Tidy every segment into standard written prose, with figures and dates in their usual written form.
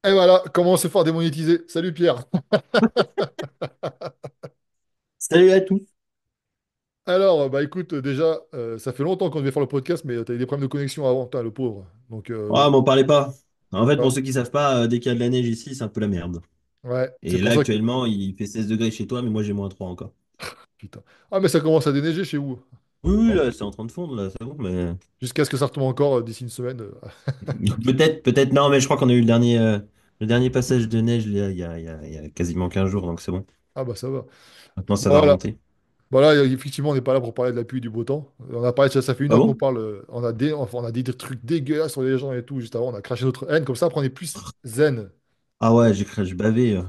Et voilà, comment se faire démonétiser. Salut Pierre. Salut à tous. Alors, bah écoute, déjà, ça fait longtemps qu'on devait faire le podcast, mais t'as eu des problèmes de connexion avant, toi, le pauvre. Donc, Ah, m'en parlez pas. En fait, ouais, pour ceux qui savent pas, dès qu'il y a de la neige ici, c'est un peu la merde. ouais, c'est Et pour là, ça que. actuellement, il fait 16 degrés chez toi, mais moi, j'ai -3 encore. Putain. Ah, mais ça commence à déneiger chez vous. Oui, oui, Bon, là, c'est en train de fondre, là, ça va, mais... jusqu'à ce que ça retombe encore d'ici une semaine. Peut-être, non, mais je crois qu'on a eu le dernier passage de neige là, il y a quasiment 15 jours, donc c'est bon. Ah, bah ça va. Maintenant, ça va Voilà. remonter. Voilà, effectivement, on n'est pas là pour parler de la pluie et du beau temps. On a parlé de ça, ça fait une Ah heure qu'on bon? parle. Enfin, on a dit des trucs dégueulasses sur les gens et tout. Juste avant, on a craché notre haine. Comme ça, après, on est plus zen. Ah ouais, j'ai bavé.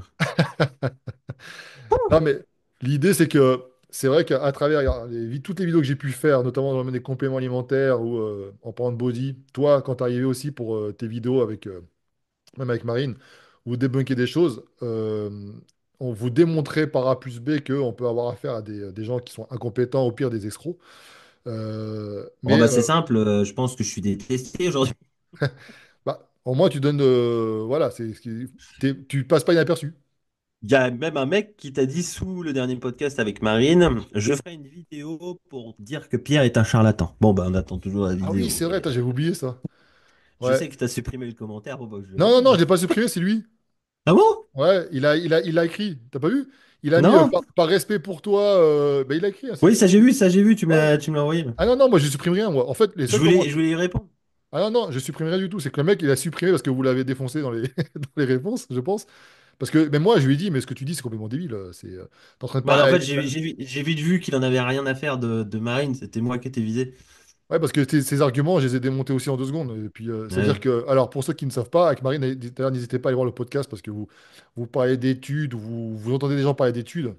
Non, mais l'idée, c'est que c'est vrai qu'à travers toutes les vidéos que j'ai pu faire, notamment dans le domaine des compléments alimentaires ou en parlant de body, toi, quand tu arrivé aussi pour tes vidéos avec, même avec Marine, vous débunker des choses, on vous démontrait par A plus B qu'on peut avoir affaire à des gens qui sont incompétents, au pire des escrocs. Bon, Mais bah, c'est simple, je pense que je suis détesté aujourd'hui. bah, au moins, tu donnes. Voilà, tu passes pas inaperçu. Il y a même un mec qui t'a dit sous le dernier podcast avec Marine, je ferai une vidéo pour dire que Pierre est un charlatan. Bon, bah, on attend toujours la Ah oui, vidéo, c'est vrai, mais j'avais oublié ça. je Ouais. sais que tu as supprimé le commentaire, faut pas que je le Non, non, lise, non, mais... je l'ai pas supprimé, c'est lui. Ah bon? Ouais, il a écrit. T'as pas vu? Il a mis Non? par respect pour toi. Bah, il a écrit, hein, c'est Oui, écrit. ça j'ai vu, Ouais. tu me l'as envoyé. Ah non, non, moi je supprime rien, moi. En fait, les seuls commentaires. Je voulais y répondre. Ah non, non, je supprime rien du tout. C'est que le mec, il a supprimé parce que vous l'avez défoncé dans les... dans les réponses, je pense. Parce que même moi, je lui ai dit, mais ce que tu dis, c'est complètement débile. T'es en train de parler Bah, en à... fait, j'ai vite vu qu'il en avait rien à faire de Marine, c'était moi qui étais visé. Ouais, parce que ces arguments, je les ai démontés aussi en 2 secondes. Et puis, c'est-à-dire Ouais. que, alors, pour ceux qui ne savent pas, avec Marine, d'ailleurs, n'hésitez pas à aller voir le podcast parce que vous parlez d'études, vous entendez des gens parler d'études.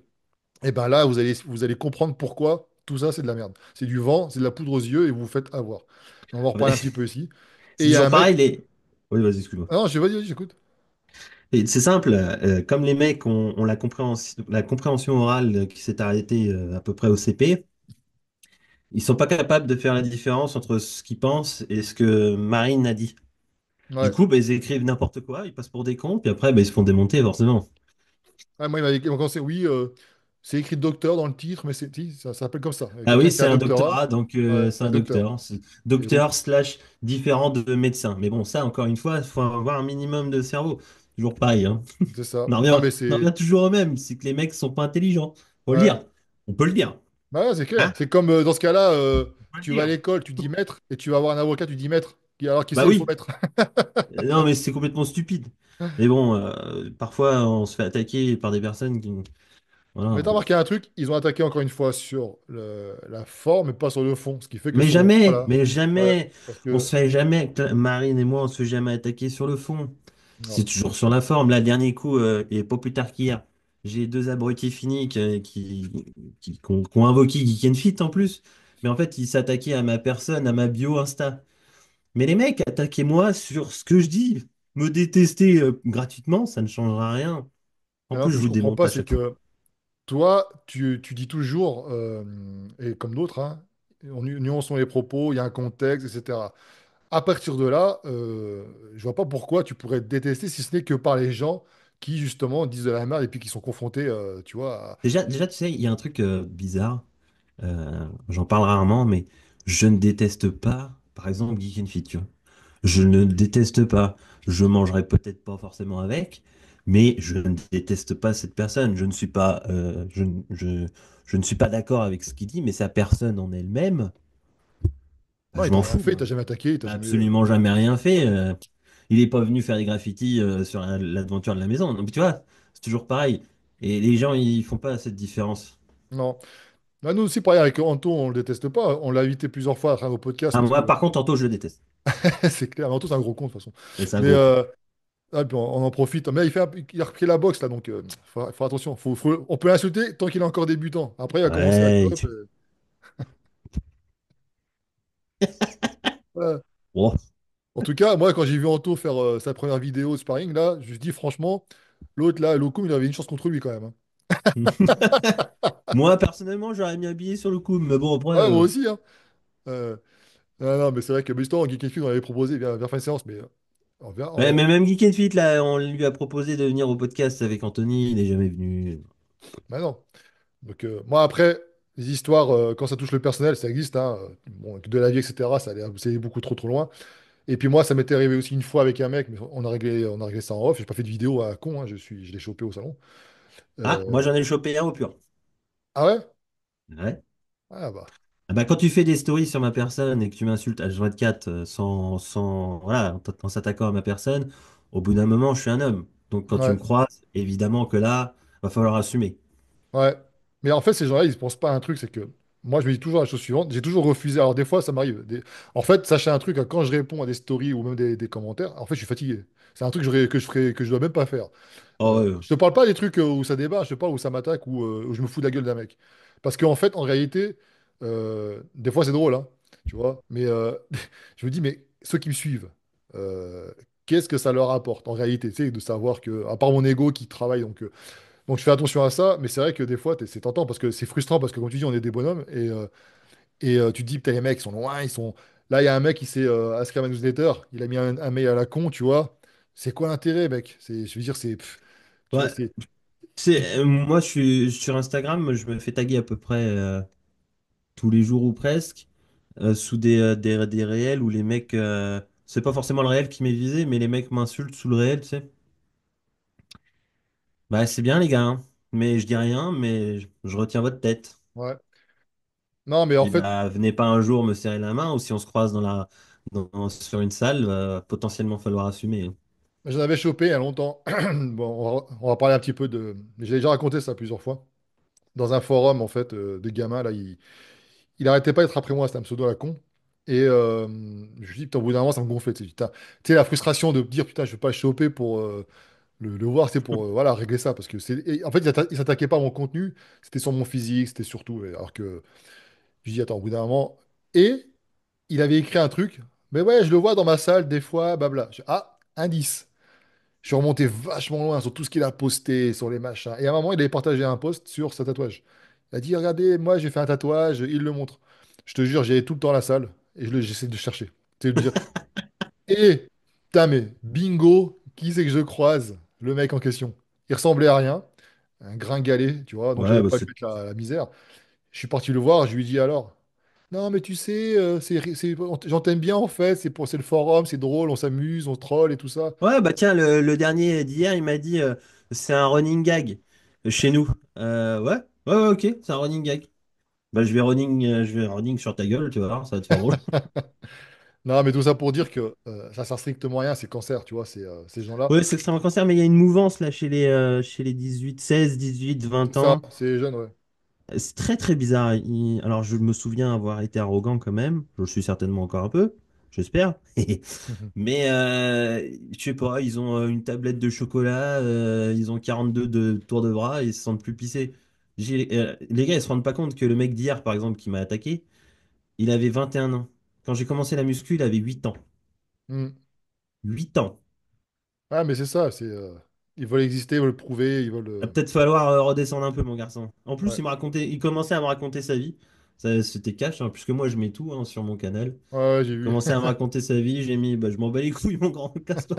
Et ben là, vous allez comprendre pourquoi tout ça, c'est de la merde. C'est du vent, c'est de la poudre aux yeux et vous vous faites avoir. On va en reparler un petit peu ici. Et C'est il y a toujours un mec. pareil, les... Oui, vas-y, excuse-moi. Ah non, vas-y, j'écoute. Et c'est simple, comme les mecs ont la compréhension orale qui s'est arrêtée à peu près au CP, ils sont pas capables de faire la différence entre ce qu'ils pensent et ce que Marine a dit. Du Ouais. coup, bah, ils écrivent n'importe quoi, ils passent pour des cons, puis après, bah, ils se font démonter forcément. Ah, moi, il m'a commencé, oui, c'est écrit docteur dans le titre, mais si, ça s'appelle comme ça. Il y a Ah oui, quelqu'un qui a c'est un un doctorat. doctorat, donc Ouais, c'est un un docteur. docteur. C'est Et donc, docteur slash différent de médecin. Mais bon, ça, encore une fois, il faut avoir un minimum de cerveau. Toujours pareil, hein. c'est ça. Non, On mais en revient c'est. toujours au même, c'est que les mecs sont pas intelligents. Faut le Ouais. dire. On peut le dire. Bah, ouais, c'est clair. Hein? C'est comme dans ce cas-là, On peut le tu vas à dire. l'école, tu dis maître, et tu vas avoir un avocat, tu dis maître. Alors qui Bah c'est le faux oui. maître? Non, mais c'est complètement stupide. Mais bon, parfois, on se fait attaquer par des personnes qui... Mais Voilà. t'as remarqué un truc, ils ont attaqué encore une fois sur la forme et pas sur le fond. Ce qui fait que Mais sur le. jamais, Voilà. mais Ouais. jamais, Parce on que. se fait jamais, Marine et moi, on se fait jamais attaquer sur le fond. C'est Non. toujours sur la forme. Là, dernier coup, et pas plus tard qu'hier, j'ai deux abrutis finis qui ont invoqué Geek and Fit en plus. Mais en fait, ils s'attaquaient à ma personne, à ma bio Insta. Mais les mecs, attaquez-moi sur ce que je dis. Me détester gratuitement, ça ne changera rien. En Mais non, plus, ce je que je vous comprends démonte pas, à c'est chaque fois. que toi, tu dis toujours, et comme d'autres, hein, nuançons les propos, il y a un contexte, etc. À partir de là, je vois pas pourquoi tu pourrais te détester si ce n'est que par les gens qui, justement, disent de la merde et puis qui sont confrontés, tu vois, Déjà, tu sais, il y a un truc bizarre. J'en parle rarement, mais je ne déteste pas, par exemple, Geek and Fit, tu vois. Je ne déteste pas. Je mangerai peut-être pas forcément avec, mais je ne déteste pas cette personne. Je ne suis pas, je ne suis pas d'accord avec ce qu'il dit, mais sa personne en elle-même, bah, non, il je t'a m'en rien fous, fait, il moi. t'a jamais attaqué, il t'a jamais. Absolument jamais rien fait. Il n'est pas venu faire des graffitis sur l'aventure de la maison. Donc, tu vois, c'est toujours pareil. Et les gens, ils font pas cette différence. Non. Bah, nous aussi, pareil, avec Anto, on le déteste pas. On l'a invité plusieurs fois à travers nos podcasts Ah, parce que moi, par contre, Anto, je le déteste. c'est clair. Anto, c'est un gros con, de toute façon. Et c'est un Mais gros con. puis on en profite. Mais il a repris la boxe, là, donc faut faire attention. On peut l'insulter tant qu'il est encore débutant. Après, il va commencer à Ouais. cop. Voilà. Oh. En tout cas, moi, quand j'ai vu Anto faire sa première vidéo de sparring, là, je me suis dit, franchement, l'autre, là, Lokoum, il avait une chance contre lui, quand même, hein. Moi, personnellement, j'aurais mis un billet sur le coup, mais bon, après, Ouais, moi aussi, hein. Non, non, mais c'est vrai que, mais justement, Geek and Fit, on avait proposé, viens faire une séance, mais On verra, Ouais, mais même Geek and Fit, là, on lui a proposé de venir au podcast avec Anthony, il n'est jamais venu. bah non. Donc, moi, après, les histoires, quand ça touche le personnel, ça existe, hein. Bon, de la vie, etc., c'est beaucoup trop, trop loin. Et puis moi, ça m'était arrivé aussi une fois avec un mec, mais on a réglé ça en off. J'ai pas fait de vidéo à con, hein, je l'ai chopé au salon. Ah, Euh, moi j'en ai chopé un au pur. Ah ouais? Ouais. Ah bah, Ah bah, quand tu fais des stories sur ma personne et que tu m'insultes H24 voilà, en s'attaquant à ma personne, au bout d'un moment, je suis un homme. Donc quand tu me ouais. croises, évidemment que là, va falloir assumer. Ouais. Mais en fait, ces gens-là, ils ne pensent pas à un truc, c'est que moi, je me dis toujours la chose suivante. J'ai toujours refusé. Alors, des fois, ça m'arrive. En fait, sachez un truc, hein, quand je réponds à des stories ou même des commentaires, en fait, je suis fatigué. C'est un truc que je ferais, que je dois même pas faire. Oh, ouais. Je te parle pas des trucs où ça débat, je te parle où ça m'attaque, où je me fous de la gueule d'un mec. Parce qu'en fait, en réalité, des fois, c'est drôle, hein, tu vois. Mais je me dis, mais ceux qui me suivent, euh, qu'est-ce que ça leur apporte en réalité, tu sais, de savoir que, à part mon ego qui travaille, donc je fais attention à ça, mais c'est vrai que des fois, c'est tentant parce que c'est frustrant parce que comme tu dis, on est des bonhommes et tu te dis, putain, les mecs, ils sont loin, ils sont. Là, il y a un mec qui s'est inscrit à ma newsletter, il a mis un mail à la con, tu vois. C'est quoi l'intérêt, mec? Je veux dire, tu vois, Ouais, moi, je suis sur Instagram, je me fais taguer à peu près tous les jours ou presque, sous des réels où les mecs, c'est pas forcément le réel qui m'est visé, mais les mecs m'insultent sous le réel, tu sais. Bah, c'est bien, les gars, hein. Mais je dis rien, mais je retiens votre tête. Ouais. Non, mais en Et fait, bah, venez pas un jour me serrer la main, ou si on se croise sur une salle, va potentiellement falloir assumer, hein. j'en avais chopé il y a longtemps. Bon, on va parler un petit peu de. J'ai déjà raconté ça plusieurs fois. Dans un forum, en fait, de gamins, là, il arrêtait pas d'être après moi, c'était un pseudo à la con. Et je me dis, putain, au bout d'un moment, ça me gonflait. Tu sais, putain. Tu sais, la frustration de me dire, putain, je vais pas le choper pour le voir, c'est pour voilà, régler ça. Parce que en fait, il s'attaquait pas à mon contenu, c'était sur mon physique, c'était surtout. Alors que je dis, attends, au bout d'un moment. Et il avait écrit un truc, mais ouais, je le vois dans ma salle des fois, blabla. Ah, indice. Je suis remonté vachement loin sur tout ce qu'il a posté, sur les machins. Et à un moment, il avait partagé un post sur sa tatouage. Il a dit, regardez, moi j'ai fait un tatouage, il le montre. Je te jure, j'allais tout le temps à la salle et j'essaie de chercher. Tu sais, de dire, et, putain, mais bingo, qui c'est que je croise? Le mec en question. Il ressemblait à rien, un gringalet, tu vois, donc Ouais, j'avais bah pas lui mettre la misère. Je suis parti le voir, je lui ai dit alors. Non, mais tu sais, j'en t'aime bien en fait, c'est le forum, c'est drôle, on s'amuse, on troll et tout ça. ouais, bah tiens, le dernier d'hier, il m'a dit c'est un running gag chez nous. Ouais, ouais, ouais, ok, c'est un running gag. Bah je vais running sur ta gueule, tu vas voir, ça va te faire drôle. Non, mais tout ça pour dire que ça sert strictement à rien, c'est cancer, tu vois, ces gens-là. Ouais, c'est extrêmement cancer, mais il y a une mouvance là chez les 18, 16, 18, C'est 20 ça, ans. c'est jeune, ouais. C'est très très bizarre. Alors je me souviens avoir été arrogant quand même. Je le suis certainement encore un peu, j'espère. Mais je sais pas, ils ont une tablette de chocolat, ils ont 42 de tour de bras et ils se sentent plus pissés. Les gars, ils se rendent pas compte que le mec d'hier, par exemple, qui m'a attaqué, il avait 21 ans. Quand j'ai commencé la muscu, il avait 8 ans. Hmm. 8 ans. Ah, mais c'est ça, ils veulent exister, ils veulent le prouver, ils veulent. Va peut-être falloir redescendre un peu, mon garçon. En plus, Ouais. il commençait à me raconter sa vie. Ça, c'était cash, hein, puisque moi, je mets tout hein, sur mon canal. Ouais, ouais, j'ai Il vu. commençait à me raconter sa vie, j'ai mis, bah, je m'en bats les couilles, mon grand, casse-toi.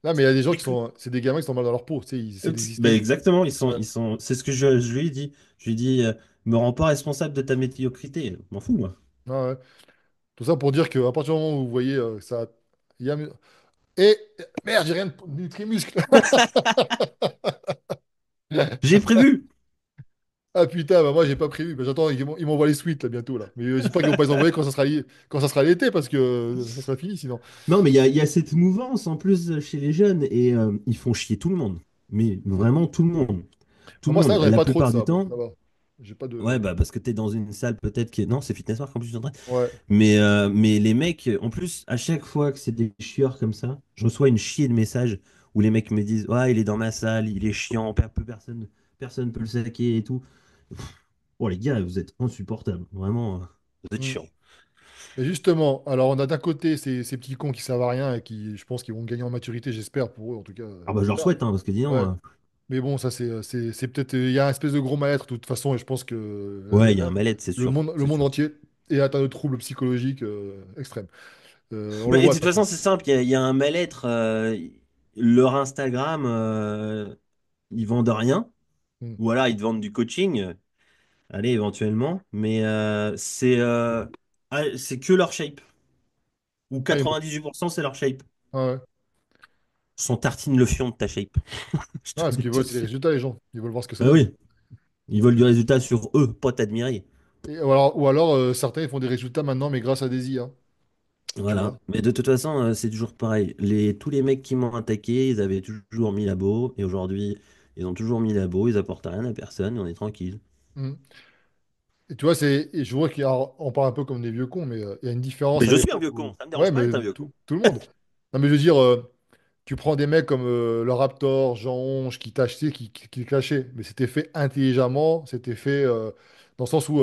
Non, mais il y a des gens qui sont. C'est des gamins qui sont mal dans leur peau, tu sais, ils essaient Ben d'exister. exactement, Ouais. c'est ce que je lui ai dit. Je lui ai dit, me rends pas responsable de ta médiocrité. Je m'en fous, moi. Ouais, ouais. Tout ça pour dire qu'à partir du moment où vous voyez ça. Il y a... Et merde, j'ai rien de Nutri-Muscle. J'ai prévu. Ah putain, bah moi j'ai pas prévu. Bah, j'attends, ils m'envoient les suites là bientôt là. Mais j'espère qu'ils vont pas les envoyer quand ça sera l'été parce que ça sera fini sinon. Non, mais il y a cette mouvance en plus chez les jeunes et ils font chier tout le monde. Mais vraiment tout le monde. Tout Bah, le moi ça, monde. j'en ai La pas trop de plupart du ça, donc temps. ça va. J'ai pas Ouais, de. bah parce que t'es dans une salle peut-être qui est. Non, c'est Fitness Park en plus, je suis en train. Ouais. Mais les mecs, en plus, à chaque fois que c'est des chieurs comme ça, je reçois une chier de messages où les mecs me disent, ouais, il est dans ma salle, il est chiant, personne peut le saquer et tout. Oh les gars, vous êtes insupportables. Vraiment, vous êtes Mm. chiants. Et justement, alors on a d'un côté ces petits cons qui servent à rien et qui, je pense qu'ils vont gagner en maturité, j'espère pour eux en tout cas, Ah bah je leur j'espère. souhaite, hein, parce que dis donc, Ouais. Mais bon, ça c'est peut-être, il y a un espèce de gros mal-être de toute façon et je pense que ouais, il y a un mal-être, c'est sûr. le C'est monde sûr. entier est atteint de troubles psychologiques extrêmes. On le Mais, et voit de de toute toute façon. façon, c'est simple, il y a un mal-être. Leur Instagram, ils vendent rien. Hmm. Ou alors ils te vendent du coaching, allez, éventuellement. Mais c'est que leur shape. Ou Ouais, 98% c'est leur shape. ouais. Son tartine le fion de ta shape. Je te Ah, ce le dis qu'ils tout veulent, de c'est les suite. résultats, les gens. Ils veulent voir ce que ça Ah donne. oui, ils veulent du résultat sur eux, pas t'admirer. Ou alors, certains ils font des résultats maintenant, mais grâce à des IA. Tu Voilà. vois. Mais de toute façon, c'est toujours pareil. Tous les mecs qui m'ont attaqué, ils avaient toujours mis labo. Et aujourd'hui, ils ont toujours mis labo. Ils apportent rien à personne. Et on est tranquille. Hmm. Et tu vois, et je vois qu'on parle un peu comme des vieux cons, mais il y a une Mais différence à je suis un l'époque vieux con. où. Ça me Ouais, dérange pas mais d'être un vieux con. tout le monde. Non, mais je veux dire, tu prends des mecs comme le Raptor, Jean Onge, qui tâchaient, qui clashaient, mais c'était fait intelligemment, c'était fait dans le sens où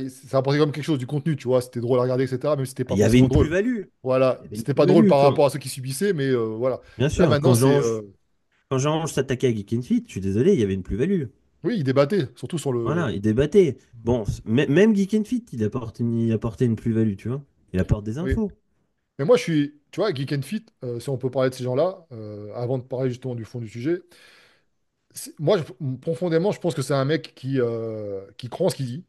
ça apportait comme quelque chose du contenu, tu vois, c'était drôle à regarder, etc., même si c'était Il pas y avait forcément une drôle. plus-value. Voilà, Il y avait une c'était pas drôle plus-value par quand. rapport à ceux qui subissaient, mais voilà. Bien Là, sûr, maintenant, c'est. quand Jean-Ange s'attaquait à Geek and Fit, je suis désolé, il y avait une plus-value. Oui, ils débattaient, surtout sur le. Voilà, il débattait. Bon, même Geek and Fit, il apportait une plus-value, tu vois. Il apporte des Oui. infos. Mais moi, je suis, tu vois, Geek and Fit, si on peut parler de ces gens-là, avant de parler justement du fond du sujet, moi, profondément, je pense que c'est un mec qui croit en ce qu'il dit,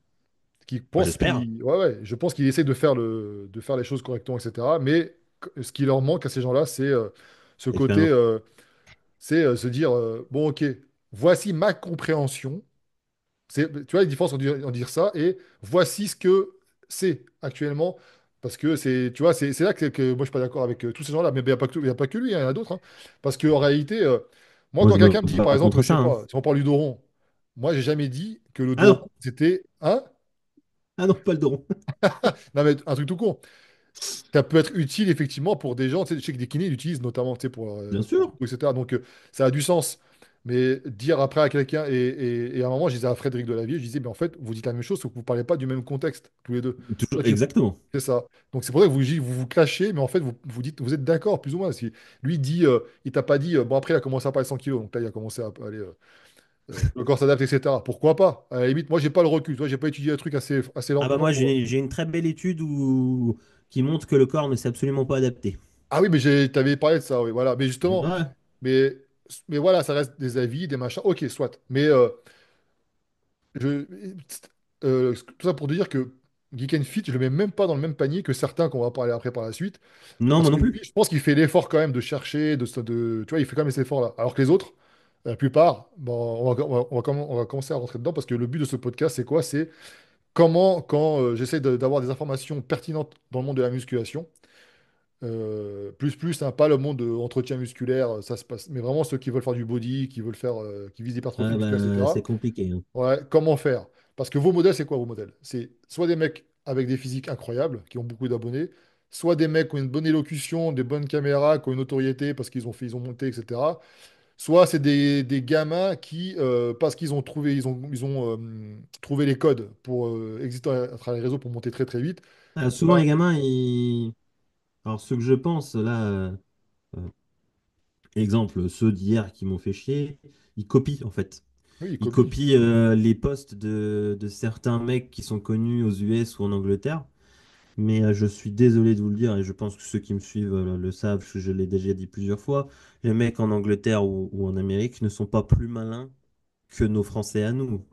qui Moi, pense j'espère. qu'il. Ouais, ouais, je pense qu'il essaie de faire les choses correctement, etc. Mais ce qui leur manque à ces gens-là, c'est ce côté, Expérience. c'est se dire, bon, ok, voici ma compréhension. Tu vois la différence en dire ça et voici ce que c'est actuellement. Parce que tu vois, c'est là que moi je suis pas d'accord avec tous ces gens-là, mais il n'y a pas que, il y a pas que lui, hein, il y en a d'autres, hein. Parce qu'en réalité, moi Moi, quand je me quelqu'un me dit, par bats exemple, contre je sais ça, hein. pas, si on parle du dos rond, moi j'ai jamais dit que le Ah dos non, rond c'était un, ah non, pas le don. non mais un truc tout con. Ça peut être utile effectivement pour des gens, tu sais, je sais que des kinés l'utilisent notamment, tu sais, Bien pour sûr. etc. Donc ça a du sens. Mais dire après à quelqu'un, et à un moment je disais à Frédéric Delavier, je disais, mais en fait, vous dites la même chose, sauf que vous ne parlez pas du même contexte, tous les deux. Toujours, Toi, exactement. c'est ça. Donc c'est pour ça que vous clashez, mais en fait, vous dites, vous êtes d'accord, plus ou moins. Si lui dit, il t'a pas dit, bon après, il a commencé à parler 100 kilos, donc là, il a commencé à aller, le corps s'adapte, etc. Pourquoi pas? À la limite, moi, j'ai pas le recul, tu vois, j'ai pas étudié un truc assez Ah bah lentement moi, pour. j'ai une très belle étude qui montre que le corps ne s'est absolument pas adapté. Ah oui, mais t'avais parlé de ça, oui, voilà. Mais justement, Ouais. mais, mais voilà, ça reste des avis, des machins. Ok, soit. Mais je, tout ça pour dire que Geek and Fit, je le mets même pas dans le même panier que certains qu'on va parler après par la suite. Non, Parce moi que non lui, plus. je pense qu'il fait l'effort quand même de chercher, tu vois, il fait quand même cet effort-là. Alors que les autres, la plupart, bon, on va commencer à rentrer dedans parce que le but de ce podcast, c'est quoi? C'est comment, quand j'essaie d'avoir des informations pertinentes dans le monde de la musculation, plus, hein, pas le monde de entretien musculaire, ça se passe, mais vraiment ceux qui veulent faire du body, qui veulent faire, qui visent l'hypertrophie Ah musculaire, bah, etc. c'est compliqué, hein. Ouais, comment faire? Parce que vos modèles, c'est quoi vos modèles? C'est soit des mecs avec des physiques incroyables, qui ont beaucoup d'abonnés, soit des mecs qui ont une bonne élocution, des bonnes caméras, qui ont une notoriété parce ils ont monté, etc. Soit c'est des gamins qui, parce qu'ils ont trouvé, trouvé les codes pour exister à travers les réseaux pour monter très très vite. Eh Souvent, ben, les gamins, alors ceux que je pense, là, euh, exemple, ceux d'hier qui m'ont fait chier, ils copient, en fait. oui, ils Ils copient. copient les posts de certains mecs qui sont connus aux US ou en Angleterre. Mais je suis désolé de vous le dire, et je pense que ceux qui me suivent le savent, parce que je l'ai déjà dit plusieurs fois, les mecs en Angleterre ou en Amérique ne sont pas plus malins que nos Français à nous,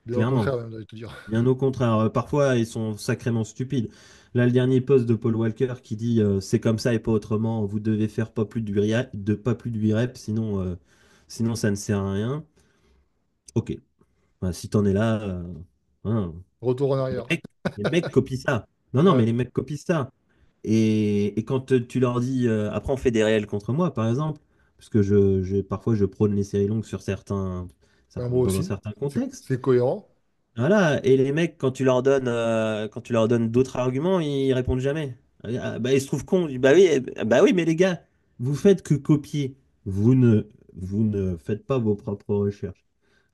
Bien au clairement. contraire, même, j'allais te dire. Bien au contraire, parfois ils sont sacrément stupides. Là, le dernier post de Paul Walker qui dit c'est comme ça et pas autrement, vous devez faire pas plus de 8 reps, pas plus de 8 reps, sinon ça ne sert à rien. Ok, bah, si t'en es là, hein, Retour en les arrière. mecs, les mecs copient ça. Non, non, mais Ouais. les mecs copient ça. Et quand tu leur dis, après on fait des réels contre moi, par exemple, parce que parfois je prône les séries longues Ben, moi dans un aussi. certain C'est contexte. c'est cohérent. Voilà, et les mecs, quand tu leur donnes d'autres arguments, ils répondent jamais. Ah, bah, ils se trouvent cons. Je dis, bah oui, mais les gars, vous faites que copier. Vous ne, vous ne faites pas vos propres recherches.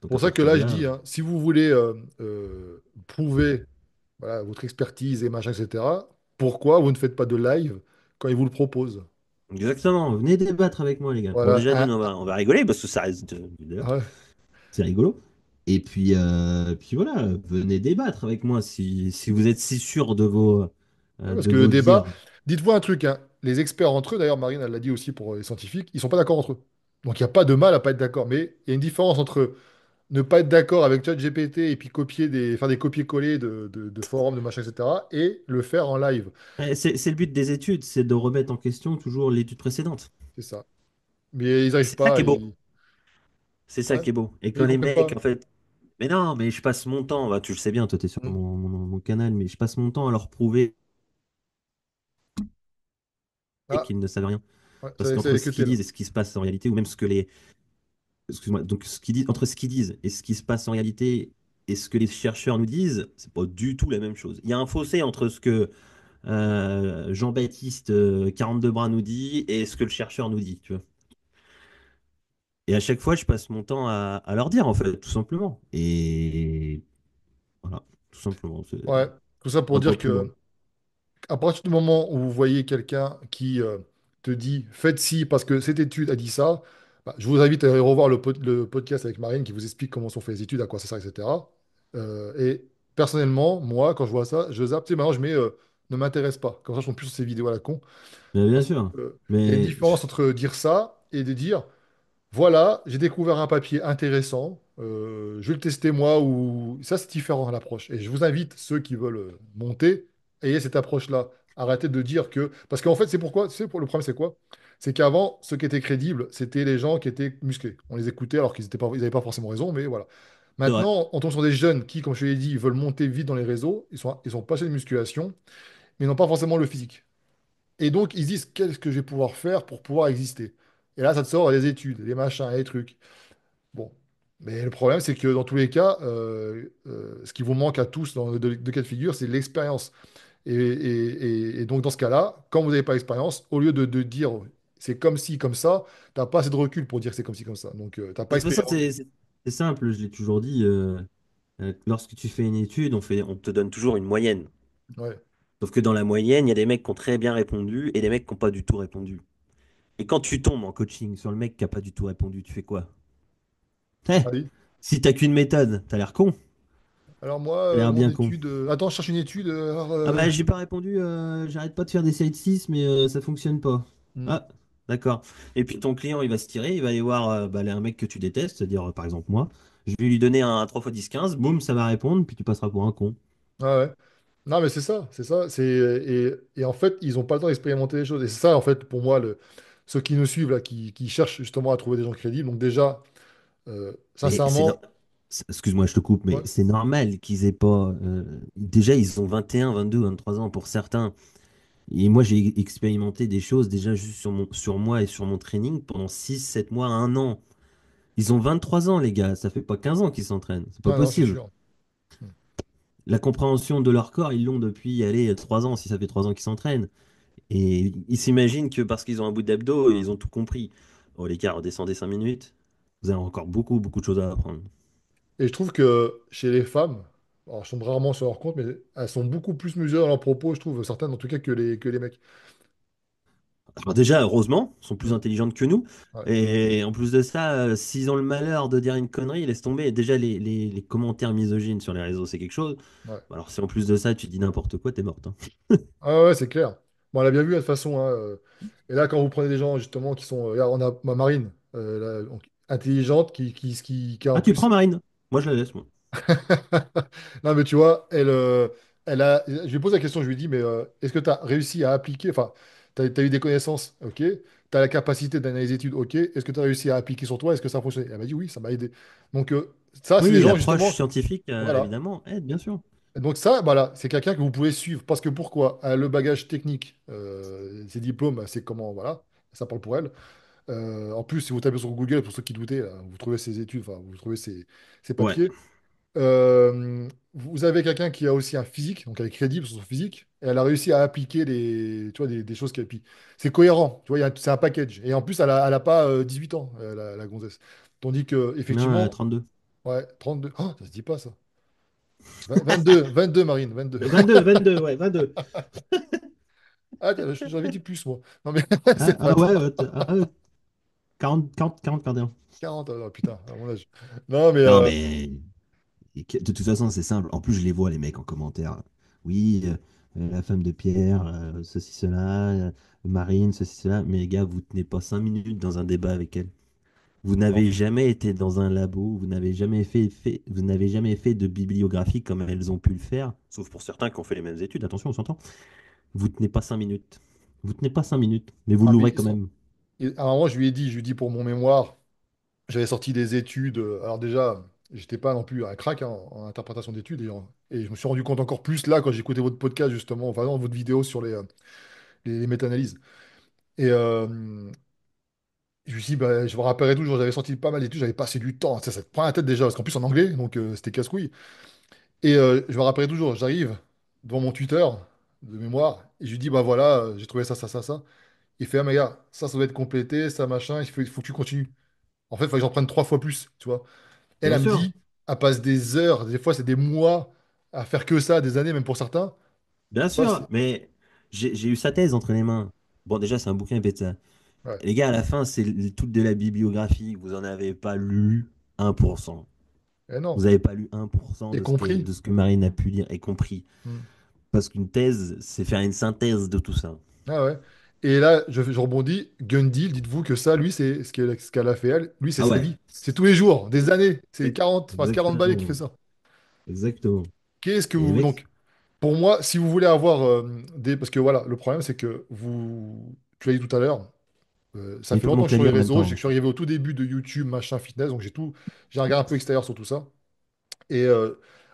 C'est Donc à pour ça que partir là, de je là, dis, hein, si vous voulez prouver voilà, votre expertise et machin, etc., pourquoi vous ne faites pas de live quand ils vous le proposent? exactement, venez débattre avec moi, les gars. Bon, Voilà. déjà, d'une, on va rigoler parce que ça reste Ouais. c'est rigolo. Et puis voilà, venez débattre avec moi si vous êtes si sûr Ouais, parce de que le vos débat, dires. Dites-vous un truc, hein, les experts entre eux, d'ailleurs, Marine, elle l'a dit aussi pour les scientifiques, ils sont pas d'accord entre eux. Donc il n'y a pas de mal à pas être d'accord. Mais il y a une différence entre ne pas être d'accord avec ChatGPT et puis faire des copier-coller de forums, de machin, etc. et le faire en live. Ouais, c'est le but des études, c'est de remettre en question toujours l'étude précédente. C'est ça. Mais ils Et n'arrivent c'est ça pas. qui est beau. C'est ça Ouais, qui est beau. Et mais quand ils les comprennent mecs, pas. en fait, mais non, mais je passe mon temps, bah, tu le sais bien, toi, t'es sur Mm. mon canal, mais je passe mon temps à leur prouver Ah, qu'ils ne savent rien. ouais, Parce ça qu'entre allait ce cuter qu'ils là. disent et ce qui se passe en réalité, ou même ce que les, excuse-moi, donc ce qu'ils disent, entre ce qu'ils disent et ce qui se passe en réalité et ce que les chercheurs nous disent, c'est pas du tout la même chose. Il y a un fossé entre ce que Jean-Baptiste 42 bras nous dit et ce que le chercheur nous dit, tu vois. Et à chaque fois, je passe mon temps à leur dire, en fait, tout simplement. Et voilà, tout simplement. Ouais, tout ça pour Va pas dire plus loin. que à partir du moment où vous voyez quelqu'un qui te dit faites ci parce que cette étude a dit ça, bah, je vous invite à aller revoir le podcast avec Marine qui vous explique comment sont faites les études, à quoi ça sert, etc. Et personnellement, moi, quand je vois ça, je zappe. Tu sais, maintenant, je mets ne m'intéresse pas. Comme ça, je tombe plus sur ces vidéos à la con. Mais bien Parce sûr. que, il y a une Mais différence entre dire ça et de dire voilà, j'ai découvert un papier intéressant. Je vais le tester moi ou ça c'est différent à l'approche. Et je vous invite ceux qui veulent monter, ayez cette approche-là. Arrêtez de dire que parce qu'en fait c'est pourquoi. Tu sais pour le problème c'est quoi? C'est qu'avant ceux qui étaient crédibles c'était les gens qui étaient musclés. On les écoutait alors qu'ils étaient pas, ils n'avaient pas forcément raison, mais voilà. c'est vrai. Maintenant on tombe sur des jeunes qui, comme je l'ai dit, veulent monter vite dans les réseaux. Ils sont passionnés de musculation, mais ils n'ont pas forcément le physique. Et donc, ils se disent, qu'est-ce que je vais pouvoir faire pour pouvoir exister? Et là, ça te sort les études, les machins, les trucs. Bon. Mais le problème, c'est que dans tous les cas, ce qui vous manque à tous dans les deux cas de figure, c'est l'expérience. Et donc, dans ce cas-là, quand vous n'avez pas l'expérience, au lieu de dire c'est comme ci, comme ça, t'as pas assez de recul pour dire que c'est comme ci, comme ça. Donc, t'as De pas toute façon, expérimenté. c'est simple, je l'ai toujours dit. Lorsque tu fais une étude, on te donne toujours une moyenne. Ouais. Sauf que dans la moyenne, il y a des mecs qui ont très bien répondu et des mecs qui n'ont pas du tout répondu. Et quand tu tombes en coaching sur le mec qui n'a pas du tout répondu, tu fais quoi? Eh, Allez. si t'as qu'une méthode, t'as l'air con. Alors, moi, T'as l'air mon bien con. étude. Attends, je cherche une étude. Ah bah j'ai pas répondu, j'arrête pas de faire des side 6 mais ça fonctionne pas. Hmm. Ah, d'accord. Et puis ton client il va se tirer, il va aller voir bah, un mec que tu détestes, c'est-à-dire par exemple moi. Je vais lui donner un 3 x 10 15, boum, ça va répondre, puis tu passeras pour un con. Ah ouais. Non, mais c'est ça, c'est ça. Et en fait, ils n'ont pas le temps d'expérimenter les choses. Et c'est ça, en fait, pour moi, ceux qui nous suivent, là, qui cherchent justement à trouver des gens crédibles. Donc déjà, Mais sincèrement, excuse-moi, je te coupe, mais ouais, c'est normal qu'ils aient pas. Déjà, ils ont 21, 22, 23 ans pour certains. Et moi, j'ai expérimenté des choses déjà juste sur moi et sur mon training pendant 6 7 mois, 1 an. Ils ont 23 ans, les gars. Ça fait pas 15 ans qu'ils s'entraînent. C'est pas non, non, c'est possible. sûr. Hmm. La compréhension de leur corps, ils l'ont depuis, allez, 3 ans, si ça fait 3 ans qu'ils s'entraînent. Et ils s'imaginent que parce qu'ils ont un bout d'abdos, ils ont tout compris. Oh, les gars, redescendez 5 minutes. Vous avez encore beaucoup, beaucoup de choses à apprendre. Et je trouve que chez les femmes, alors je tombe rarement sur leur compte, mais elles sont beaucoup plus mesurées dans leurs propos, je trouve, certaines en tout cas que les mecs. Alors déjà, heureusement, ils sont plus Hmm. intelligentes que nous. Ouais, Et en plus de ça, s'ils ont le malheur de dire une connerie, laisse tomber. Déjà, les commentaires misogynes sur les réseaux, c'est quelque chose. ouais. Alors si en plus de ça, tu dis n'importe quoi, t'es morte, hein. Ah ouais, c'est clair. Bon, on l'a bien vu de toute façon, hein. Et là, quand vous prenez des gens justement qui sont. Regarde, on a ma Marine, donc, intelligente, qui a en Ah, tu plus. prends Marine? Moi, je la laisse, moi. Non, mais tu vois, elle a. Je lui pose la question, je lui dis, mais est-ce que tu as réussi à appliquer. Enfin, tu as eu des connaissances, ok. Tu as la capacité d'analyser études, ok. Est-ce que tu as réussi à appliquer sur toi? Est-ce que ça a fonctionné? Elle m'a dit oui, ça m'a aidé. Donc, ça, c'est des Oui, gens l'approche justement. scientifique, Voilà. évidemment, aide, bien sûr. Et donc, ça, voilà, c'est quelqu'un que vous pouvez suivre. Parce que pourquoi? Elle a le bagage technique, ses diplômes, c'est comment, voilà. Ça parle pour elle. En plus, si vous tapez sur Google, pour ceux qui doutaient, là, vous trouvez ses études, enfin, vous trouvez ses Ouais, papiers. Vous avez quelqu'un qui a aussi un physique, donc elle est crédible sur son physique, et elle a réussi à appliquer tu vois, des choses qu'elle. Puis c'est cohérent, tu vois, c'est un package. Et en plus, elle a pas 18 ans, la gonzesse. Tandis que, non, effectivement, 32. ouais, 32. Oh, ça se dit pas ça. 22 Marine, 22. 22, ouais, 22. Ah, tiens, j'avais dit plus, moi. Non, mais Ah, c'est pas ah ouais, toi. 40, 40, 40, 41. 40, oh, putain, à mon âge. Non, mais Non, mais de toute façon, c'est simple. En plus, je les vois, les mecs en commentaire. Oui, la femme de Pierre, ceci, cela, Marine, ceci, cela. Mais les gars, vous tenez pas 5 minutes dans un débat avec elle. Vous Non. n'avez jamais été dans un labo, vous n'avez jamais fait de bibliographie comme elles ont pu le faire, sauf pour certains qui ont fait les mêmes études, attention, on s'entend. Vous tenez pas 5 minutes. Vous tenez pas 5 minutes, mais vous Ah, mais l'ouvrez quand même. à un moment, je lui ai dit pour mon mémoire, j'avais sorti des études. Alors déjà, j'étais pas non plus un crack hein, en interprétation d'études. Et je me suis rendu compte encore plus là quand j'ai écouté votre podcast, justement, enfin, non, votre vidéo sur les méta-analyses. Et je me suis dit, bah, je me rappellerai toujours, j'avais sorti pas mal d'études, j'avais passé du temps. Ça te prend la tête déjà, parce qu'en plus en anglais, donc c'était casse-couille. Et je me rappellerai toujours, j'arrive devant mon tuteur de mémoire, et je lui dis, bah voilà, j'ai trouvé ça, ça, ça, ça. Il fait, ah, mais gars, ça doit être complété, ça, machin, il faut que tu continues. En fait, il faut que j'en prenne 3 fois plus, tu vois. Elle, Bien elle me sûr, dit, elle passe des heures, des fois c'est des mois à faire que ça, des années même pour certains. bien Tu vois, sûr, mais j'ai eu sa thèse entre les mains. Bon, déjà, c'est un bouquin bêta. ouais. Les gars, à la fin, c'est tout de la bibliographie. Vous en avez pas lu 1%. Eh Vous non, n'avez pas lu 1% et compris. de ce que Marine a pu lire et compris. Hmm. Parce qu'une thèse, c'est faire une synthèse de tout ça. Ah ouais. Et là, je rebondis, gun deal, dites-vous que ça, lui, c'est ce qu'elle a fait elle, lui, c'est Ah sa ouais, vie. C'est tous les jours, des années. C'est 40, enfin, c'est 40 balais qui fait exactement. ça. Exactement. Qu'est-ce que Et les vous. mecs, Donc, pour moi, si vous voulez avoir des. Parce que voilà, le problème, c'est que Tu l'as dit tout à l'heure, ça il fait faut longtemps que je monter suis sur les lire en même réseaux. Je sais que temps. je suis arrivé au tout début de YouTube, machin, fitness. Donc, j'ai un regard un peu extérieur sur tout ça. Et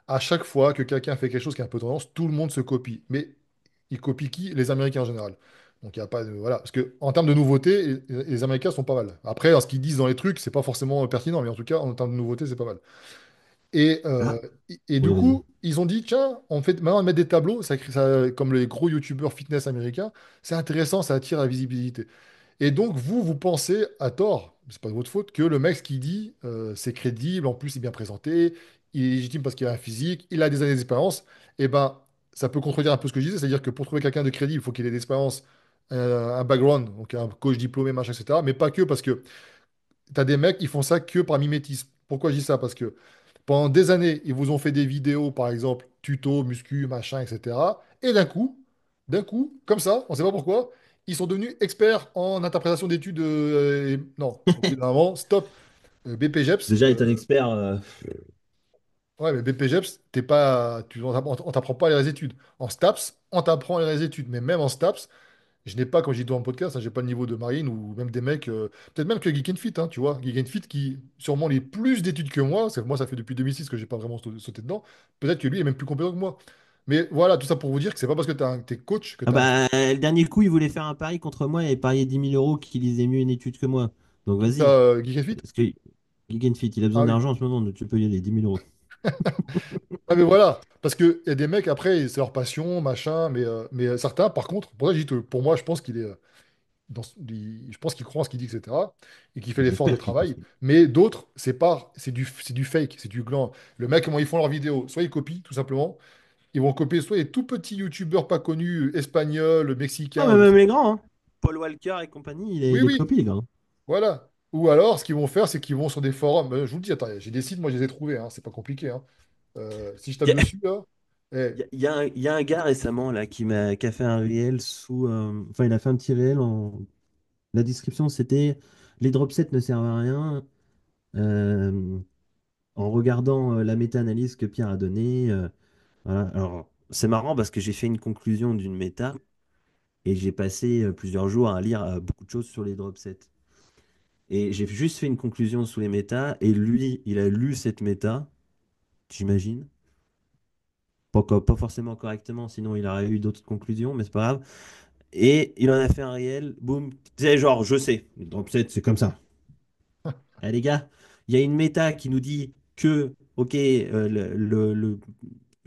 à chaque fois que quelqu'un fait quelque chose qui a un peu tendance, tout le monde se copie. Mais ils copient qui? Les Américains en général. Donc il n'y a pas de. Voilà. Parce que en termes de nouveautés, les Américains sont pas mal. Après, ce qu'ils disent dans les trucs, c'est pas forcément pertinent, mais en tout cas, en termes de nouveautés, c'est pas mal. Et, euh, Ah, et du oui, vas-y. coup, ils ont dit, tiens, on fait maintenant on met des tableaux, comme les gros youtubeurs fitness américains, c'est intéressant, ça attire la visibilité. Et donc, vous pensez, à tort, c'est pas de votre faute, que le mec, ce qu'il dit, c'est crédible, en plus, il est bien présenté, il est légitime parce qu'il a un physique, il a des années d'expérience. Et ben, ça peut contredire un peu ce que je disais, c'est-à-dire que pour trouver quelqu'un de crédible, il faut qu'il ait de l'expérience, un background, donc un coach diplômé, machin, etc. Mais pas que, parce que tu as des mecs qui font ça que par mimétisme. Pourquoi je dis ça? Parce que pendant des années, ils vous ont fait des vidéos, par exemple, tuto, muscu, machin, etc. Et d'un coup, comme ça, on ne sait pas pourquoi, ils sont devenus experts en interprétation d'études. Non, au bout d'un moment, stop. BPGEPS, Déjà, être un expert, ouais, mais BPGEPS, t'es pas, on t'apprend pas les études. En STAPS, on t'apprend les études. Mais même en STAPS, je n'ai pas, comme j'ai dit dans le podcast, hein, j'ai pas le niveau de Marine ou même des mecs, peut-être même que Geek and Fit, hein, tu vois. Geek and Fit qui, sûrement, les plus d'études que moi, moi, ça fait depuis 2006 que j'ai pas vraiment sauté dedans. Peut-être que lui est même plus compétent que moi. Mais voilà, tout ça pour vous dire que c'est pas parce que t'es coach que ah t'as. bah, le dernier coup, il voulait faire un pari contre moi et parier 10 000 € qu'il lisait mieux une étude que moi. Donc Qui ça, vas-y. Geek and Fit? Parce que Gegenfit, il a Ah besoin oui. d'argent en ce moment, donc tu peux y aller, 10 000 €. Ah mais voilà, parce qu'il y a des mecs, après, c'est leur passion, machin, mais certains, par contre, pour ça, je dis que pour moi, je pense qu'il est. Je pense qu'il croit en ce qu'il dit, etc. Et qu'il fait l'effort de J'espère qu'il pense. travail. Mais d'autres, c'est du fake, c'est du gland. Le mec, comment ils font leurs vidéos? Soit ils copient, tout simplement. Ils vont copier soit les tout petits youtubeurs pas connus, espagnols, Ah, mexicains, mais ou je sais même pas. les grands, hein. Paul Walker et compagnie, Oui, il est oui, copie, les gars. voilà. Ou alors, ce qu'ils vont faire, c'est qu'ils vont sur des forums. Je vous le dis, attends, j'ai des sites, moi, je les ai trouvés. Hein, c'est pas compliqué. Hein. Si je tape Il y a, dessus, là. eh, il y a un gars récemment là, qui a fait un réel sous. Enfin, il a fait un petit réel en. La description, c'était les dropsets ne servent à rien. euh, En regardant la méta-analyse que Pierre a donnée. Voilà. Alors, c'est marrant parce que j'ai fait une conclusion d'une méta et j'ai passé plusieurs jours à lire beaucoup de choses sur les dropsets. Et j'ai juste fait une conclusion sous les méta, et lui, il a lu cette méta, j'imagine. Pas forcément correctement, sinon il aurait eu d'autres conclusions, mais c'est pas grave. Et il en a fait un réel, boum. C'est genre, je sais, le dropset, c'est comme ça. Eh les gars, il y a une méta qui nous dit que, ok,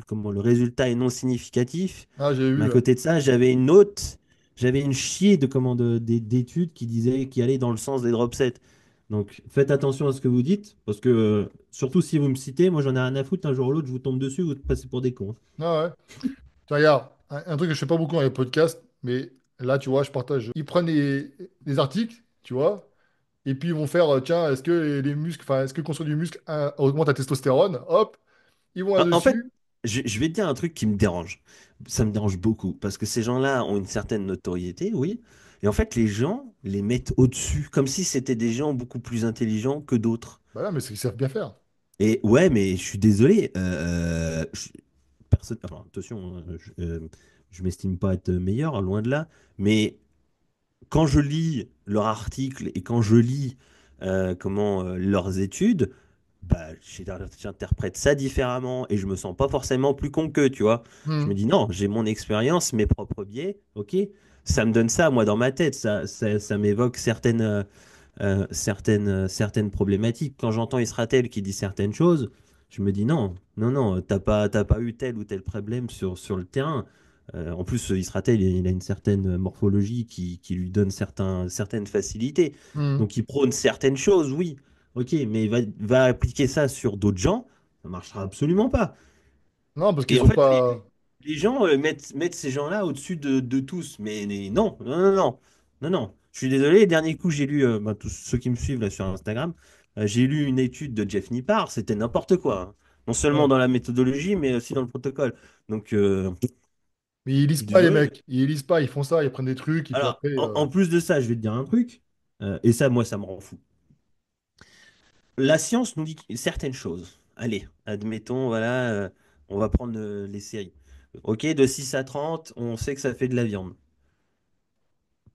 comment, le résultat est non significatif. Ah, j'ai Mais vu, à là. côté de ça, j'avais une chier d'études qui disaient, qui allaient dans le sens des dropsets. Donc faites attention à ce que vous dites, parce que surtout si vous me citez, moi j'en ai rien à foutre, un jour ou l'autre, je vous tombe dessus, vous passez pour des cons. Ah ouais. Tu regarde, un truc que je fais pas beaucoup dans les podcasts, mais là, tu vois, je partage. Ils prennent les articles, tu vois, et puis ils vont faire, tiens, est-ce que les muscles, enfin, est-ce que construire du muscle augmente la testostérone? Hop, ils vont En fait, là-dessus. je vais te dire un truc qui me dérange. Ça me dérange beaucoup parce que ces gens-là ont une certaine notoriété, oui. Et en fait, les gens les mettent au-dessus, comme si c'était des gens beaucoup plus intelligents que d'autres. Bah là, mais c'est qu'ils savent bien faire. Et ouais, mais je suis désolé. Enfin, attention, hein, je m'estime pas être meilleur, loin de là. Mais quand je lis leur article et quand je lis leurs études, bah, j'interprète ça différemment et je me sens pas forcément plus con qu'eux, tu vois. Je me Hmm. dis non, j'ai mon expérience, mes propres biais, ok? Ça me donne ça, moi, dans ma tête. Ça m'évoque certaines problématiques. Quand j'entends Israël qui dit certaines choses, je me dis non, non, non, t'as pas eu tel ou tel problème sur le terrain. En plus, Israël, il a une certaine morphologie qui lui donne certaines facilités. Hmm. Donc, il prône certaines choses, oui, ok, mais va appliquer ça sur d'autres gens, ça marchera absolument pas. Non, parce Et qu'ils en ont fait, pas. les gens mettent ces gens-là au-dessus de tous. Mais non, non, non, non, non, non. Je suis désolé, les derniers coups, j'ai lu, bah, tous ceux qui me suivent là sur Instagram, j'ai lu une étude de Jeff Nippard, c'était n'importe quoi, hein. Non seulement Ouais. dans la méthodologie, mais aussi dans le protocole. Donc, Mais ils je lisent suis pas, les désolé. mecs. Ils lisent pas, ils font ça, ils prennent des trucs, et puis Alors, après. en plus de ça, je vais te dire un truc, et ça, moi, ça me rend fou. La science nous dit certaines choses. Allez, admettons, voilà, on va prendre les séries. Ok, de 6 à 30, on sait que ça fait de la viande.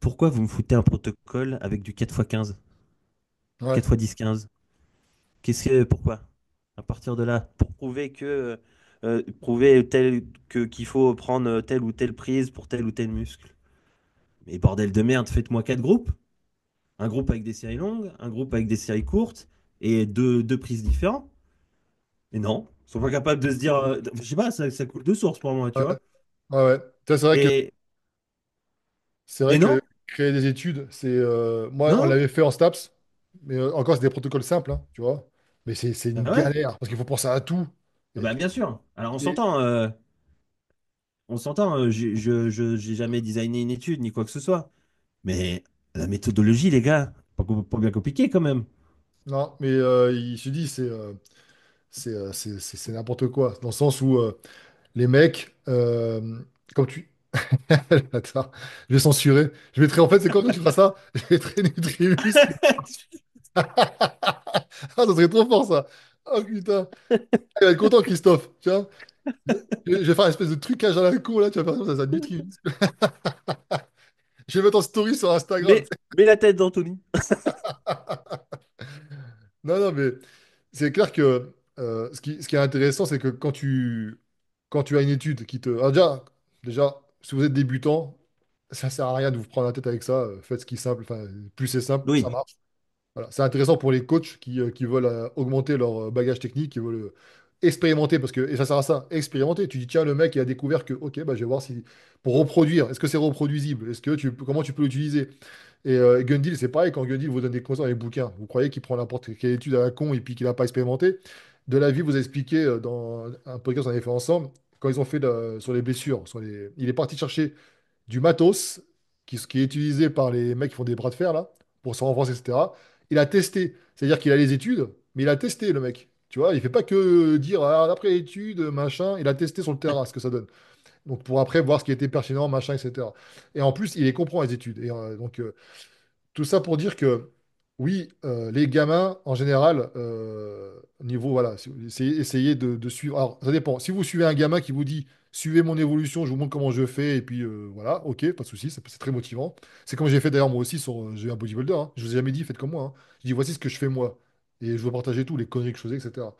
Pourquoi vous me foutez un protocole avec du 4x15, Ouais. 4x10-15? Pourquoi? À partir de là, pour prouver prouver qu'il faut prendre telle ou telle prise pour tel ou tel muscle. Mais bordel de merde, faites-moi 4 groupes. Un groupe avec des séries longues, un groupe avec des séries courtes et deux prises différentes. Et non, ils sont pas capables de se dire, je sais pas, ça coule de source pour moi, tu Ouais. vois. Ouais, ouais. Ça, Et, c'est vrai et que non, créer des études, c'est. Moi, on non, l'avait fait en STAPS, mais encore, c'est des protocoles simples, hein, tu vois. Mais c'est bah une ouais, galère, parce qu'il faut penser à tout. Et, bah bien sûr. Alors et- on s'entend, j'ai jamais designé une étude ni quoi que ce soit. Mais la méthodologie, les gars, pas bien compliqué quand même. non, mais il se dit, c'est n'importe quoi. Dans le sens où les mecs, comme tu. Attends, je vais censurer. Je mettrai, en fait, c'est quand tu feras ça, je mettrai Nutribus. Ah, ça serait trop fort, ça. Oh putain. Il va être content, Christophe. Tiens, je vais faire un espèce de trucage à la con, là. Tu vas faire ça, ça Nutribus. Je vais mettre en story sur Instagram. Mais la tête d'Anthony. Non, non, mais c'est clair que ce qui est intéressant, c'est que quand tu as une étude qui te. Alors déjà, si vous êtes débutant, ça sert à rien de vous prendre la tête avec ça. Faites ce qui est simple. Enfin, plus c'est simple, ça Oui. marche. Voilà. C'est intéressant pour les coachs qui veulent augmenter leur bagage technique, qui veulent expérimenter, parce que, et ça sert à ça, expérimenter. Tu dis, tiens, le mec, il a découvert que, ok, bah, je vais voir si, pour reproduire, est-ce que c'est reproduisible? Comment tu peux l'utiliser? Et Gundil, c'est pareil, quand Gundil vous donne des conseils dans les bouquins, vous croyez qu'il prend n'importe quelle étude à la con et puis qu'il n'a pas expérimenté. De la vie, vous a expliqué dans un podcast qu'on avait fait ensemble, quand ils ont fait sur les blessures, il est parti chercher du matos qui est utilisé par les mecs qui font des bras de fer, là, pour se renforcer, etc. Il a testé. C'est-à-dire qu'il a les études, mais il a testé, le mec. Tu vois, il fait pas que dire, ah, après études, machin. Il a testé sur le terrain ce que ça donne. Donc, pour après voir ce qui était pertinent, machin, etc. Et en plus, il les comprend, les études. Et donc, tout ça pour dire que, oui, les gamins, en général, au niveau, voilà, essayez de suivre. Alors, ça dépend. Si vous suivez un gamin qui vous dit, suivez mon évolution, je vous montre comment je fais, et puis voilà, ok, pas de souci, c'est très motivant. C'est comme j'ai fait d'ailleurs moi aussi j'ai un bodybuilder, hein. Je vous ai jamais dit, faites comme moi, hein. Je dis, voici ce que je fais moi. Et je veux partager tout, les conneries que je faisais, etc.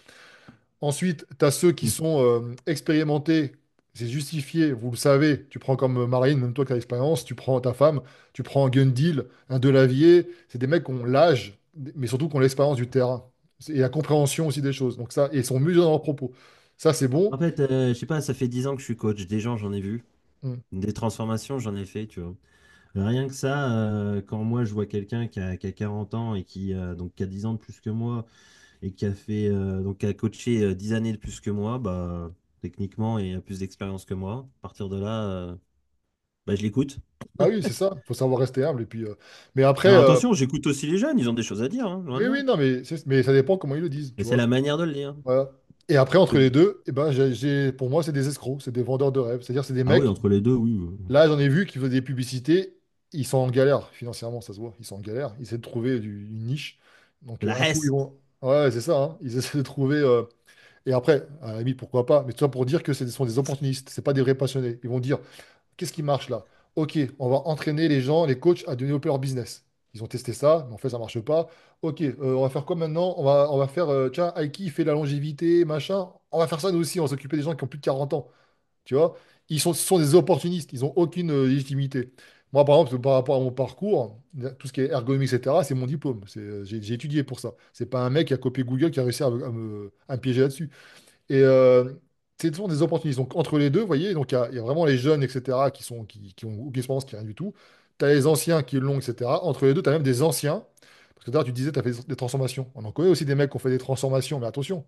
Ensuite, tu as ceux qui sont expérimentés, c'est justifié, vous le savez. Tu prends comme Marine, même toi qui as l'expérience, tu prends ta femme, tu prends un Gundil, un Delavier, c'est des mecs qui ont l'âge, mais surtout qui ont l'expérience du terrain et la compréhension aussi des choses. Donc ça, et ils sont mesurés dans leurs propos. Ça, c'est bon. En fait, je sais pas, ça fait 10 ans que je suis coach. Des gens, j'en ai vu. Mm. Des transformations, j'en ai fait, tu vois. Rien que ça, quand moi je vois quelqu'un qui a 40 ans et qui a 10 ans de plus que moi et qui a coaché 10 années de plus que moi, bah, techniquement et a plus d'expérience que moi, à partir de là, bah, je l'écoute. Ah oui, c'est ça. Il faut savoir rester humble. Et puis, mais après, Alors attention, j'écoute aussi les jeunes, ils ont des choses à dire, hein, loin oui, de là. oui, non, mais ça dépend comment ils le disent, Mais tu c'est vois. la manière de le dire. Voilà. Et après, entre Et- les deux, eh ben, pour moi, c'est des escrocs, c'est des vendeurs de rêves. C'est-à-dire, c'est des Ah oui, mecs, entre les deux, oui. là, j'en ai vu qui faisaient des publicités, ils sont en galère, financièrement, ça se voit, ils sont en galère, ils essaient de trouver une niche. Donc, La un coup, ils Hesse. vont. Ouais, c'est ça, hein. Ils essaient de trouver. Et après, à la limite, pourquoi pas, mais tout ça pour dire que ce sont des opportunistes, c'est pas des vrais passionnés. Ils vont dire, qu'est-ce qui marche là? Ok, on va entraîner les gens, les coachs à développer leur business. Ils ont testé ça, mais en fait, ça marche pas. Ok, on va faire quoi maintenant? On va faire, tiens, Aiki fait la longévité, machin. On va faire ça nous aussi, on va s'occuper des gens qui ont plus de 40 ans. Tu vois? Ce sont des opportunistes, ils n'ont aucune légitimité. Moi, par exemple, par rapport à mon parcours, tout ce qui est ergonomie, etc., c'est mon diplôme. J'ai étudié pour ça. C'est pas un mec qui a copié Google qui a réussi à me piéger là-dessus. Et ce sont des opportunistes. Donc, entre les deux, vous voyez, donc il y a vraiment les jeunes, etc., qui ont aucune expérience, qui rien du tout. Tu as les anciens qui l'ont, etc. Entre les deux, tu as même des anciens. Parce que d'ailleurs, tu disais, tu as fait des transformations. On en connaît aussi des mecs qui ont fait des transformations, mais attention,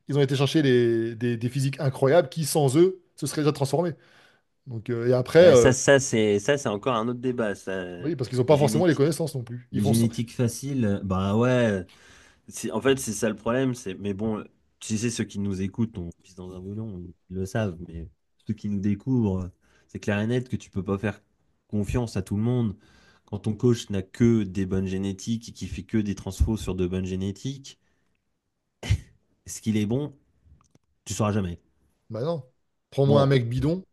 ils ont été chercher des physiques incroyables qui, sans eux, se seraient déjà transformés. Donc, et après, Ouais, ça, c'est encore un autre débat. Ça. oui, parce qu'ils n'ont pas forcément les Génétique, connaissances non plus. Ils font ça. génétique facile, bah ouais. En fait, c'est ça le problème. Mais bon, tu sais, ceux qui nous écoutent, on pisse dans un violon, ils le savent. Mais ceux qui nous découvrent, c'est clair et net que tu peux pas faire confiance à tout le monde. Quand ton coach n'a que des bonnes génétiques et qui fait que des transfos sur de bonnes génétiques, est-ce qu'il est bon? Tu sauras jamais. Bah non. Prends-moi un Bon, mec bidon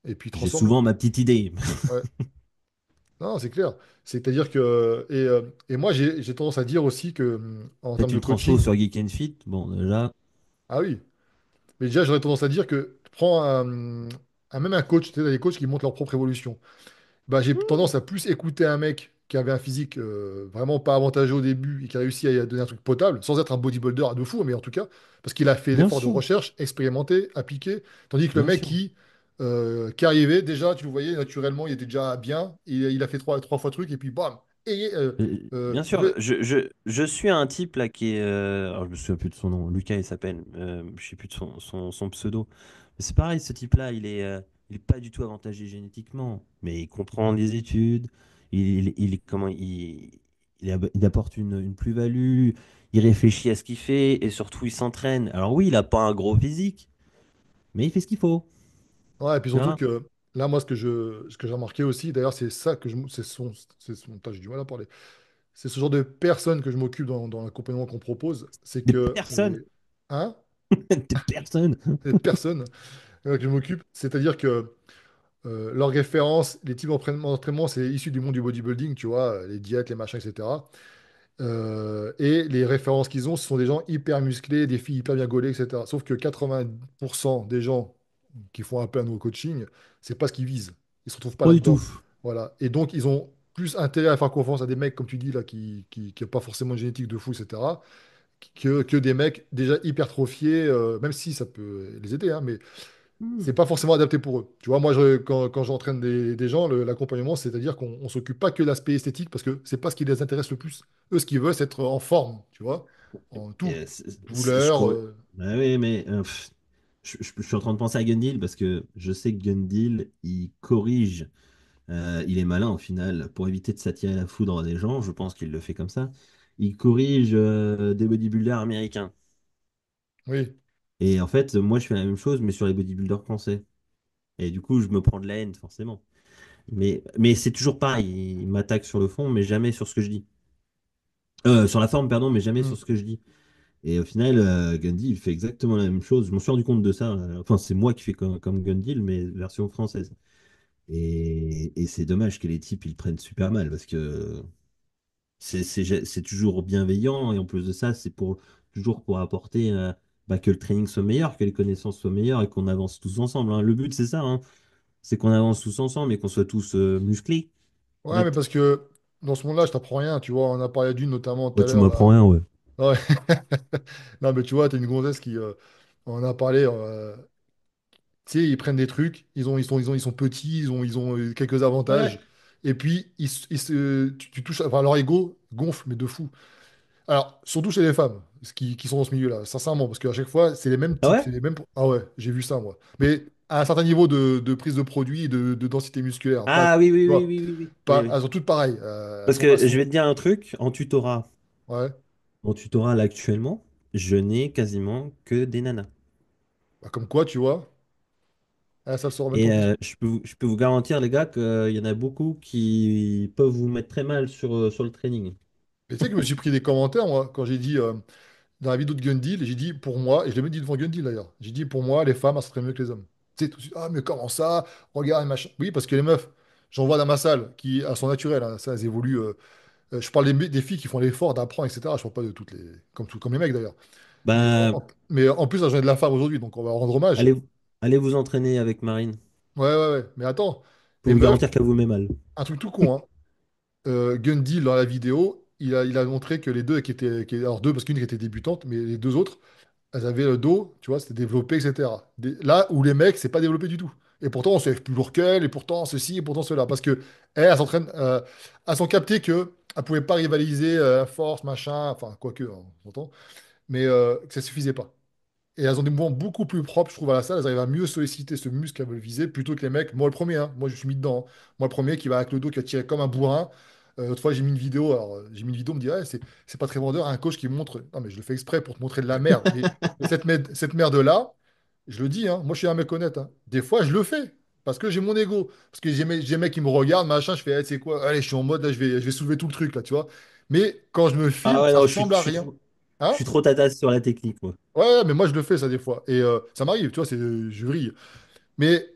et puis j'ai transforme-le. souvent ma petite idée. Ouais. Non, c'est clair. C'est-à-dire que. Et moi, j'ai tendance à dire aussi que, en Faites termes de une transfo coaching. sur Geek and Fit. Bon, déjà. Ah oui. Mais déjà, j'aurais tendance à dire que prends même un coach, tu sais, des coachs qui montrent leur propre évolution. Bah, j'ai tendance à plus écouter un mec qui avait un physique vraiment pas avantageux au début et qui a réussi à donner un truc potable, sans être un bodybuilder de fou, mais en tout cas, parce qu'il a fait Bien l'effort de sûr, recherche, expérimenté, appliqué. Tandis que le bien mec sûr. qui arrivait, déjà, tu le voyais naturellement, il était déjà bien, il a fait trois fois truc, et puis bam! Et Bien tu sûr, veux. je suis un type là qui est. Alors je me souviens plus de son nom. Lucas, il s'appelle. Je sais plus de son pseudo. Mais c'est pareil, ce type-là, il est pas du tout avantagé génétiquement. Mais il comprend les études. Comment, il apporte une plus-value. Il réfléchit à ce qu'il fait. Et surtout, il s'entraîne. Alors oui, il a pas un gros physique. Mais il fait ce qu'il faut. Ouais, et puis Tu surtout vois? que là, moi, ce que j'ai remarqué aussi, d'ailleurs, c'est ça que j'ai du mal à parler. C'est ce genre de personnes que je m'occupe dans l'accompagnement qu'on propose. C'est Des que personnes. hein, Des personnes. des personnes que je m'occupe, c'est-à-dire que leurs références, les types d'entraînement, c'est issu du monde du bodybuilding, tu vois, les diètes, les machins, etc. Et les références qu'ils ont, ce sont des gens hyper musclés, des filles hyper bien gaulées, etc. Sauf que 80% des gens qui font appel à nos coachings, c'est pas ce qu'ils visent. Ils se retrouvent pas Pas du là-dedans. tout. Voilà. Et donc, ils ont plus intérêt à faire confiance à des mecs, comme tu dis, là, qui n'ont pas forcément de génétique de fou, etc., que des mecs déjà hypertrophiés, même si ça peut les aider, hein, mais Hmm. c'est pas forcément adapté pour eux. Tu vois, moi, quand j'entraîne des gens, l'accompagnement, c'est-à-dire qu'on on s'occupe pas que de l'aspect esthétique, parce que c'est pas ce qui les intéresse le plus. Eux, ce qu'ils veulent, c'est être en forme, tu vois, en tout. Je Douleur. crois. Bah oui, mais je suis en train de penser à Gundil parce que je sais que Gundil, il corrige. Il est malin au final pour éviter de s'attirer la foudre des gens. Je pense qu'il le fait comme ça. Il corrige des bodybuilders américains. Oui. Et en fait, moi, je fais la même chose, mais sur les bodybuilders français. Et du coup, je me prends de la haine, forcément. Mais c'est toujours pareil. Il m'attaque sur le fond, mais jamais sur ce que je dis. Sur la forme, pardon, mais jamais Hmm. sur ce que je dis. Et au final, Gundil, il fait exactement la même chose. Je m'en suis rendu compte de ça. Enfin, c'est moi qui fais comme Gundil, mais version française. Et c'est dommage que les types, ils le prennent super mal parce que c'est toujours bienveillant. Et en plus de ça, c'est toujours pour apporter bah, que le training soit meilleur, que les connaissances soient meilleures et qu'on avance tous ensemble, hein. Le but, c'est ça, hein. C'est qu'on avance tous ensemble et qu'on soit tous musclés. En Ouais, mais fait, parce que dans ce monde-là, je t'apprends rien, tu vois. On a parlé d'une notamment tout bah, à tu l'heure, m'apprends là. rien, ouais. Ouais. Non, mais tu vois, t'es une gonzesse qui. On en a parlé. Tu sais, ils prennent des trucs, ils sont petits, ils ont quelques Ouais. avantages. Et puis, tu touches. Enfin, leur ego gonfle, mais de fou. Alors, surtout chez les femmes qui sont dans ce milieu-là, sincèrement, parce qu'à chaque fois, c'est les mêmes Ah types, ouais? c'est les mêmes. Ah ouais, j'ai vu ça, moi. Mais à un certain niveau de prise de produit et de densité musculaire. Pas, tu Ah oui, oui, oui, vois, oui, oui, oui. Oui, pas, oui. elles sont toutes pareilles. Parce Elles que je sont. vais te dire un truc, Ouais. en tutorat là actuellement. je n'ai quasiment que des nanas. Bah, comme quoi, tu vois, ça se remettre en Et question. je peux vous garantir, les gars, qu'il y en a beaucoup qui peuvent vous mettre très mal sur le training. Et tu sais que je me suis pris des commentaires, moi, quand j'ai dit dans la vidéo de Gundil, j'ai dit pour moi, et je l'ai même dit devant Gundil d'ailleurs, j'ai dit pour moi, les femmes, elles seraient mieux que les hommes. Tu sais, tout de suite, ah, mais comment ça? Regarde, machin. Oui, parce que les meufs, j'en vois dans ma salle qui, elles sont naturelles, hein, ça, elles évoluent. Je parle des filles qui font l'effort d'apprendre, etc. Je parle pas de toutes les. Comme les mecs d'ailleurs. Mais Bah, mais en plus, j'en ai de la femme aujourd'hui, donc on va rendre hommage. allez, allez vous entraîner avec Marine. Ouais, ouais, ouais. Mais attends, Je peux les vous meufs, garantir qu'elle vous met mal. un truc tout con, hein. Gundil, dans la vidéo, il a montré que les deux alors deux, parce qu'une qui était débutante, mais les deux autres, elles avaient le dos, tu vois, c'était développé, etc. Là où les mecs, c'est pas développé du tout. Et pourtant, on se lève plus lourd qu'elles, et pourtant ceci, et pourtant cela. Parce que elles s'entraînent, elles sont captées que elles pouvaient pas rivaliser force, machin, enfin, quoique, hein, on s'entend, mais que ça suffisait pas. Et elles ont des mouvements beaucoup plus propres, je trouve, à la salle. Elles arrivent à mieux solliciter ce muscle qu'elles veulent viser plutôt que les mecs. Moi, le premier, hein. Moi, je suis mis dedans, hein. Moi, le premier qui va avec le dos, qui va tirer comme un bourrin. L'autre fois, j'ai mis une vidéo. Alors, j'ai mis une vidéo, on me dit, ouais, c'est pas très vendeur. Un coach qui montre. Non, mais je le fais exprès pour te montrer de la merde. Mais cette merde-là, je le dis, hein. Moi, je suis un mec honnête, hein. Des fois, je le fais. Parce que j'ai mon ego. Parce que j'ai des mecs qui me regardent, machin. Je fais, hey, tu sais quoi? Allez, je suis en mode, là, je vais soulever tout le truc, là, tu vois. Mais quand je me Ah filme, ouais, ça non, ressemble à rien. je Hein? suis trop tatasse sur la technique, moi. Ouais, ouais, mais moi je le fais ça des fois. Et ça m'arrive, tu vois, je vrille. Mais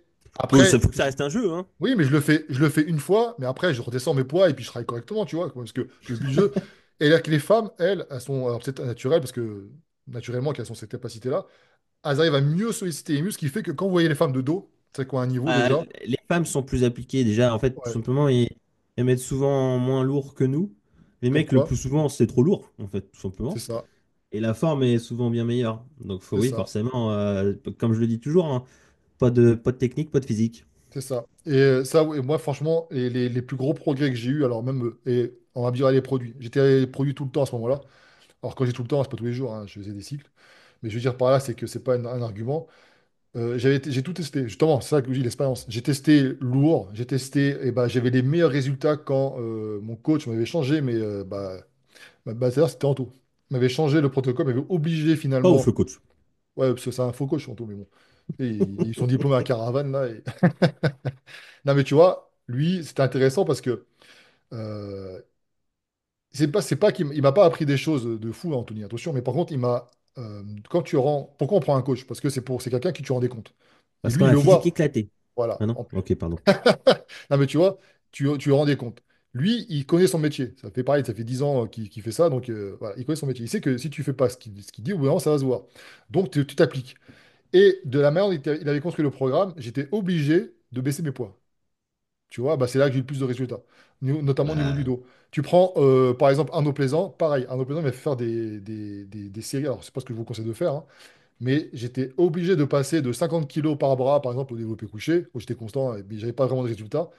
Bon, après, ça faut que ça reste un jeu, hein. oui, mais je le fais une fois, mais après je redescends mes poids et puis je travaille correctement, tu vois. Parce que le but du jeu. Et là, que les femmes, elles sont alors, peut-être naturelles, parce que naturellement qu'elles ont cette capacité-là, elles arrivent à mieux solliciter les muscles, ce qui fait que quand vous voyez les femmes de dos, c'est quoi un niveau Bah, déjà? les femmes sont plus appliquées déjà. En fait, tout Ouais, simplement, elles mettent souvent moins lourd que nous. Les comme mecs, le quoi, plus souvent, c'est trop lourd, en fait, tout c'est simplement. ça, Et la forme est souvent bien meilleure. Donc, c'est oui, ça, forcément, comme je le dis toujours, hein, pas de technique, pas de physique. c'est ça. Et ça, oui, moi franchement, les plus gros progrès que j'ai eu, alors même, et on va me dire les produits. J'étais produit tout le temps à ce moment-là. Alors quand j'ai tout le temps, c'est pas tous les jours, hein, je faisais des cycles. Mais je veux dire par là, c'est que c'est pas un argument. J'ai tout testé, justement, c'est ça que je dis, l'expérience. J'ai testé lourd, j'ai testé, et bah, j'avais les meilleurs résultats quand mon coach m'avait changé, mais c'est-à-dire c'était Anto. Il m'avait changé le protocole, m'avait obligé Pas ouf, finalement. le coach. Ouais, parce que c'est un faux coach, Anto, mais bon. Et ils sont diplômés à Caravane, là. Non, mais tu vois, lui, c'était intéressant parce que euh, c'est pas il m'a pas appris des choses de fou, hein, Anthony, attention, mais par contre, quand tu rends, pourquoi on prend un coach? Parce que c'est quelqu'un qui tu rends des comptes. Et Parce lui, qu'on il a le un physique voit. éclaté. Voilà, Ah non? en plus. Ok, pardon. Non, mais tu vois, tu le rends des comptes. Lui, il connaît son métier. Ça fait pareil, ça fait 10 ans qu'il fait ça, donc voilà, il connaît son métier. Il sait que si tu fais pas ce qu'il dit, au bout d'un moment, ça va se voir. Donc, tu t'appliques. Et de la manière dont il avait construit le programme, j'étais obligé de baisser mes poids. Tu vois, bah, c'est là que j'ai eu le plus de résultats, notamment au niveau du Bah, dos. Tu prends, par exemple, Arnaud Plaisant, pareil, Arnaud Plaisant il m'a fait faire des séries, alors c'est pas ce que je vous conseille de faire, hein, mais j'étais obligé de passer de 50 kilos par bras, par exemple, au développé couché, où j'étais constant, et puis j'avais pas vraiment de résultats,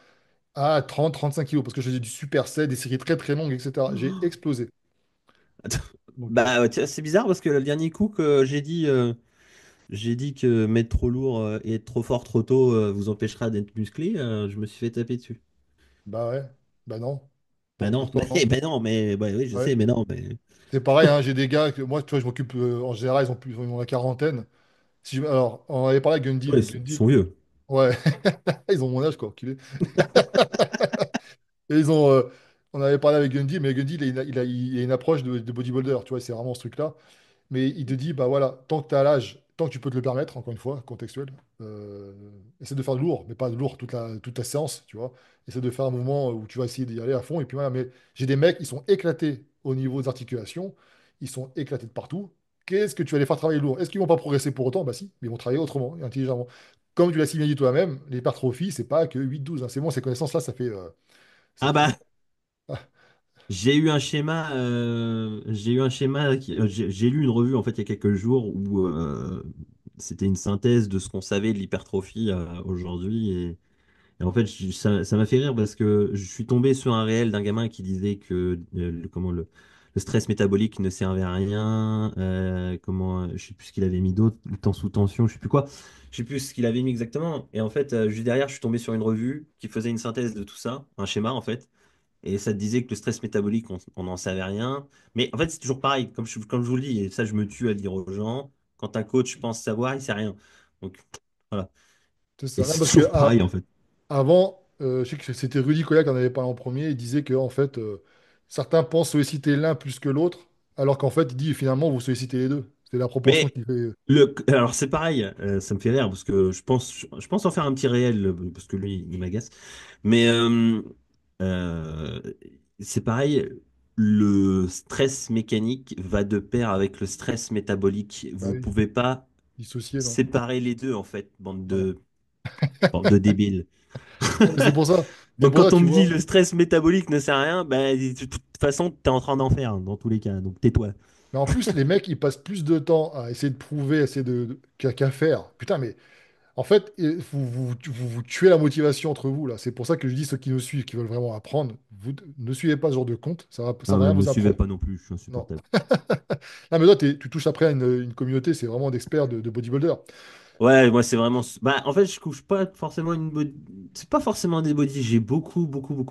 à 30-35 kilos, parce que je faisais du superset, des séries très très longues, etc. J'ai explosé. attends. Donc, Bah, tiens, c'est bizarre parce que le dernier coup que j'ai dit que mettre trop lourd et être trop fort trop tôt vous empêchera d'être musclé, je me suis fait taper dessus. bah ouais, bah non. Ben non, Pourtant, non. ben non, mais ouais, oui, je Ouais. sais, mais non, mais C'est pareil, hein, j'ai des gars que moi, tu vois, je m'occupe, en général, ils ont la quarantaine. Alors, on avait parlé à Gundil, ouais, mais ils Gundil, sont vieux. ouais, ils ont mon âge, quoi, enculé. Et on avait parlé avec Gundy, mais Gundy, il a une approche de bodybuilder, tu vois, c'est vraiment ce truc-là. Mais il te dit, bah voilà, tant que tu as l'âge, tant que tu peux te le permettre, encore une fois, contextuel, euh, essaie de faire de lourd, mais pas de lourd toute la séance, tu vois. Essaie de faire un moment où tu vas essayer d'y aller à fond. Et puis voilà, mais j'ai des mecs, ils sont éclatés au niveau des articulations, ils sont éclatés de partout. Qu'est-ce que tu vas les faire travailler lourd? Est-ce qu'ils vont pas progresser pour autant? Bah si, mais ils vont travailler autrement, et intelligemment. Comme tu l'as si bien dit toi-même, l'hypertrophie, c'est pas que 8-12, hein. C'est bon, ces connaissances-là, ça Ah fait. bah, j'ai eu un schéma, j'ai lu une revue en fait il y a quelques jours où c'était une synthèse de ce qu'on savait de l'hypertrophie aujourd'hui et en fait ça m'a fait rire parce que je suis tombé sur un réel d'un gamin qui disait que le stress métabolique ne servait à rien, je sais plus ce qu'il avait mis d'autre, le temps sous tension, je sais plus quoi, je sais plus ce qu'il avait mis exactement et en fait juste derrière je suis tombé sur une revue qui faisait une synthèse de tout ça, un schéma en fait. Et ça te disait que le stress métabolique, on n'en savait rien. Mais en fait, c'est toujours pareil, comme je vous le dis, et ça, je me tue à le dire aux gens. Quand un coach pense savoir, il sait rien. Donc, voilà. C'est Et ça. Non, c'est parce que toujours pareil, en fait. avant, je sais que c'était Rudy Koya qui en avait parlé en premier. Il disait que en fait, certains pensent solliciter l'un plus que l'autre, alors qu'en fait, il dit finalement, vous sollicitez les deux. C'est la proportion Mais qui fait. alors, c'est pareil, ça me fait rire parce que je pense en faire un petit réel parce que lui, il m'agace. Mais euh, c'est pareil, le stress mécanique va de pair avec le stress métabolique. Bah Vous oui, pouvez pas dissocié, non? séparer les deux, en fait, Ouais. bande de débiles. Non, mais c'est pour ça. C'est Donc, pour ça, quand on tu me dit vois. le stress métabolique ne sert à rien, ben, de toute façon, tu es en train d'en faire dans tous les cas. Donc, tais-toi. Mais en plus, les mecs, ils passent plus de temps à essayer de prouver, à essayer qu'à faire. Putain, mais en fait, vous tuez la motivation entre vous, là. C'est pour ça que je dis ceux qui nous suivent, qui veulent vraiment apprendre, vous ne suivez pas ce genre de compte. Ça Non, va mais rien me vous suivez apprendre. pas non plus, je suis Non. insupportable. Ah, mais toi, tu touches après à une communauté, c'est vraiment d'experts de bodybuilders. Ouais, moi c'est vraiment. Bah, en fait, je couche pas forcément une body. C'est pas forcément des body. J'ai beaucoup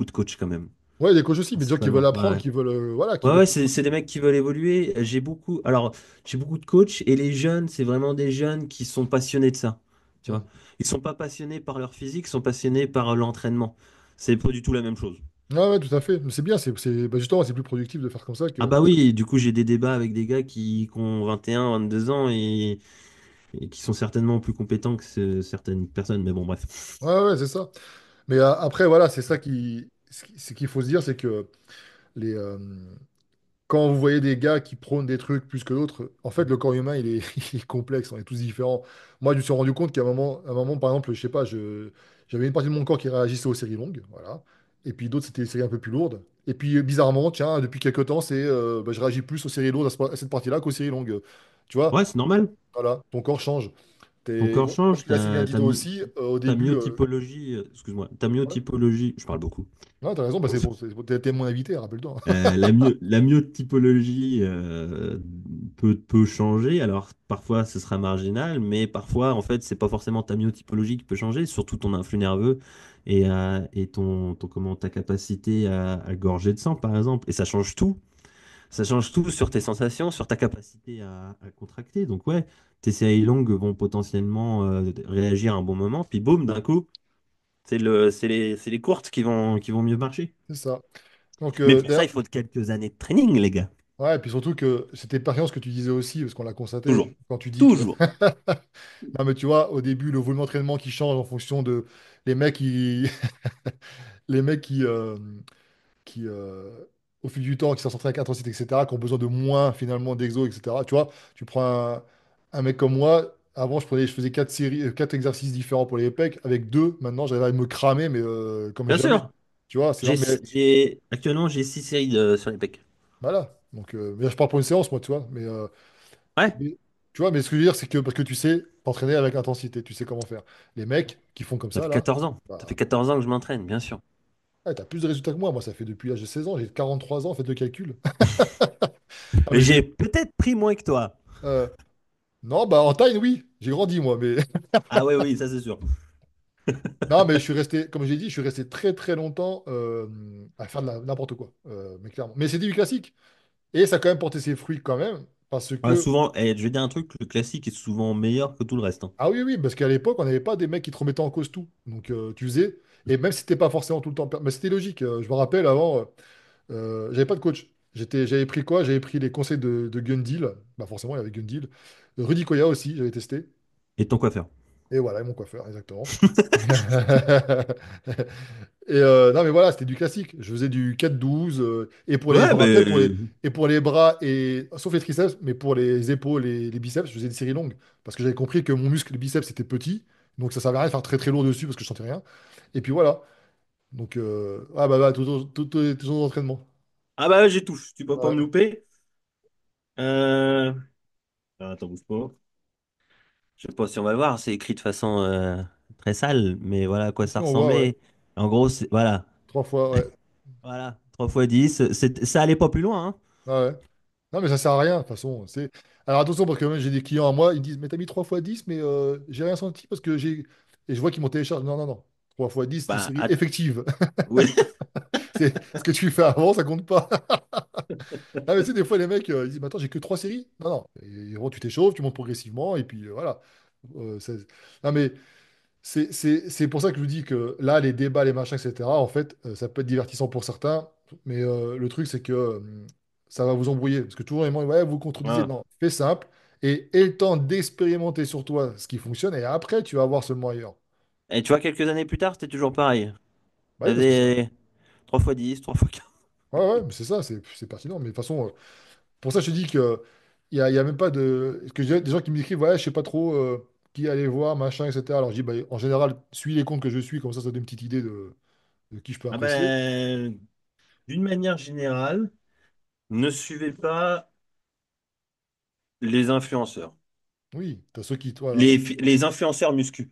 de coachs quand même. Ouais, des coachs aussi, mais des gens qui veulent Principalement. apprendre, Ouais, qui veulent, voilà, qui ouais, veulent ouais, progresser. c'est des mecs qui veulent évoluer. J'ai beaucoup. Alors, j'ai beaucoup de coachs et les jeunes, c'est vraiment des jeunes qui sont passionnés de ça. Tu Hmm. vois. Ils sont pas passionnés par leur physique, ils sont passionnés par l'entraînement. C'est pas du tout la même chose. Ouais, ouais, tout à fait. Mais c'est bien, bah, justement, c'est plus productif de faire comme ça Ah que. bah oui, du coup j'ai des débats avec des gars qui ont 21, 22 ans et qui sont certainement plus compétents que certaines personnes. Mais bon, bref. Ouais, ouais, c'est ça. Mais après, voilà, c'est ça ce qu'il faut se dire, c'est que les, quand vous voyez des gars qui prônent des trucs plus que d'autres, en fait, le corps humain, il est complexe, on est tous différents. Moi, je me suis rendu compte qu'à un moment, par exemple, je sais pas, j'avais une partie de mon corps qui réagissait aux séries longues, voilà. Et puis d'autres, c'était des séries un peu plus lourdes. Et puis, bizarrement, tiens, depuis quelques temps, bah, je réagis plus aux séries lourdes à cette partie-là qu'aux séries longues. Tu vois, Ouais, c'est normal. voilà, ton corps change. Ton corps Comme change, tu l'as si bien dit toi aussi, au ta début. myotypologie, excuse-moi, ta Ouais. myotypologie, je parle beaucoup. Non, t'as raison, bah, t'es mon invité, rappelle-toi. La myotypologie peut changer. Alors parfois ce sera marginal, mais parfois en fait c'est pas forcément ta myotypologie qui peut changer, surtout ton influx nerveux et comment ta capacité à gorger de sang par exemple. Et ça change tout. Ça change tout sur tes sensations, sur ta capacité à contracter. Donc ouais, tes séries longues vont potentiellement réagir à un bon moment, puis boum, d'un coup, c'est les courtes qui vont mieux marcher. C'est ça. Donc, Mais pour ça, d'ailleurs, il faut quelques années de training, les gars. ouais, et puis surtout que c'était pertinent ce que tu disais aussi, parce qu'on l'a constaté, Toujours. quand tu dis que. Toujours. Non, mais tu vois, au début, le volume d'entraînement qui change en fonction de. Les mecs qui. Les mecs qui au fil du temps, qui s'entraînent avec intensité, etc., qui ont besoin de moins, finalement, d'exo, etc. Tu vois, tu prends un mec comme moi, avant, je faisais 4 exercices différents pour les pecs, avec deux, maintenant, j'arrive à me cramer, mais comme Bien jamais. sûr. Tu vois, mais Actuellement, j'ai 6 séries sur les pecs. voilà. Donc, mais je parle pour une séance, moi, tu vois. Ouais. Tu vois, mais ce que je veux dire, c'est que parce que tu sais t'entraîner avec intensité, tu sais comment faire. Les mecs qui font comme Ça ça, fait là, 14 ans. Ça fait bah, 14 ans que je m'entraîne, bien sûr. ouais, t'as plus de résultats que moi. Moi, ça fait depuis l'âge de 16 ans, j'ai 43 ans, faites le calcul. Ah, Mais mais j'ai peut-être pris moins que toi. euh, non, bah en taille, oui, j'ai grandi, moi, mais Ah oui, oui, ça c'est sûr. non, mais je suis resté, comme j'ai dit, je suis resté très très longtemps à faire n'importe quoi, mais clairement. Mais c'était du classique. Et ça a quand même porté ses fruits quand même, parce Ah, que souvent, je vais dire un truc, le classique est souvent meilleur que tout le reste, hein. ah oui, oui, parce qu'à l'époque, on n'avait pas des mecs qui te remettaient en cause tout. Donc, tu faisais, et même si c'était pas forcément tout le temps, mais c'était logique. Je me rappelle avant, j'avais pas de coach. J'avais pris quoi? J'avais pris les conseils de Gundil. Bah forcément, il y avait Gundil. Rudy Koya aussi, j'avais testé. Et ton coiffeur. Et voilà, et mon coiffeur, exactement. Et non, mais voilà, c'était du classique. Je faisais du 4-12. Et pour les, je Ouais, me rappelle, mais. et pour les bras, sauf les triceps, mais pour les épaules et les biceps, je faisais des séries longues. Parce que j'avais compris que mon muscle, le biceps, était petit. Donc ça servait à rien de faire très très lourd dessus parce que je sentais rien. Et puis voilà. Donc, ah bah, toujours d'entraînement. Ah bah, j'ai tout. Tu peux pas Ouais. me louper. Euh... Attends, bouge pas. Je sais pas si on va le voir, c'est écrit de façon très sale, mais voilà à quoi Si ça on voit, ouais. ressemblait. En gros, voilà. 3 fois, ouais. Voilà, 3 x 10. Ça allait pas plus loin, hein. Ah ouais. Non, mais ça sert à rien, de toute façon. Alors attention, parce que même j'ai des clients à moi, ils me disent, mais t'as mis 3 x 10 mais j'ai rien senti parce que j'ai. Et je vois qu'ils m'ont téléchargé. Non, non, non. 3 x 10 c'est une Bah, série effective. oui. Ce que tu fais avant, ça compte pas. Ah, mais tu sais, des fois, les mecs, ils disent, mais attends, j'ai que trois séries. Non, non. Et, gros, tu t'échauffes, tu montes progressivement, et puis voilà. Non, mais c'est pour ça que je vous dis que là, les débats, les machins, etc., en fait, ça peut être divertissant pour certains, mais le truc, c'est que ça va vous embrouiller. Parce que toujours, les gens, ouais, vous contredisez. Ah. Non, fais simple, et le temps d'expérimenter sur toi ce qui fonctionne, et après, tu vas voir seulement ailleurs. Et tu vois, quelques années plus tard, c'était toujours pareil. Bah oui, parce que ça. T'avais 3 fois 10, 3 fois 15. Ouais, ouais, mais c'est ça, c'est pertinent. Mais de toute façon, pour ça, je te dis que il y a même pas de. Parce que j'ai des gens qui m'écrivent, ouais, je sais pas trop qui aller voir, machin, etc. Alors je dis, bah, en général, suis les comptes que je suis, comme ça donne une petite idée de qui je peux Ah apprécier. ben, d'une manière générale, ne suivez pas les influenceurs. Oui, t'as ceux qui, voilà, Les influenceurs muscu.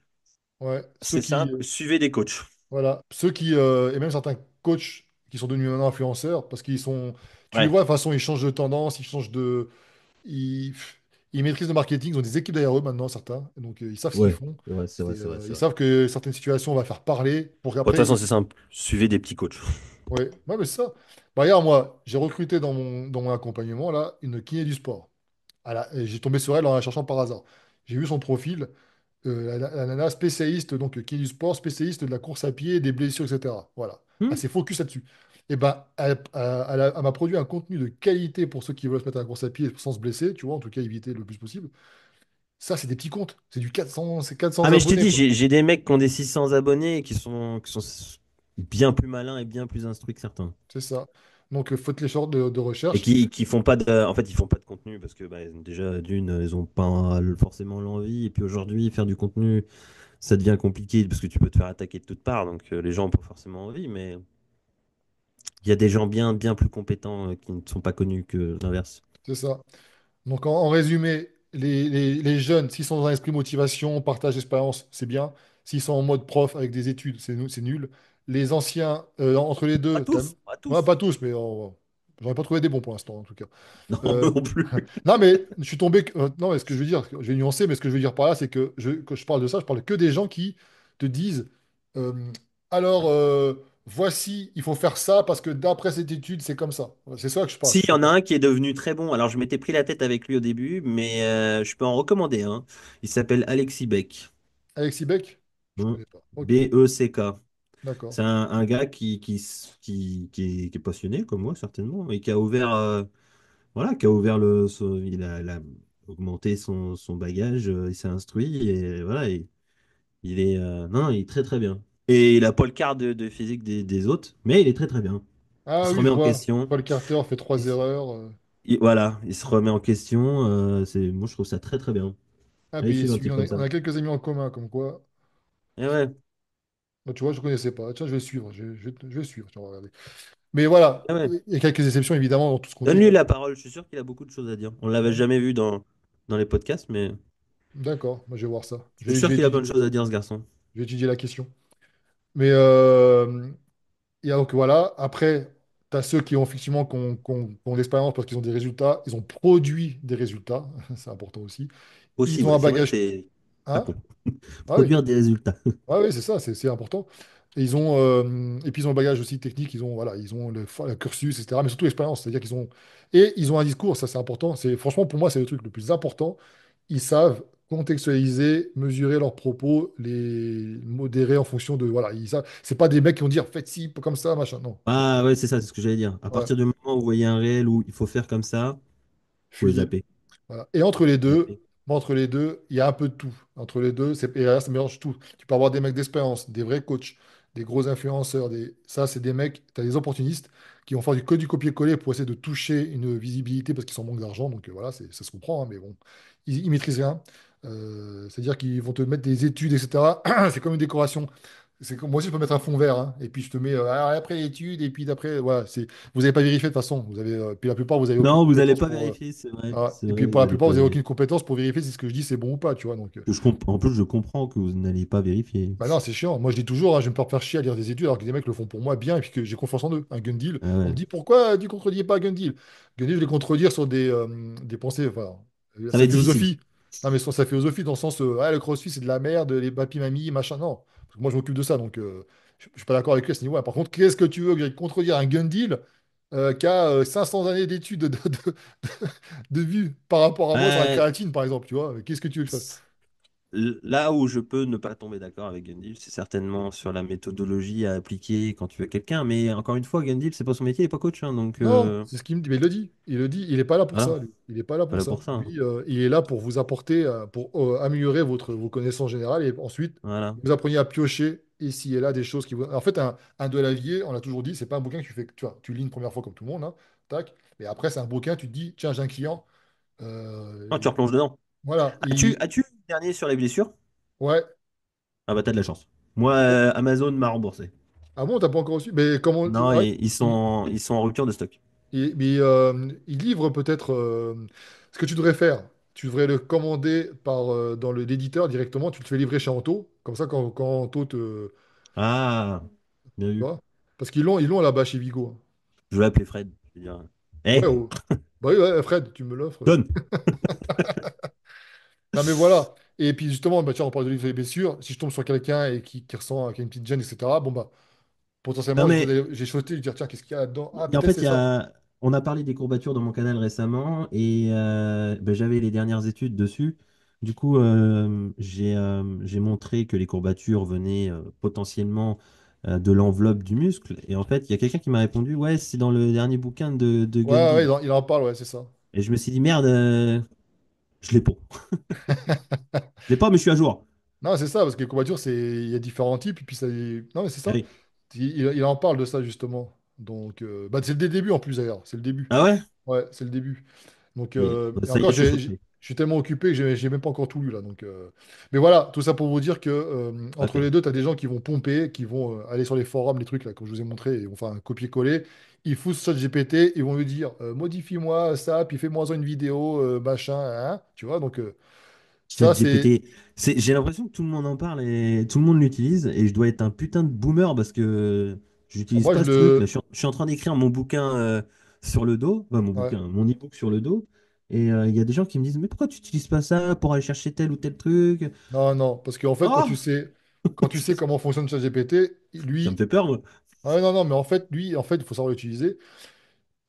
ouais, ceux C'est qui, simple, suivez des coachs. voilà, ceux qui, et même certains coachs qui sont devenus maintenant influenceurs, parce qu'ils sont, tu les Ouais, vois, de toute façon, ils changent de tendance, ils changent de, ils, ils maîtrisent le marketing, ils ont des équipes derrière eux maintenant, certains, donc ils savent ce qu'ils ouais, font, c'est vrai, c'est vrai, et c'est vrai, c'est ils vrai. savent que certaines situations, on va faire parler, pour Bon, de toute qu'après, façon, c'est simple, suivez des petits coachs. ouais, ouais, mais c'est ça. Bah, regarde, moi, j'ai recruté dans mon accompagnement, là, une kiné du sport. Et j'ai tombé sur elle en la cherchant par hasard. J'ai vu son profil, la nana spécialiste, donc qui est du sport, spécialiste de la course à pied, des blessures, etc. Voilà. Elle Hmm. s'est focus là-dessus. Et ben, elle m'a produit un contenu de qualité pour ceux qui veulent se mettre à la course à pied sans se blesser, tu vois, en tout cas éviter le plus possible. Ça, c'est des petits comptes. C'est du 400, c'est Ah 400 mais je te abonnés, dis, quoi. j'ai des mecs qui ont des 600 abonnés et qui sont bien plus malins et bien plus instruits que certains. C'est ça. Donc, faites les sortes de Et recherche. qui font pas de, en fait, ils font pas de contenu parce que bah, déjà d'une, ils ont pas forcément l'envie. Et puis aujourd'hui, faire du contenu, ça devient compliqué parce que tu peux te faire attaquer de toutes parts. Donc les gens ont pas forcément envie, mais il y a des gens bien, bien plus compétents qui ne sont pas connus que l'inverse. C'est ça. Donc, en résumé, les jeunes, s'ils sont dans un esprit motivation, partage d'expérience, c'est bien. S'ils sont en mode prof avec des études, c'est nul. Les anciens, entre les Pas deux, tous, pas ouais, tous. pas tous, mais j'en ai pas trouvé des bons pour l'instant, en tout cas. Non, Euh, moi non plus. non, mais je suis tombé. Non, mais ce que je veux dire, je vais nuancer, mais ce que je veux dire par là, c'est que je parle de ça, je parle que des gens qui te disent euh, alors, voici, il faut faire ça parce que d'après cette étude, c'est comme ça. C'est ça que je parle. Si, il y en a un qui est devenu très bon. Alors, je m'étais pris la tête avec lui au début, mais je peux en recommander un. Il s'appelle Alexis Beck. Alexis Beck? Je Hmm. connais pas. Ok, Beck. d'accord. C'est un gars qui est passionné, comme moi, certainement, et qui a ouvert, voilà, qui a ouvert il a augmenté son bagage, il s'est instruit, et voilà, il est, non, il est très très bien. Et il a pas le quart de physique des autres, mais il est très très bien. Il Ah se oui, remet je en vois. question. Paul Carter fait Il, trois s- erreurs. voilà, il se remet en question. Moi, je trouve ça très très bien. Ah, Allez puis il est suivre un suivi. type comme On ça. a quelques amis en commun, comme quoi. Et ouais, Bah, tu vois, je ne connaissais pas. Tiens, je vais suivre. Je vais suivre. Tiens, on va regarder. Mais voilà, et ouais. il y a quelques exceptions, évidemment, dans tout ce qu'on dit, Donne-lui hein. la parole, je suis sûr qu'il a beaucoup de choses à dire. On l'avait Ouais. jamais vu dans les podcasts, mais D'accord, moi, je vais voir ça. je suis Je sûr vais qu'il a étudier, plein de choses à dire, ce garçon. je vais étudier la question. Mais il y a donc voilà. Après, tu as ceux qui ont effectivement qui ont de l'expérience parce qu'ils ont des résultats. Ils ont produit des résultats. C'est important aussi. Aussi, Ils ont ouais, un c'est vrai que bagage. c'est pas Hein? con. Ah oui. Produire des résultats. Ouais, ouais, c'est ça, c'est important. Et puis ils ont le bagage aussi technique, ils ont, voilà, ils ont le cursus, etc. Mais surtout l'expérience, c'est-à-dire qu'ils ont, et ils ont un discours, ça c'est important. Franchement, pour moi, c'est le truc le plus important. Ils savent contextualiser, mesurer leurs propos, les modérer en fonction de, voilà, ils savent. C'est pas des mecs qui vont dire faites ci, comme ça, machin. Non. Ah ouais, c'est ça, c'est ce que j'allais dire. À Ouais, partir du moment où vous voyez un réel où il faut faire comme ça, vous pouvez fuyez. zapper. Voilà. Et entre les deux, Zapper. moi, entre les deux, il y a un peu de tout. Entre les deux, et là, ça mélange tout. Tu peux avoir des mecs d'expérience, des vrais coachs, des gros influenceurs. Ça, c'est des mecs, tu as des opportunistes qui vont faire que du copier-coller pour essayer de toucher une visibilité parce qu'ils sont en manque d'argent. Donc voilà, ça se comprend, hein, mais bon, ils maîtrisent rien. C'est-à-dire qu'ils vont te mettre des études, etc. C'est comme une décoration. C'est comme moi aussi, je peux mettre un fond vert, hein, et puis je te mets alors, après l'étude, et puis d'après, voilà, vous n'avez pas vérifié de toute façon. Puis la plupart, vous n'avez aucune Non, vous n'allez compétence pas pour. vérifier, c'est vrai. Ah, C'est et puis vrai, pour vous la n'allez plupart, pas vous n'avez aucune vérifier. compétence pour vérifier si ce que je dis c'est bon ou pas, tu vois. Donc, En plus, je comprends que vous n'allez pas vérifier. bah non, c'est chiant. Moi, je dis toujours, hein, je vais me faire faire chier à lire des études alors que des mecs le font pour moi bien et puis que j'ai confiance en eux. Un Gundil, Ah on me ouais. dit pourquoi tu contredis pas Gundil? Gundil, je vais contredire sur des pensées, enfin, Ça va sa être difficile. philosophie. Non, mais sur sa philosophie, dans le sens, ah, le crossfit, c'est de la merde, les papis, mamies, machin. Non. Parce que moi, je m'occupe de ça, donc je suis pas d'accord avec lui à ce niveau-là. Par contre, qu'est-ce que tu veux que j'aille contredire un gun deal qui a 500 années d'études de vue par rapport à moi sur la Ouais, créatine, par exemple, tu vois? Qu'est-ce que tu veux que je fasse? là où je peux ne pas tomber d'accord avec Gundil, c'est certainement sur la méthodologie à appliquer quand tu veux quelqu'un. Mais encore une fois, Gundil, c'est pas son métier, il est pas coach. Hein, donc Non, c'est ce qu'il me dit. Mais il le dit. Il le dit. Il n'est pas là pour voilà, ça, lui. Il n'est pas là pas pour là ça. pour ça. Hein. Lui, il est là pour vous apporter, pour améliorer vos connaissances générales et ensuite, Voilà. vous apprenez à piocher ici et là des choses qui vous. En fait, un de Lavier, on l'a toujours dit, c'est pas un bouquin que tu fais. Tu vois, tu lis une première fois comme tout le monde, hein, tac. Mais après, c'est un bouquin, tu te dis, tiens, j'ai un client. Ah, tu euh, replonges dedans. voilà. As-tu le dernier sur les blessures? Ouais. Ah bah t'as de la chance. Moi, Amazon m'a remboursé. Ah bon, t'as pas encore reçu? Mais comment. Non, Ouais. ils sont en rupture de stock. Mais il livre peut-être ce que tu devrais faire. Tu devrais le commander dans l'éditeur directement. Tu le fais livrer chez Anto. Comme ça, quand Anto te. Ah, bien Tu vu. vois? Parce qu'ils l'ont là-bas chez Vigo. Je vais appeler Fred. Je vais dire, Ouais, hé, oh. Bah oui, ouais, Fred, tu me l'offres. donne! Non, mais voilà. Et puis justement, bah, tiens, on parle de livre et blessures. Si je tombe sur quelqu'un et qui ressent, qui a une petite gêne, etc., bon, bah, Non potentiellement, mais j'ai choisi de lui dire, tiens, qu'est-ce qu'il y a là-dedans? Ah, en peut-être fait, c'est ça. on a parlé des courbatures dans mon canal récemment et ben, j'avais les dernières études dessus. Du coup, j'ai montré que les courbatures venaient potentiellement de l'enveloppe du muscle. Et en fait, il y a quelqu'un qui m'a répondu, ouais, c'est dans le dernier bouquin de Ouais, ouais, Gundil. il en parle, ouais, c'est ça. Et je me suis dit, merde, je l'ai pas. Je l'ai pas, mais je suis à jour. Non, c'est ça, parce que les courbatures, il y a différents types, et puis ça. Non, mais c'est Ah ça. oui. Il en parle de ça, justement. Donc, bah, c'est le début en plus, d'ailleurs. C'est le début. Ah ouais? Ouais, c'est le début. Donc, Bah, et ça y encore, est, je suis choqué. je suis tellement occupé que j'ai même pas encore tout lu, là. Donc, mais voilà, tout ça pour vous dire que entre Ok. les deux, tu as des gens qui vont pomper, qui vont aller sur les forums, les trucs, là, comme je vous ai montré, et vont faire un copier-coller. Ils foutent sur GPT, ils vont lui dire modifie-moi ça, puis fais-moi une vidéo, machin, hein, tu vois. Donc, ça, c'est. ChatGPT, j'ai l'impression que tout le monde en parle et tout le monde l'utilise et je dois être un putain de boomer parce que j'utilise Moi, je pas ce truc là. le. Je suis en train d'écrire mon bouquin sur le dos, enfin, Ouais. mon e-book sur le dos et il y a des gens qui me disent mais pourquoi tu n'utilises pas ça pour aller chercher tel ou tel truc? Non, non, parce qu'en fait, Oh! quand tu sais comment fonctionne ChatGPT, Ça me lui, fait peur, moi. ah ouais, non, non, mais en fait, lui, en fait, il faut savoir l'utiliser.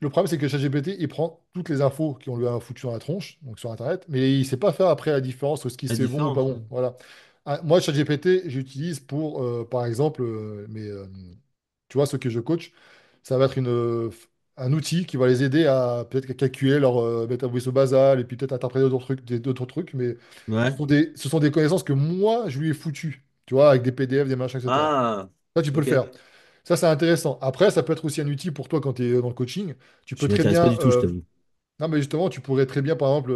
Le problème, c'est que ChatGPT, il prend toutes les infos qui ont lui a foutu sur la tronche, donc sur Internet, mais il ne sait pas faire après la différence entre ce qui La c'est bon ou pas différence. bon. Voilà. Ah, moi, ChatGPT, j'utilise pour, par exemple, tu vois, ceux que je coach, ça va être un outil qui va les aider à peut-être calculer leur métabolisme basal et puis peut-être interpréter d'autres trucs, mais Ouais. ce sont des connaissances que moi, je lui ai foutues, tu vois, avec des PDF, des machins, etc. Ah, Ça, tu peux le ok. faire. Ça, c'est intéressant. Après, ça peut être aussi un outil pour toi quand tu es dans le coaching. Tu peux Je m'y très intéresse pas bien. du tout, je t'avoue. Non, mais justement, tu pourrais très bien, par exemple,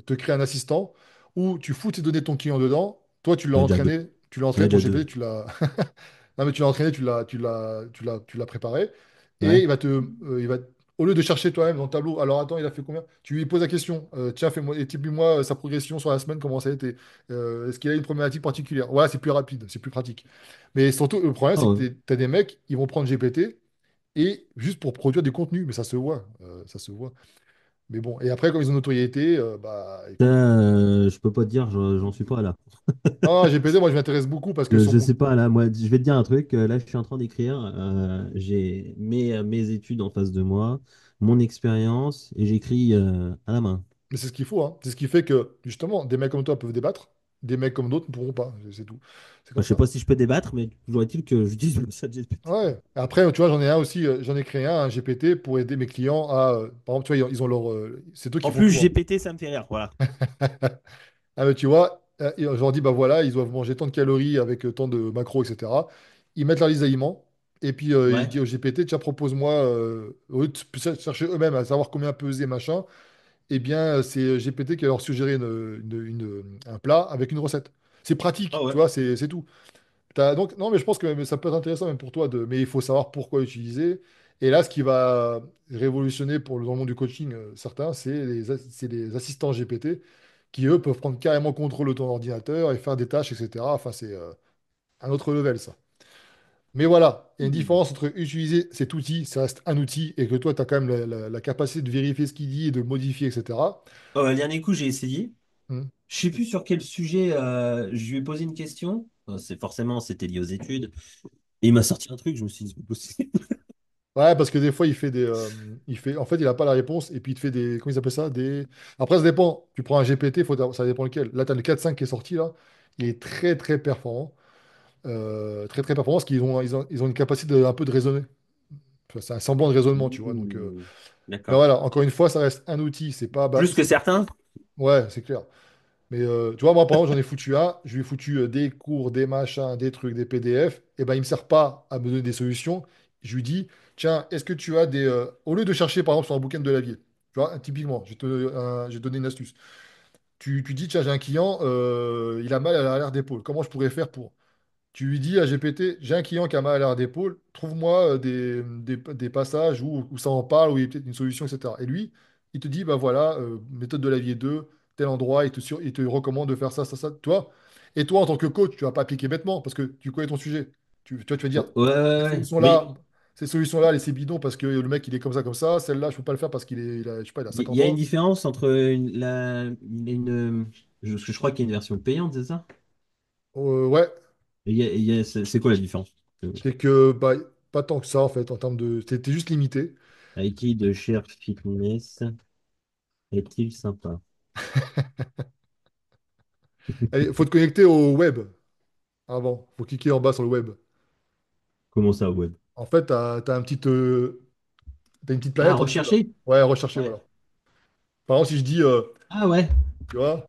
te créer un assistant où tu fous tes données de ton client dedans. Toi, J'en ai déjà deux. tu l'as J'en ai entraîné, ton déjà GPT, deux. tu l'as. Non, mais tu l'as entraîné, tu l'as préparé. Et Ouais. au lieu de chercher toi-même dans le tableau, alors attends, il a fait combien? Tu lui poses la question. Tiens, fais-moi, établis-moi sa progression sur la semaine, comment ça a été? Est-ce qu'il a une problématique particulière? Voilà, c'est plus rapide, c'est plus pratique. Mais surtout, le problème, Ah c'est ouais. que tu as des mecs, ils vont prendre GPT et juste pour produire des contenus, mais ça se voit. Ça se voit. Mais bon, et après, comme ils ont une notoriété, bah Ça, écoute. je peux pas te dire, j'en suis pas là. Non, GPT, moi, je m'intéresse beaucoup parce que Je sais pas, là, moi, je vais te dire un truc. Là, je suis en train d'écrire. J'ai mes études en face de moi, mon expérience, et j'écris à la main. Mais c'est ce qu'il faut, hein. C'est ce qui fait que, justement, des mecs comme toi peuvent débattre, des mecs comme d'autres ne pourront pas. C'est tout. C'est Enfin, comme je sais ça. pas si je peux débattre, mais toujours est-il que j'utilise le chat GPT. Ouais. Après, tu vois, j'en ai un aussi, j'en ai créé un GPT, pour aider mes clients à. Par exemple, tu vois, ils ont leur. C'est eux qui En font plus, tout, hein. GPT, ça me fait rire. Voilà. Ah, mais tu vois, je leur dis, bah voilà, ils doivent manger tant de calories avec tant de macros, etc. Ils mettent leur liste d'aliments. Et puis, il Ouais. dit au GPT, tiens, propose-moi, au lieu de chercher eux-mêmes à savoir combien peser, machin, eh bien, c'est GPT qui va leur suggérer un plat avec une recette. C'est Ah pratique, tu ouais. vois, c'est tout. Donc, non, mais je pense que ça peut être intéressant même pour toi, mais il faut savoir pourquoi utiliser. Et là, ce qui va révolutionner dans le monde du coaching, certains, c'est les assistants GPT qui, eux, peuvent prendre carrément contrôle de ton ordinateur et faire des tâches, etc. Enfin, c'est un autre level, ça. Mais voilà, il y a une Hmm. différence entre utiliser cet outil, ça reste un outil, et que toi, tu as quand même la capacité de vérifier ce qu'il dit et de le modifier, etc. Le dernier coup, j'ai essayé. Hmm. Je sais plus sur quel sujet je lui ai posé une question. C'était lié aux études. Et il m'a sorti un truc, je me suis dit, c'est pas possible. Ouais, parce que des fois, en fait, il a pas la réponse et puis il te fait des, comment il s'appelle ça? Après, ça dépend. Tu prends un GPT, ça dépend lequel. Là, tu as le 4.5 qui est sorti, là. Il est très, très performant. Très, très performant parce qu'ils ont une capacité un peu de raisonner. Enfin, c'est un semblant de raisonnement, tu vois. Donc, Mmh. mais D'accord. voilà, encore une fois, ça reste un outil. C'est pas, Plus que certains? ouais, c'est clair. Mais tu vois, moi, par exemple, j'en ai foutu un. Je lui ai foutu des cours, des machins, des trucs, des PDF. Et ben, il me sert pas à me donner des solutions. Je lui dis, tiens, est-ce que tu as des. Au lieu de chercher, par exemple, sur un bouquin de Lavier, tu vois, typiquement, je vais te donner une astuce. Tu dis, tiens, j'ai un client, il a mal à l'arrière d'épaule. Comment je pourrais faire pour. Tu lui dis à GPT, j'ai un client qui a mal à l'arrière d'épaule, trouve-moi des passages où ça en parle, où il y a peut-être une solution, etc. Et lui, il te dit, bah voilà, méthode de Lavier 2, tel endroit, il te recommande de faire ça, ça, ça, toi. Et toi, en tant que coach, tu vas pas appliquer bêtement parce que tu connais ton sujet. Tu vas dire, Ouais, ouais, ces ouais. Mais solutions-là, ces solutions-là, c'est bidon parce que le mec, il est comme ça, celle-là, je peux pas le faire parce je sais pas, il a il 50 y a une ans. différence entre il y a je crois qu'il y a une version payante, c'est ça? Ouais, Et c'est quoi la différence? c'est que, bah, pas tant que ça, en fait, en termes de. T'es juste limité. IT de Cher Fitness est-il sympa? Il faut te connecter au web. Avant, faut cliquer en bas sur le web. Comment ça, web? En fait, t'as une petite Ah, planète en dessous là. rechercher? Ouais, rechercher, Ouais. voilà. Par exemple, si je dis, Ah ouais. tu vois,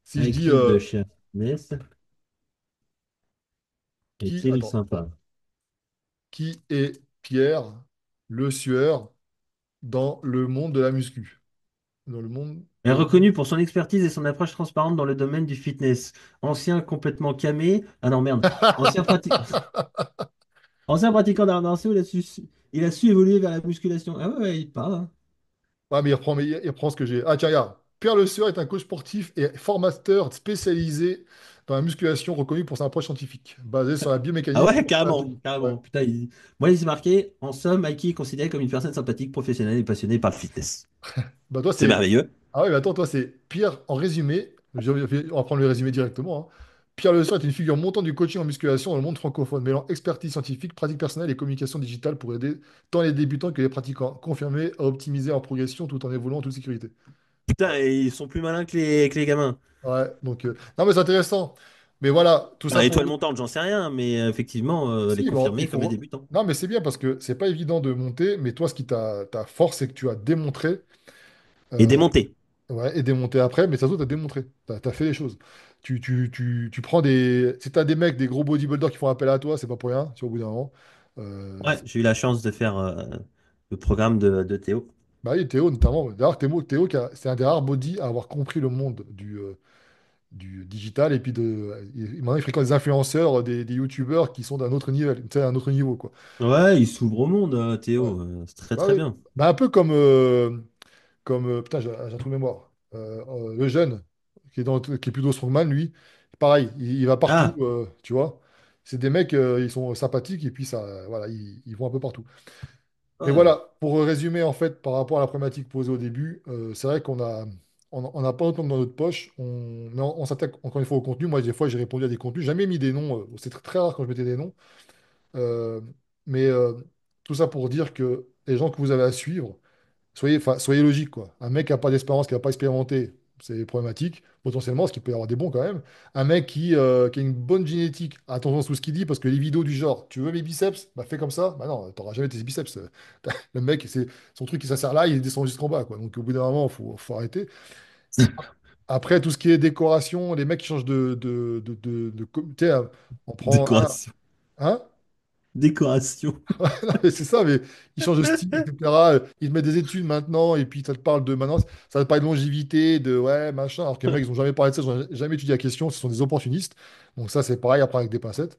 si je dis IT de Cher Fitness est-il attends, sympa? qui est Pierre Le Sueur dans le monde de la muscu? Dans le monde Est de la... reconnu pour son expertise et son approche transparente dans le domaine du fitness. Ancien complètement camé. Ah non, merde. Ancien, prati- Ancien pratiquant d'arts martiaux, il a su évoluer vers la musculation. Ah ouais, ouais, il parle, hein. Ouais, mais il reprend ce que j'ai. Ah, tiens, regarde. Pierre Le Sueur est un coach sportif et formateur spécialisé dans la musculation reconnu pour son approche scientifique, basée sur la Ah biomécanique et ouais, la carrément, stratégie. Ouais. carrément. Putain, moi, il s'est marqué. En somme, Mikey est considéré comme une personne sympathique, professionnelle et passionnée par le fitness. Bah, toi, C'est c'est. merveilleux. Ah oui, mais attends, toi, c'est Pierre, en résumé, on va prendre le résumé directement, hein. Pierre Le Sort est une figure montante du coaching en musculation dans le monde francophone, mêlant expertise scientifique, pratique personnelle et communication digitale pour aider tant les débutants que les pratiquants confirmés à optimiser en progression tout en évoluant en toute sécurité. Putain, et ils sont plus malins que les gamins. Ouais, donc, non, mais c'est intéressant. Mais voilà, tout Alors, ça pour étoile dire. montante, j'en sais rien, mais effectivement, les Si, bon, il confirmer comme les faut. débutants. Non, mais c'est bien parce que c'est pas évident de monter, mais toi, ce qui ta force, c'est que tu as démontré. Et euh, démonter. Ouais, et démonter après, mais ça se trouve, t'as démontré. T'as fait les choses. Tu prends des. Si t'as des mecs, des gros bodybuilders qui font appel à toi, c'est pas pour rien, tu vois, au bout d'un moment. Ouais, j'ai eu la chance de faire le programme de Théo. Bah oui, Théo, notamment. D'ailleurs, Théo, c'est un des rares body à avoir compris le monde du digital. Et puis, maintenant, il fréquente des influenceurs, des youtubeurs qui sont d'un autre niveau, tu sais, un autre niveau, quoi. Ouais, il s'ouvre au monde, Ouais. Théo. C'est très Bah très oui. bien. Bah, un peu comme putain, j'ai un trou de mémoire. Le jeune, qui est plutôt strongman, lui, pareil, il va partout, Ah, tu vois. C'est des mecs, ils sont sympathiques et puis ça, voilà, ils vont un peu partout. Mais ouais. voilà, pour résumer, en fait, par rapport à la problématique posée au début, c'est vrai on n'a pas autant dans notre poche. Mais on s'attaque encore une fois au contenu. Moi, des fois, j'ai répondu à des contenus. J'ai jamais mis des noms. C'est très, très rare quand je mettais des noms. Euh, mais tout ça pour dire que les gens que vous avez à suivre, soyez logique, quoi. Un mec qui n'a pas d'expérience, qui n'a pas expérimenté, c'est problématique, potentiellement, parce qu'il peut y avoir des bons quand même. Un mec qui a une bonne génétique, attention à tout ce qu'il dit, parce que les vidéos du genre, tu veux mes biceps? Bah fais comme ça. Bah non, t'auras jamais tes biceps. Le mec, son truc qui s'insère là, il descend jusqu'en bas, quoi. Donc au bout d'un moment, faut arrêter. Après, tout ce qui est décoration, les mecs qui changent tu sais, on prend un. Décoration. Hein? Décoration. Non, mais c'est ça, mais ils changent de style, etc. Ils te mettent des études maintenant, et puis ça te parle de maintenant, ça te parle de longévité, de ouais, machin, alors que les mecs, ils n'ont jamais parlé de ça, ils n'ont jamais étudié la question, ce sont des opportunistes. Donc ça, c'est pareil, après avec des pincettes.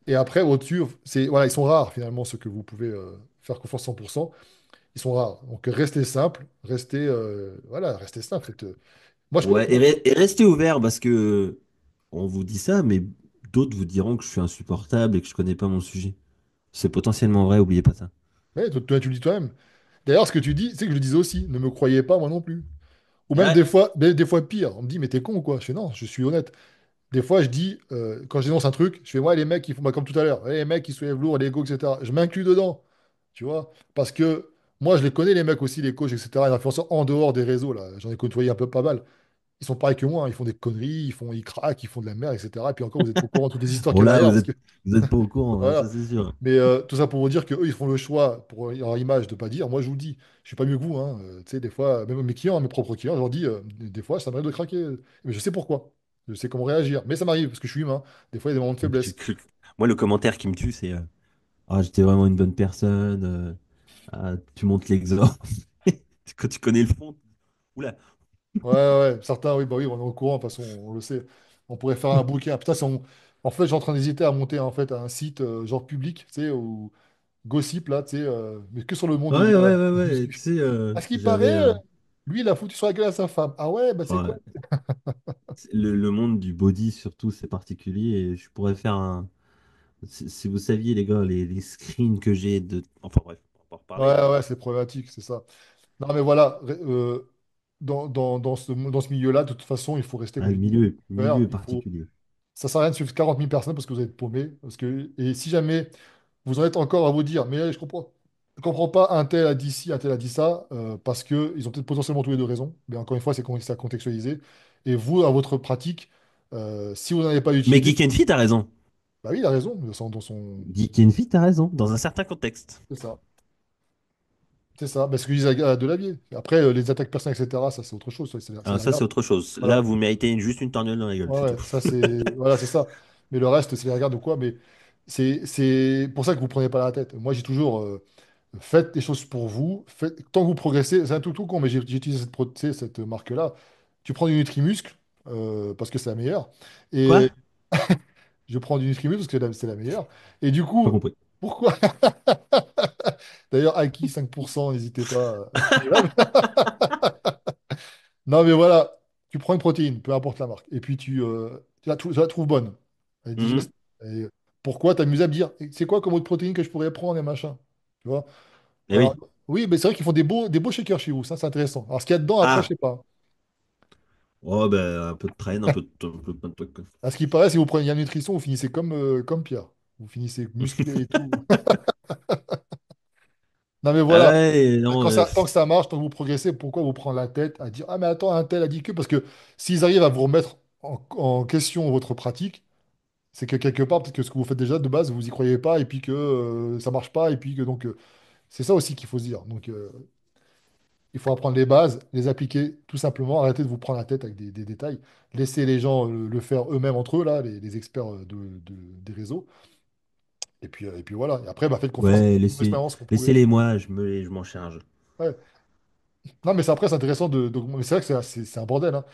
Et après, au-dessus, voilà, ils sont rares finalement, ceux que vous pouvez faire confiance 100%. Ils sont rares. Donc restez simple, restez simple. Moi, Ouais, et restez ouvert parce que on vous dit ça, mais d'autres vous diront que je suis insupportable et que je connais pas mon sujet. C'est potentiellement vrai, oubliez pas ça. ouais, tu le dis toi-même. D'ailleurs, ce que tu dis, c'est que je le disais aussi, ne me croyez pas, moi non plus. Ou même Ouais. des fois pire, on me dit, mais t'es con ou quoi? Je fais non, je suis honnête. des fois, je dis, quand je dénonce un truc, je fais, moi, les mecs qui font, bah, comme tout à l'heure, les mecs qui soulèvent lourd, les go, etc. Je m'inclus dedans, tu vois, parce que moi, je les connais, les mecs aussi, les coachs, etc., les influenceurs en dehors des réseaux, là. J'en ai côtoyé un peu pas mal. Ils sont pareils que moi, hein. Ils font des conneries, ils craquent, ils font de la merde, etc. Et puis encore, vous êtes pas au courant de toutes les histoires Bon, qu'il y a là, derrière, parce que, vous êtes pas au courant, hein, ça voilà. c'est sûr. Mais tout ça pour vous dire qu'eux, ils font le choix pour leur image de pas dire. Moi, je vous dis, je suis pas mieux que vous, hein. Tu sais, des fois, même mes clients, mes propres clients, je leur dis, des fois, ça m'arrive de craquer. Mais je sais pourquoi. Je sais comment réagir. Mais ça m'arrive, parce que je suis humain. Des fois, il y a des moments de faiblesse. Moi, le commentaire qui me tue, c'est ah, j'étais vraiment une bonne personne, ah, tu montes l'exemple. Quand tu connais le fond, oula. Ouais, ouais, ouais. Certains, oui, bah oui, on est au courant, de toute façon, on le sait. On pourrait faire un bouquin. Putain, en fait, j'ai en train d'hésiter à monter en fait, un site genre public, tu sais, ou Gossip, là, tu sais, mais que sur le monde Ouais, ouais, ouais, du ouais, tu muscu. sais, À ce qui j'avais paraît, lui, il a foutu sur la gueule à sa femme. Ah ouais, bah c'est quoi? ouais, le monde du body, surtout, c'est particulier. Et je pourrais faire un. Si vous saviez, les gars, les screens que j'ai de. Enfin bref, on va pas en reparler. Ouais, ouais, c'est problématique, c'est ça. Non, mais voilà, dans ce milieu-là, de toute façon, il faut rester, Ah, comme je dis, faire. milieu particulier. Ça sert à rien de suivre 40 000 personnes parce que vous êtes paumé. Et si jamais vous en êtes encore à vous dire, mais je comprends pas, un tel a dit ci, un tel a dit ça, parce qu'ils ont peut-être potentiellement tous les deux raison. Mais encore une fois, c'est à contextualiser. Et vous, à votre pratique, si vous n'en avez pas Mais d'utilité, Geek and Fit a raison. bah oui, il a raison, dans son... Geek and Fit a raison, dans un certain contexte. C'est ça. C'est ça. Parce que je disais à Delavier. Après, les attaques personnelles, etc., ça, c'est autre chose. Ça, c'est Ah, la ça, c'est garde. autre chose. Là, Voilà. vous méritez juste une torgnole dans la gueule, Ouais, c'est tout. ouais, ça c'est voilà, c'est ça. Mais le reste, c'est les regards ou quoi. Mais c'est pour ça que vous prenez pas la tête. Moi, j'ai toujours faites des choses pour vous. Tant que vous progressez, c'est un tout con, mais j'ai utilisé tu sais, cette marque-là. Tu prends du Nutrimuscle parce que c'est la meilleure. Quoi? Et je prends du Nutrimuscle parce que c'est la meilleure. Et du Pas coup, compris. pourquoi? D'ailleurs, Aki 5%, n'hésitez pas. Non, mais voilà, tu prends une protéine, peu importe la marque, et puis tu la trouves bonne. Elle est digeste. Mhm. Et pourquoi t'amuser à me dire, c'est quoi comme autre protéine que je pourrais prendre et machin? Tu vois? Eh Alors, oui. oui, mais c'est vrai qu'ils font des beaux shakers chez vous, ça c'est intéressant. Alors, ce qu'il y a dedans, après, je Ah, sais pas. oh, ben, un peu de traîne, un peu plein de trucs, quoi. À ce qui paraît, si vous prenez Yann Nutrition, vous finissez comme Pierre. Vous finissez musclé et tout. Non, mais Ah voilà, ouais, non, tant que ça marche, tant que vous progressez, pourquoi vous prendre la tête à dire, ah, mais attends, un tel a dit que. Parce que s'ils arrivent à vous remettre en question votre pratique, c'est que quelque part, peut-être que ce que vous faites déjà de base, vous y croyez pas, et puis que ça marche pas, et puis que donc c'est ça aussi qu'il faut se dire. Donc il faut apprendre les bases, les appliquer tout simplement, arrêter de vous prendre la tête avec des détails, laisser les gens le faire eux-mêmes entre eux, là, les experts des réseaux, et puis voilà. Et après, bah, faites confiance à ouais, vos expériences qu'on pouvait. laissez-les moi, je m'en charge. Ouais. Non, mais après, c'est intéressant mais c'est vrai que c'est un bordel, hein.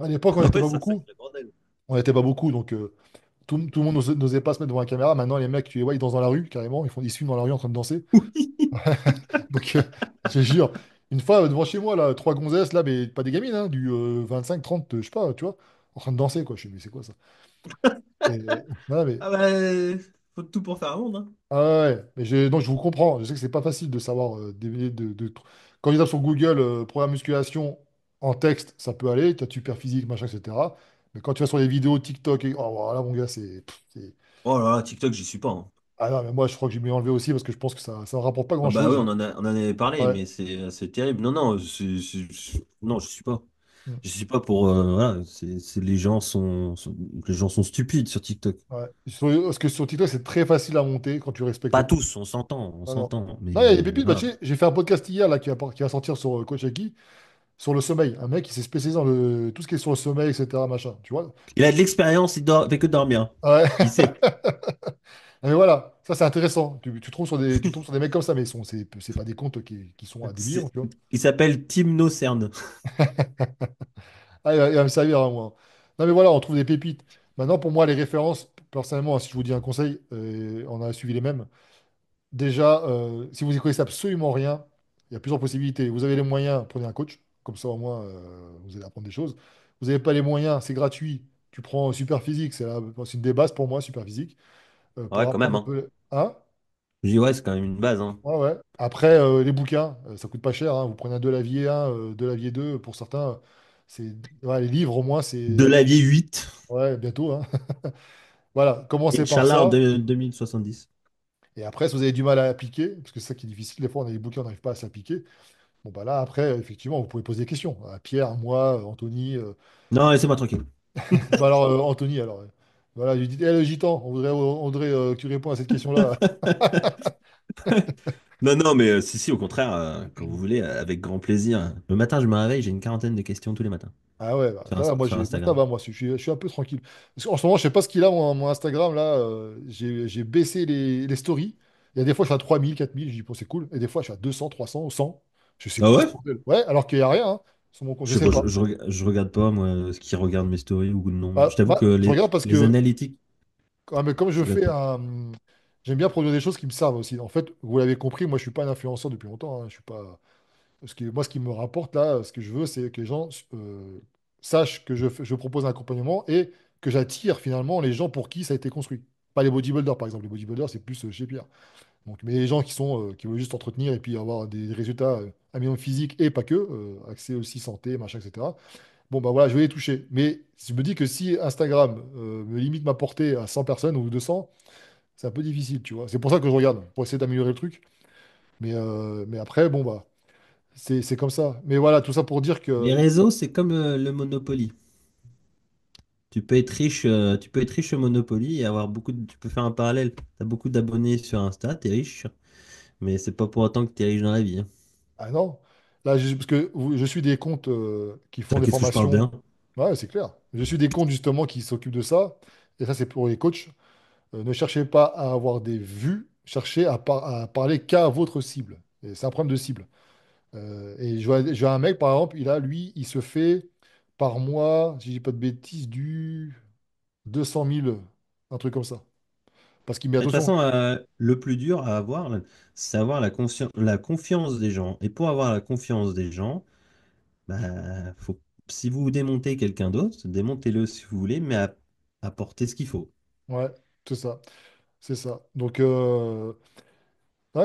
À l'époque, on n'était Ouais, pas c'est un beaucoup. sacré bordel. On n'était pas beaucoup, donc tout le monde n'osait pas se mettre devant la caméra. Maintenant, les mecs, tu les vois, ils dansent dans la rue, carrément. Ils se filment dans la rue en train de danser. Donc, je te jure, une fois devant chez moi, là, trois gonzesses, là, mais pas des gamines, hein, du 25, 30, je sais pas, tu vois, en train de danser, quoi. Je me dis, mais c'est quoi ça? Et, voilà, mais, Ah bah, faut tout pour faire un monde, hein. ah ouais, ouais. Donc, je vous comprends. Je sais que c'est pas facile de savoir quand ils tapent sur Google programme musculation en texte, ça peut aller, tu as super physique, machin, etc. Mais quand tu vas sur les vidéos TikTok, oh, voilà, mon gars, Oh là là, TikTok, j'y suis pas, hein. Ah non, mais moi, je crois que je vais enlevé aussi parce que je pense que ça ne rapporte pas Ah bah oui, grand-chose. on en avait parlé, Ouais. mais c'est terrible. Non, non, non, je suis pas. Mm. Je suis pas pour. Voilà, les gens sont stupides sur TikTok. Ouais. Parce que sur TikTok, c'est très facile à monter quand tu respectes Pas pas. tous, on Non, non. s'entend. Non, il y a des Mais pépites. Bah, tu voilà. sais, j'ai fait un podcast hier là, qui va sortir sur Coach Aki, sur le sommeil. Un mec qui s'est spécialisé dans tout ce qui est sur le sommeil, etc. Machin, tu vois? Il a de l'expérience, fait que dormir. Ouais. Il sait. Mais voilà, ça c'est intéressant. Tu tombes sur des mecs comme ça, mais c'est pas des comptes qui sont à des millions, tu vois. Il s'appelle Tim No Cern. Ah, il va me servir à moi. Non, mais voilà, on trouve des pépites. Maintenant, pour moi, les références, personnellement, si je vous dis un conseil, on a suivi les mêmes. Déjà, si vous y connaissez absolument rien, il y a plusieurs possibilités. Vous avez les moyens, prenez un coach. Comme ça, au moins, vous allez apprendre des choses. Vous n'avez pas les moyens, c'est gratuit. Tu prends Super Physique, c'est une des bases pour moi, Super Physique, pour Ouais, quand même, apprendre un hein. peu. Hein? Je dis, ouais, c'est quand même une base, hein. Ouais, ouais. Après, les bouquins, ça coûte pas cher, hein. Vous prenez un Delavier 1, Delavier 2 pour certains. C'est, ouais, les livres, au moins, De c'est. la vie 8 Ouais, bientôt, hein. Voilà, commencez par Inch'Allah en ça. 2070. Et après, si vous avez du mal à appliquer, parce que c'est ça qui est difficile, des fois, on a des bouquins, on n'arrive pas à s'appliquer. Bon, bah là, après, effectivement, vous pouvez poser des questions à Pierre, à moi, Anthony. Non, laissez-moi tranquille. Bah alors, Anthony, alors. Voilà, je lui dis, le gitan, on voudrait que tu réponds à cette question-là. Non, non, mais si, si, au contraire, quand vous voulez, avec grand plaisir. Le matin, je me réveille, j'ai une quarantaine de questions tous les matins Ah ouais, bah, ça va, moi, sur moi, ça Instagram. va, moi, je suis un peu tranquille. Parce qu'en ce moment, je sais pas ce qu'il a, mon Instagram, là, j'ai baissé les stories. Il y a des fois, je suis à 3000, 4000, je dis, bon, c'est cool. Et des fois, je suis à 200, 300, 100. Je sais Ah quoi, ce ouais? bordel? Ouais, alors qu'il n'y a rien, hein, sur mon compte, Je je sais sais pas, pas. je regarde pas, moi, ce qui regarde mes stories ou non. Je Bah, t'avoue que je regarde parce les que, analytiques, mais comme je je regarde fais pas. un. J'aime bien produire des choses qui me servent aussi. En fait, vous l'avez compris, moi, je suis pas un influenceur depuis longtemps, hein, je suis pas. Moi, ce qui me rapporte là, ce que je veux, c'est que les gens sachent que je propose un accompagnement et que j'attire finalement les gens pour qui ça a été construit. Pas les bodybuilders, par exemple. Les bodybuilders, c'est plus chez Pierre. Donc, mais les gens qui veulent juste entretenir et puis avoir des résultats un minimum physique et pas que, accès aussi santé, machin, etc. Bon, bah voilà, je vais les toucher. Mais je me dis que si Instagram me limite ma portée à 100 personnes ou 200, c'est un peu difficile, tu vois. C'est pour ça que je regarde, pour essayer d'améliorer le truc. Mais après, bon, bah. C'est comme ça. Mais voilà, tout ça pour dire Les que. réseaux, c'est comme le Monopoly. Tu peux être riche au Monopoly et avoir tu peux faire un parallèle. Tu as beaucoup d'abonnés sur Insta, t'es riche, mais c'est pas pour autant que t'es riche dans la vie, hein. Ah non. Là, parce que je suis des comptes qui font Putain, des qu'est-ce que je parle formations. bien? Ouais, c'est clair. Je suis des comptes justement qui s'occupent de ça. Et ça, c'est pour les coachs. Ne cherchez pas à avoir des vues, cherchez à parler qu'à votre cible. Et c'est un problème de cible. Et je vois un mec, par exemple, lui, il se fait par mois, si je dis pas de bêtises, du 200 000, un truc comme ça. Parce qu'il met De toute attention. façon, le plus dur à avoir, là, c'est avoir la confiance des gens. Et pour avoir la confiance des gens, bah, si vous démontez quelqu'un d'autre, démontez-le si vous voulez, mais apportez ce qu'il faut. Ouais, c'est ça. C'est ça. Donc, ouais,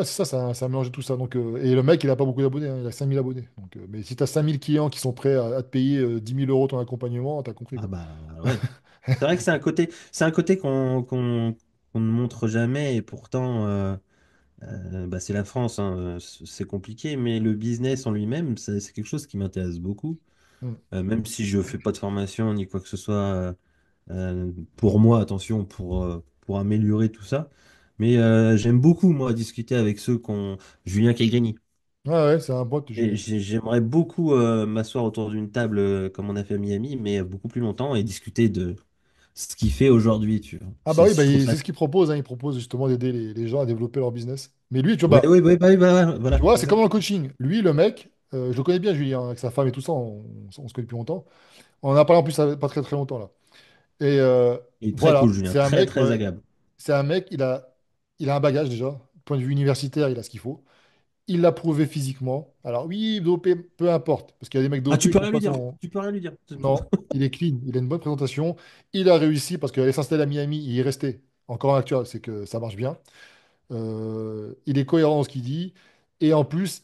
c'est ça, c'est un mélange de tout ça. Donc, et le mec, il a pas beaucoup d'abonnés, hein, il a 5000 abonnés. Donc, mais si tu as 5000 clients qui sont prêts à te payer 10 000 euros ton accompagnement, t'as compris, Ah quoi. bah ouais. C'est vrai que c'est un côté qu'on ne montre jamais et pourtant, bah, c'est la France, hein, c'est compliqué, mais le business en lui-même, c'est quelque chose qui m'intéresse beaucoup. Mm. Même si je fais pas de formation ni quoi que ce soit pour moi, attention, pour améliorer tout ça. Mais j'aime beaucoup, moi, discuter avec ceux qu'on... Julien Negrini. Ouais, ouais, c'est un pote, Et Julien. j'aimerais beaucoup m'asseoir autour d'une table comme on a fait à Miami, mais beaucoup plus longtemps et discuter de ce qu'il fait aujourd'hui, tu vois. Ah bah oui, bah, Je trouve c'est ça... ce qu'il propose, hein. Il propose justement d'aider les gens à développer leur business. Mais lui, Oui, oui, oui, oui, tu voilà, vois, c'est c'est ça. comme dans le coaching. Lui, le mec, je le connais bien, Julien, avec sa femme et tout ça, on se connaît depuis longtemps. On en a parlé en plus pas très très longtemps là. Et Il est très voilà, cool, Julien, c'est un très, mec, très ouais, agréable. c'est un mec, il a un bagage déjà. Point de vue universitaire, il a ce qu'il faut. Il l'a prouvé physiquement. Alors oui, dopé, peu importe, parce qu'il y a des mecs Ah, tu dopés peux qui n'ont rien pas lui dire, son. tu peux rien lui dire. Non, il est clean, il a une bonne présentation. Il a réussi parce qu'il allait s'installer à Miami, il y est resté. Encore en actuel, c'est que ça marche bien. Il est cohérent dans ce qu'il dit. Et en plus,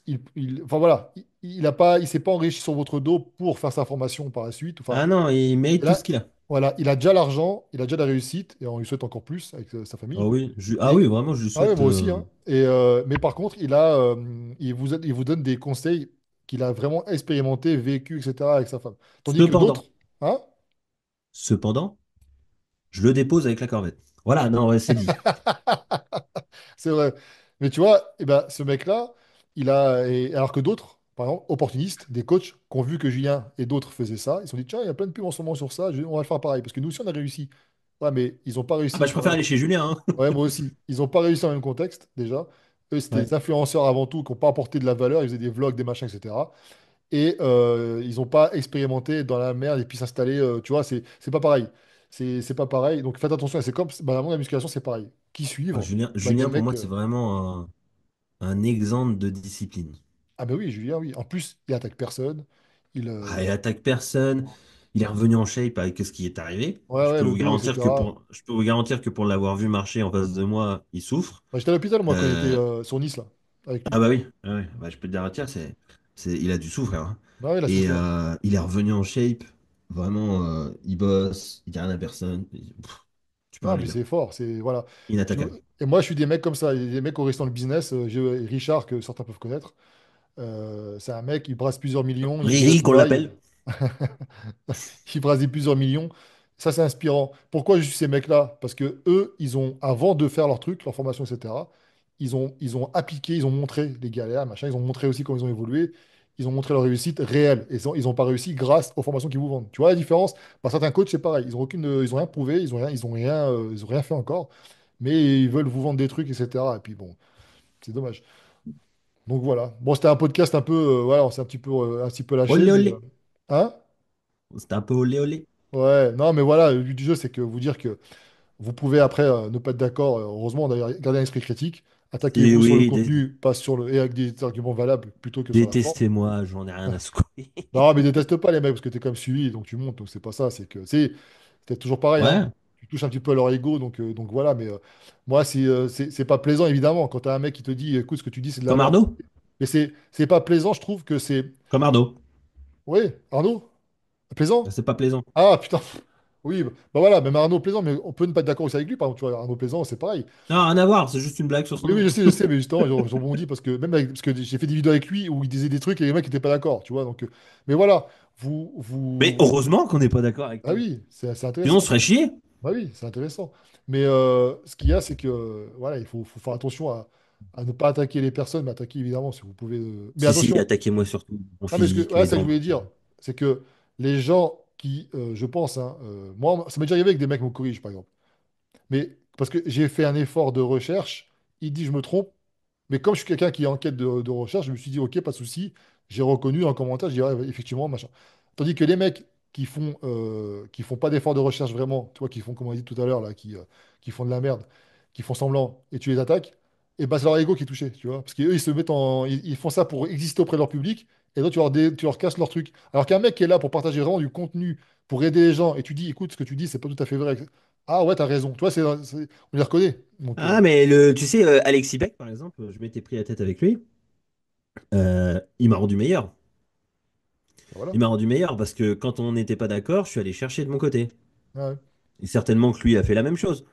enfin voilà, il s'est pas enrichi sur votre dos pour faire sa formation par la suite. Ah Enfin, non, il mérite et tout ce là, qu'il a. voilà, il a déjà l'argent, il a déjà la réussite, et on lui souhaite encore plus avec sa famille. Oh oui, ah oui, Et vraiment, je lui ah ouais, souhaite. moi aussi, hein. Mais par contre, il vous donne des conseils qu'il a vraiment expérimenté, vécu, etc. avec sa femme. Tandis que Cependant, d'autres, hein? cependant, je le dépose avec la corvette. Voilà, non, ouais, c'est dit. C'est vrai. Mais tu vois, eh ben, ce mec-là, alors que d'autres, par exemple, opportunistes, des coachs, qui ont vu que Julien et d'autres faisaient ça, ils se sont dit, tiens, il y a plein de pubs en ce moment sur ça, on va le faire pareil. Parce que nous aussi, on a réussi. Ouais, mais ils n'ont pas Ah bah réussi je dans le préfère même. aller chez Julien, hein. Ouais, moi aussi. Ils n'ont pas réussi dans le même contexte, déjà. Eux, c'était Ouais. des influenceurs avant tout, qui n'ont pas apporté de la valeur. Ils faisaient des vlogs, des machins, etc. Et ils n'ont pas expérimenté dans la merde et puis s'installer. Tu vois, c'est pas pareil. C'est pas pareil. Donc faites attention. C'est comme, bah, la musculation, c'est pareil. Qui Ah, suivre? Bah, des Julien, pour mecs. moi, c'est vraiment un exemple de discipline. Ah, bah oui, Julien, oui. En plus, il attaque personne. Il. Ah, il attaque personne. Il est revenu en shape avec ce qui est arrivé. Ouais, ouais, le dos, etc. Je peux vous garantir que pour l'avoir vu marcher en face de moi, il souffre. Bah, j'étais à l'hôpital, moi, quand il était Euh, sur Nice, là, avec ah lui. bah oui, ah ouais. Bah, je peux te dire, tiens, il a du souffre, hein. Bah oui, là, c'est Et ça. il est revenu en shape. Vraiment, il bosse, il dit rien à personne. Tu peux Non, rien lui puis dire. c'est fort, c'est voilà. Inattaquable. Et moi, je suis des mecs comme ça, il y a des mecs au restant le business. J'ai Richard, que certains peuvent connaître. C'est un mec, il brasse plusieurs millions, il vit à Riri, qu'on Dubaï. l'appelle. Qui brassent plusieurs millions. Ça, c'est inspirant. Pourquoi je suis ces mecs-là? Parce que eux, ils ont, avant de faire leur truc, leur formation, etc., ils ont appliqué, ils ont montré les galères, machin, ils ont montré aussi comment ils ont évolué, ils ont montré leur réussite réelle. Et ils ont pas réussi grâce aux formations qu'ils vous vendent. Tu vois la différence? Bah, certains coachs, c'est pareil. Ils ont rien prouvé, ils ont rien fait encore, mais ils veulent vous vendre des trucs, etc. Et puis bon, c'est dommage. Donc voilà. Bon, c'était un podcast un peu, voilà, on s'est un petit peu lâché, Olé, mais olé. hein? C'était un peu olé, olé. Ouais, non, mais voilà, le but du jeu, c'est que vous dire que vous pouvez après ne pas être d'accord, heureusement, d'ailleurs, garder un esprit critique, Si attaquez-vous sur le oui, contenu, pas sur le, et avec des arguments valables plutôt que sur la forme. détestez-moi, j'en ai rien à secouer. Non, mais déteste pas les mecs, parce que t'es comme suivi, donc tu montes, donc c'est pas ça, c'est que, c'est toujours pareil, hein. Ouais. Tu touches un petit peu à leur ego, donc voilà, mais moi, c'est pas plaisant, évidemment, quand t'as un mec qui te dit, écoute, ce que tu dis, c'est de la Comme merde. Arnaud? Mais c'est pas plaisant, je trouve que c'est. Comme Arnaud. Oui, Arnaud? Plaisant? C'est pas plaisant. Ah, putain. Oui, bah voilà, même Arnaud Plaisant, mais on peut ne pas être d'accord aussi avec lui. Par exemple, tu vois, Arnaud Plaisant, c'est pareil. Non, rien à voir, c'est juste une blague sur son Oui, oui, nom. je sais, mais justement, je rebondis parce que parce que j'ai fait des vidéos avec lui où il disait des trucs et les mecs n'étaient pas d'accord, tu vois. Donc, mais voilà, Mais heureusement qu'on n'est pas d'accord avec ah tout. oui, c'est Sinon, on se intéressant. ferait chier. Bah oui, c'est intéressant. Mais ce qu'il y a, c'est que voilà, il faut faire attention à ne pas attaquer les personnes, mais attaquer évidemment si vous pouvez. Mais Si, si, attention. attaquez-moi surtout mon Non, mais physique, ouais, c'est mes ça que je dents. voulais dire, c'est que les gens qui, je pense, hein, moi, ça m'est déjà arrivé avec des mecs qui me corrigent, par exemple. Mais parce que j'ai fait un effort de recherche, il dit je me trompe, mais comme je suis quelqu'un qui est en quête de recherche, je me suis dit ok, pas de souci, j'ai reconnu dans le commentaire, je dirais effectivement, machin. Tandis que les mecs qui font pas d'effort de recherche vraiment, tu vois, qui font, comme on a dit tout à l'heure, là, qui font de la merde, qui font semblant, et tu les attaques, et bah c'est leur ego qui est touché, tu vois. Parce qu'eux, ils se mettent ils font ça pour exister auprès de leur public, et toi, tu leur casses leur truc. Alors qu'un mec qui est là pour partager vraiment du contenu, pour aider les gens, et tu dis, écoute, ce que tu dis, c'est pas tout à fait vrai. Ah ouais, t'as raison. Tu vois, on les reconnaît. Donc, Ah, mais tu sais, Alexis Beck, par exemple, je m'étais pris la tête avec lui. Il m'a rendu meilleur. voilà. Il m'a rendu meilleur parce que quand on n'était pas d'accord, je suis allé chercher de mon côté. Ouais. Et certainement que lui a fait la même chose.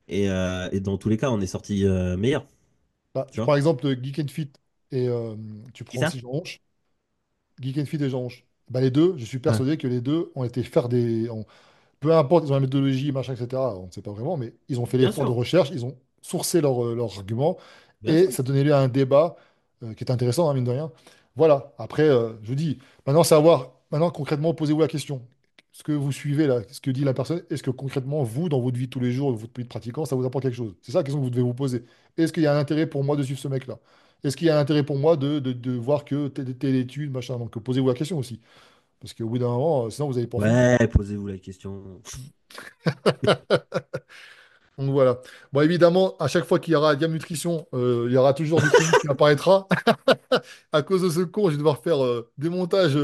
Et dans tous les cas, on est sorti meilleur. Bah, Tu tu prends vois? l'exemple de Geek and Fit et tu Qui prends ça? aussi Jean Honche. Geek and Fit et Jean Honche. Bah, les deux, je suis Ah, persuadé que les deux ont été faire peu importe, ils ont la méthodologie, machin, etc. On ne sait pas vraiment, mais ils ont fait bien l'effort de sûr, recherche, ils ont sourcé leurs arguments bien et sûr. ça donnait lieu à un débat qui est intéressant, hein, mine de rien. Voilà. Après, je vous dis, maintenant, savoir, maintenant, concrètement, posez-vous la question. Ce que vous suivez là, ce que dit la personne, est-ce que concrètement, vous, dans votre vie de tous les jours, votre vie de pratiquant, ça vous apporte quelque chose? C'est ça la question que vous devez vous poser. Est-ce qu'il y a un intérêt pour moi de suivre ce mec-là? Est-ce qu'il y a un intérêt pour moi de voir que telle étude, machin? Donc, posez-vous la question aussi. Parce qu'au bout d'un moment, sinon, vous n'allez pas en finir. Ouais, posez-vous la question. Donc voilà. Bon, évidemment, à chaque fois qu'il y aura Diam Nutrition, il y aura toujours Nutrimus qui apparaîtra. À cause de ce con, je vais devoir faire des montages.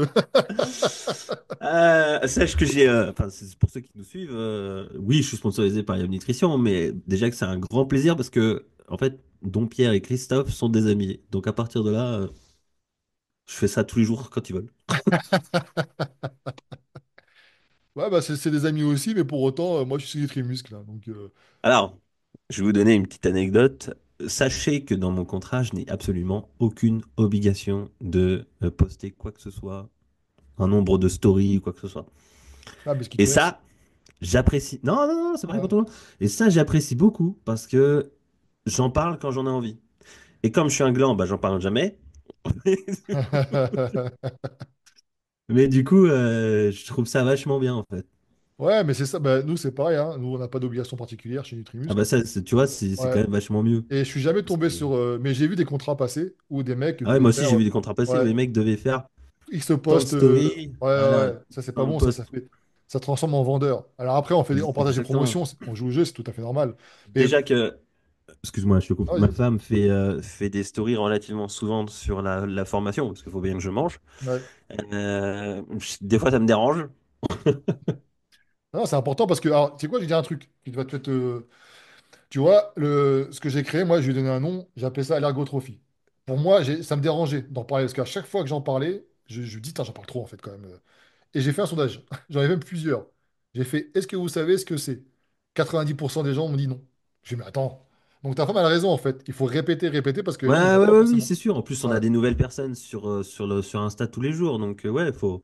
Sache que enfin, c'est pour ceux qui nous suivent, oui, je suis sponsorisé par Yum Nutrition, mais déjà que c'est un grand plaisir parce que, en fait, Dom Pierre et Christophe sont des amis. Donc à partir de là, je fais ça tous les jours quand ils veulent. Ouais, bah c'est des amis aussi, mais pour autant, moi je suis Nutrimuscle, là. Donc, Alors, je vais vous donner une petite anecdote. Sachez que dans mon contrat, je n'ai absolument aucune obligation de poster quoi que ce soit, un nombre de stories ou quoi que ce soit. ah, parce qu'ils te Et connaissent. ça, j'apprécie. Non, non, non, c'est pareil pour Ouais. tout le monde. Et ça, j'apprécie beaucoup parce que j'en parle quand j'en ai envie. Et comme je suis un gland, bah, j'en parle jamais. Mais du coup, je trouve ça vachement bien en fait. Ouais, mais c'est ça. Bah, nous, c'est pareil, hein. Nous, on n'a pas d'obligation particulière chez Ah Nutrimuscle. bah ça, tu vois, c'est quand Ouais. même vachement mieux. Et je suis jamais Parce tombé que... sur. Mais j'ai vu des contrats passer où des mecs Ah ouais, devaient moi aussi, faire. j'ai vu des contrats passer où Ouais, les mecs devaient faire X tant de posts. stories. Ouais, ouais, Voilà, ouais. Ça, c'est pas tant de bon. Ça, posts. ça transforme en vendeur. Alors après, on partage des Exactement. promotions, on joue au jeu, c'est tout à fait normal. Mais. Déjà que, excuse-moi, je te coupe, Ah, ma vas-y, vas-y. femme fait des stories relativement souvent sur la formation, parce qu'il faut bien que je mange. Ouais. Des fois, ça me dérange. Non, c'est important parce que, alors, tu sais quoi, je vais dire un truc qui va te. Tu vois, ce que j'ai créé, moi, je lui ai donné un nom, j'ai appelé ça l'ergotrophie. Pour moi, ça me dérangeait d'en parler parce qu'à chaque fois que j'en parlais, Je me dis, Tain, j'en parle trop en fait quand même. Et j'ai fait un sondage. J'en ai même plusieurs. J'ai fait, est-ce que vous savez ce que c'est? 90% des gens m'ont dit non. J'ai dit, mais attends. Donc ta femme a raison en fait. Il faut répéter, répéter parce que les gens ne Ouais, savent ouais, pas ouais, oui, forcément. c'est sûr. En plus, on Ouais. a des nouvelles personnes sur Insta tous les jours. Donc, ouais, il Allez, faut.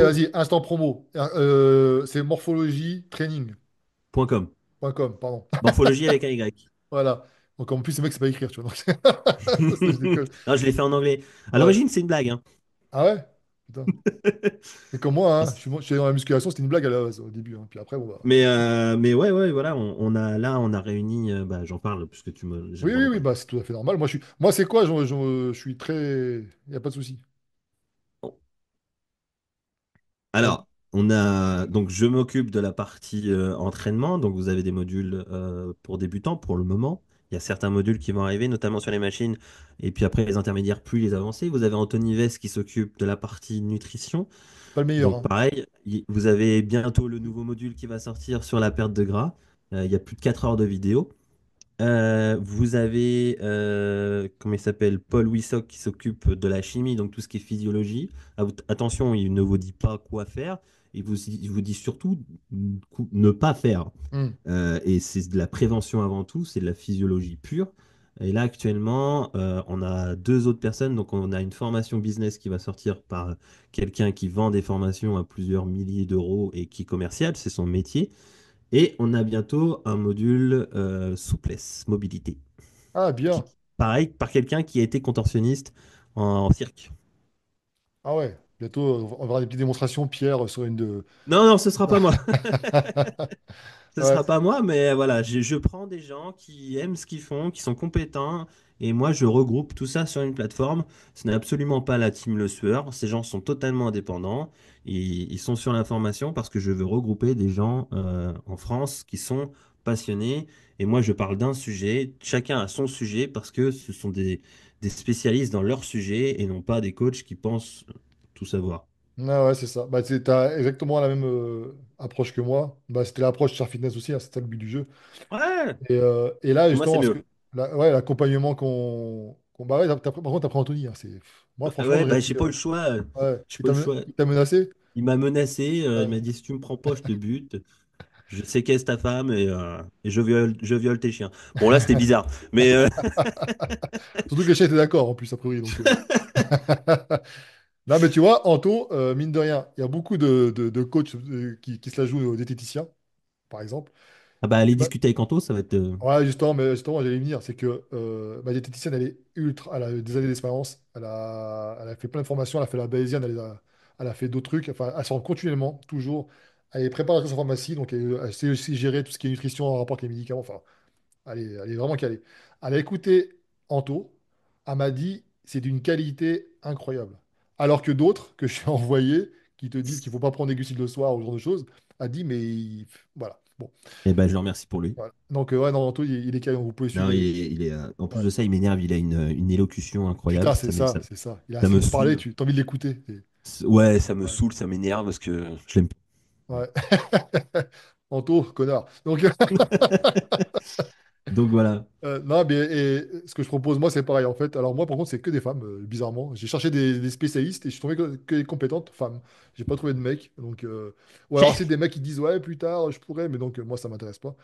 vas-y, instant promo. C'est morphologie-training.com, Point .com. pardon. Morphologie avec un Y. Voilà. Donc en plus, ce mec, c'est pas écrire, tu vois. Donc, ça, je déconne. Non, je l'ai fait en anglais. À Ouais. l'origine, c'est une blague, hein. Ah ouais? Putain. C'est comme moi, hein. Je suis dans la musculation, c'était une blague à la base, au début, hein. Puis après, bon, bah. Mais ouais, ouais, voilà, on a réuni, bah, j'en parle puisque j'ai le Oui, droit oui, d'en oui, parler. bah, c'est tout à fait normal. Moi, c'est quoi? Je suis très. Il n'y a pas de souci. Bon. Vas-y. Alors, donc je m'occupe de la partie entraînement. Donc, vous avez des modules pour débutants pour le moment. Il y a certains modules qui vont arriver, notamment sur les machines. Et puis après, les intermédiaires, plus les avancés. Vous avez Anthony Vess qui s'occupe de la partie nutrition. Pas le meilleur, Donc, hein. pareil, vous avez bientôt le nouveau module qui va sortir sur la perte de gras. Il y a plus de 4 heures de vidéo. Vous avez, comment il s'appelle, Paul Wissock qui s'occupe de la chimie, donc tout ce qui est physiologie. Attention, il ne vous dit pas quoi faire, il vous dit surtout ne pas faire. Hmm. Et c'est de la prévention avant tout, c'est de la physiologie pure. Et là, actuellement, on a deux autres personnes. Donc, on a une formation business qui va sortir par quelqu'un qui vend des formations à plusieurs milliers d'euros et qui est commercial, c'est son métier. Et on a bientôt un module souplesse, mobilité, Ah, bien. pareil, par quelqu'un qui a été contorsionniste en cirque. Ah ouais. Bientôt, on verra des petites démonstrations, Pierre, sur une de. Non, non, ce sera pas moi. Ce Ouais. sera pas moi, mais voilà, je prends des gens qui aiment ce qu'ils font, qui sont compétents, et moi je regroupe tout ça sur une plateforme. Ce n'est absolument pas la team Le Sueur. Ces gens sont totalement indépendants. Ils sont sur l'information parce que je veux regrouper des gens en France qui sont passionnés. Et moi je parle d'un sujet. Chacun a son sujet parce que ce sont des spécialistes dans leur sujet et non pas des coachs qui pensent tout savoir. Ah ouais, c'est ça. Bah, t'as exactement la même approche que moi. Bah, c'était l'approche sur fitness aussi, hein, c'était le but du jeu. Ouais, Et là, moi c'est justement, mieux. ouais, l'accompagnement par contre, t'as pris Anthony, hein, moi, franchement, Ouais, bah j'ai pas eu le choix. ouais. J'ai pas eu le choix. Il t'a menacé? Il m'a menacé, il m'a Ouais. dit si tu me prends pas, je te bute, je séquestre ta femme et je viole tes chiens. Bon là c'était bizarre, mais Surtout que les chats étaient d'accord, en plus, a priori. Donc, non, mais tu vois, Anto, mine de rien, il y a beaucoup de coachs qui se la jouent aux diététiciens, par exemple. ah bah aller Bah, discuter avec Anto, ça va être. ouais, justement, mais justement, j'allais y venir. C'est que ma diététicienne, elle a des années d'expérience. Elle a fait plein de formations. Elle a fait la bayésienne, elle a fait d'autres trucs. Enfin, elle s'en continuellement, toujours. Elle est préparatrice en pharmacie, donc elle sait aussi gérer tout ce qui est nutrition en rapport avec les médicaments. Enfin, elle est vraiment calée. Elle a écouté Anto. Elle m'a dit, c'est d'une qualité incroyable. Alors que d'autres que j'ai envoyés, qui te disent qu'il ne faut pas prendre des glucides le soir ou ce genre de choses, a dit, mais voilà. Bon. Eh ben je le remercie pour lui. Voilà. Donc, ouais, non, Anto, il est calé. Donc, vous pouvez Non, suivre. en plus Ouais. de ça, il m'énerve, il a une élocution incroyable, Putain, c'est ça, c'est ça. Il a une ça me façon de parler, saoule. tu as envie de l'écouter. Ouais, ça me Ouais. saoule, ça m'énerve parce que je l'aime. Ouais. Anto, connard. Donc, Donc voilà. non, mais et ce que je propose, moi, c'est pareil, en fait. Alors, moi, par contre, c'est que des femmes, bizarrement. J'ai cherché des spécialistes et je suis tombé que des compétentes femmes. J'ai pas trouvé de mecs. Donc, ou alors, c'est des mecs qui disent, ouais, plus tard, je pourrais, mais donc, moi, ça m'intéresse pas.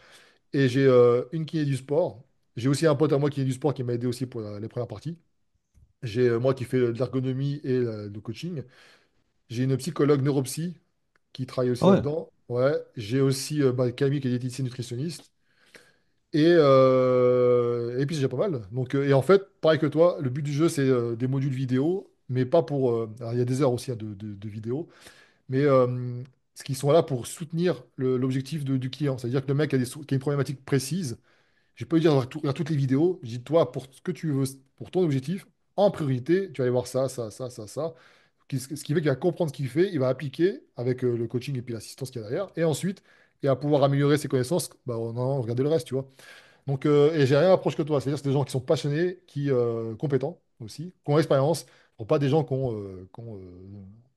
Et j'ai une kiné du sport. J'ai aussi un pote à moi qui est du sport qui m'a aidé aussi pour les premières parties. J'ai moi qui fais de l'ergonomie et du coaching. J'ai une psychologue neuropsy qui travaille aussi Ah ouais. là-dedans. Ouais. J'ai aussi Camille qui est diététicienne nutritionniste. Et puis c'est déjà pas mal. Donc, et en fait, pareil que toi, le but du jeu, c'est des modules vidéo, mais pas pour. Alors, il y a des heures aussi hein, de vidéo, mais ce qui sont là pour soutenir l'objectif du client. C'est-à-dire que le mec qui a une problématique précise, je peux lui dire, regarde toutes les vidéos, je dis, toi, pour ce que tu veux, pour ton objectif, en priorité, tu vas aller voir ça, ça, ça, ça, ça. Ce qui fait qu'il va comprendre ce qu'il fait, il va appliquer avec le coaching et puis l'assistance qu'il y a derrière. Et ensuite, il va pouvoir améliorer ses connaissances. Bah, non, regardez le reste, tu vois. Donc, et j'ai rien approche que toi. C'est-à-dire que c'est des gens qui sont passionnés, compétents aussi, qui ont l'expérience, pas des gens qui ont,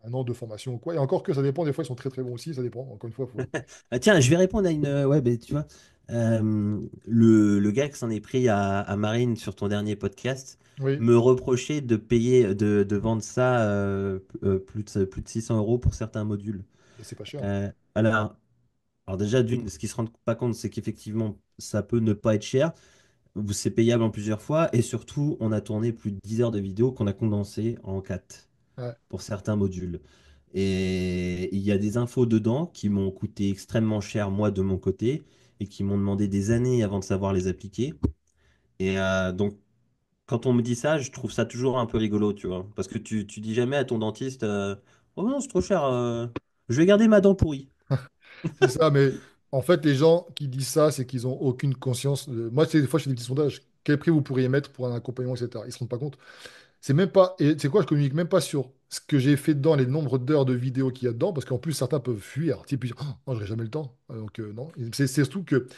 un an de formation ou quoi. Et encore que ça dépend, des fois, ils sont très très bons aussi, ça dépend. Encore une fois, faut. Ah, tiens, je vais répondre à une. Ouais, ben, tu vois. Le gars qui s'en est pris à Marine sur ton dernier podcast Oui, me reprochait de payer, de vendre ça plus de 600 euros pour certains modules. mais c'est pas cher. Euh, alors, alors déjà, d'une, ce qu'ils se rendent pas compte, c'est qu'effectivement, ça peut ne pas être cher. C'est payable en plusieurs fois. Et surtout, on a tourné plus de 10 heures de vidéo qu'on a condensées en 4 Ouais, pour certains modules. Et il y a des infos dedans qui m'ont coûté extrêmement cher, moi, de mon côté, et qui m'ont demandé des années avant de savoir les appliquer. Et donc, quand on me dit ça, je trouve ça toujours un peu rigolo, tu vois. Parce que tu dis jamais à ton dentiste, oh non, c'est trop cher, je vais garder ma dent pourrie. c'est ça, mais en fait, les gens qui disent ça, c'est qu'ils n'ont aucune conscience. Moi, des fois, je fais des petits sondages. Quel prix vous pourriez mettre pour un accompagnement, etc. Ils ne se rendent pas compte. C'est même pas. Et c'est quoi, je communique même pas sur ce que j'ai fait dedans, les nombres d'heures de vidéos qu'il y a dedans, parce qu'en plus, certains peuvent fuir. Tu sais, puis, oh, non, j'aurai jamais le temps. Donc, non. Et c'est surtout que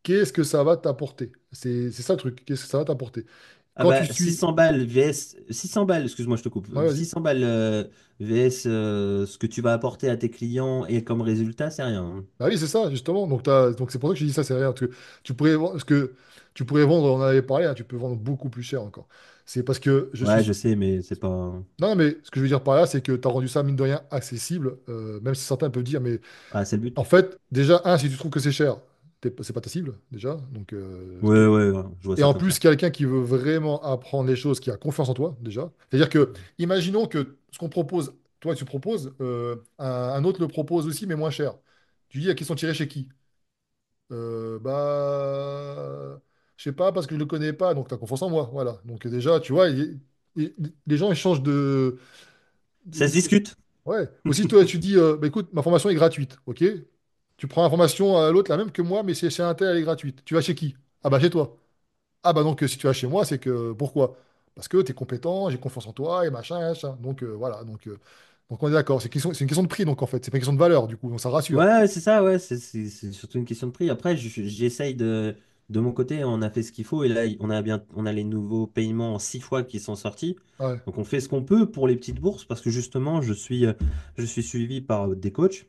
qu'est-ce que ça va t'apporter? C'est ça le truc. Qu'est-ce que ça va t'apporter? Ah Quand tu bah, suis. 600 balles VS, 600 balles, excuse-moi, je te coupe. Ouais, vas-y. 600 balles VS, ce que tu vas apporter à tes clients et comme résultat, c'est rien, hein. Bah oui, c'est ça, justement. Donc c'est pour ça que je dis ça, c'est rien. Parce que tu pourrais, ce que tu pourrais vendre, on en avait parlé, hein, tu peux vendre beaucoup plus cher encore. C'est parce que je Ouais, suis. je sais, mais c'est pas. Non, mais ce que je veux dire par là, c'est que tu as rendu ça, mine de rien, accessible. Même si certains peuvent dire, mais Ah, c'est le en but. fait, déjà, si tu trouves que c'est cher, c'est pas ta cible, déjà. Donc, Ouais, ouais, ouais, je vois et ça en comme plus, ça. quelqu'un qui veut vraiment apprendre les choses, qui a confiance en toi, déjà. C'est-à-dire que, imaginons que ce qu'on propose, toi, tu proposes, un autre le propose aussi, mais moins cher. Tu dis, à qui sont tirés chez qui? Je sais pas, parce que je le connais pas, donc tu as confiance en moi. Voilà. Donc, déjà, tu vois, les gens, ils changent de. Ça se discute. Ouais. Aussi, toi, tu dis, bah, écoute, ma formation est gratuite, ok? Tu prends la formation à l'autre, la même que moi, mais c'est chez un tel, elle est gratuite. Tu vas chez qui? Ah bah chez toi. Ah bah donc si tu vas chez moi, c'est que pourquoi? Parce que tu es compétent, j'ai confiance en toi et machin, machin. Donc voilà, donc on est d'accord. C'est une question de prix, donc en fait, c'est pas une question de valeur, du coup, donc ça rassure. Ouais, c'est ça, ouais, c'est surtout une question de prix. Après, j'essaye de mon côté, on a fait ce qu'il faut et là, on a les nouveaux paiements en 6 fois qui sont sortis. Ouais. Donc, on fait ce qu'on peut pour les petites bourses parce que justement, je suis suivi par des coachs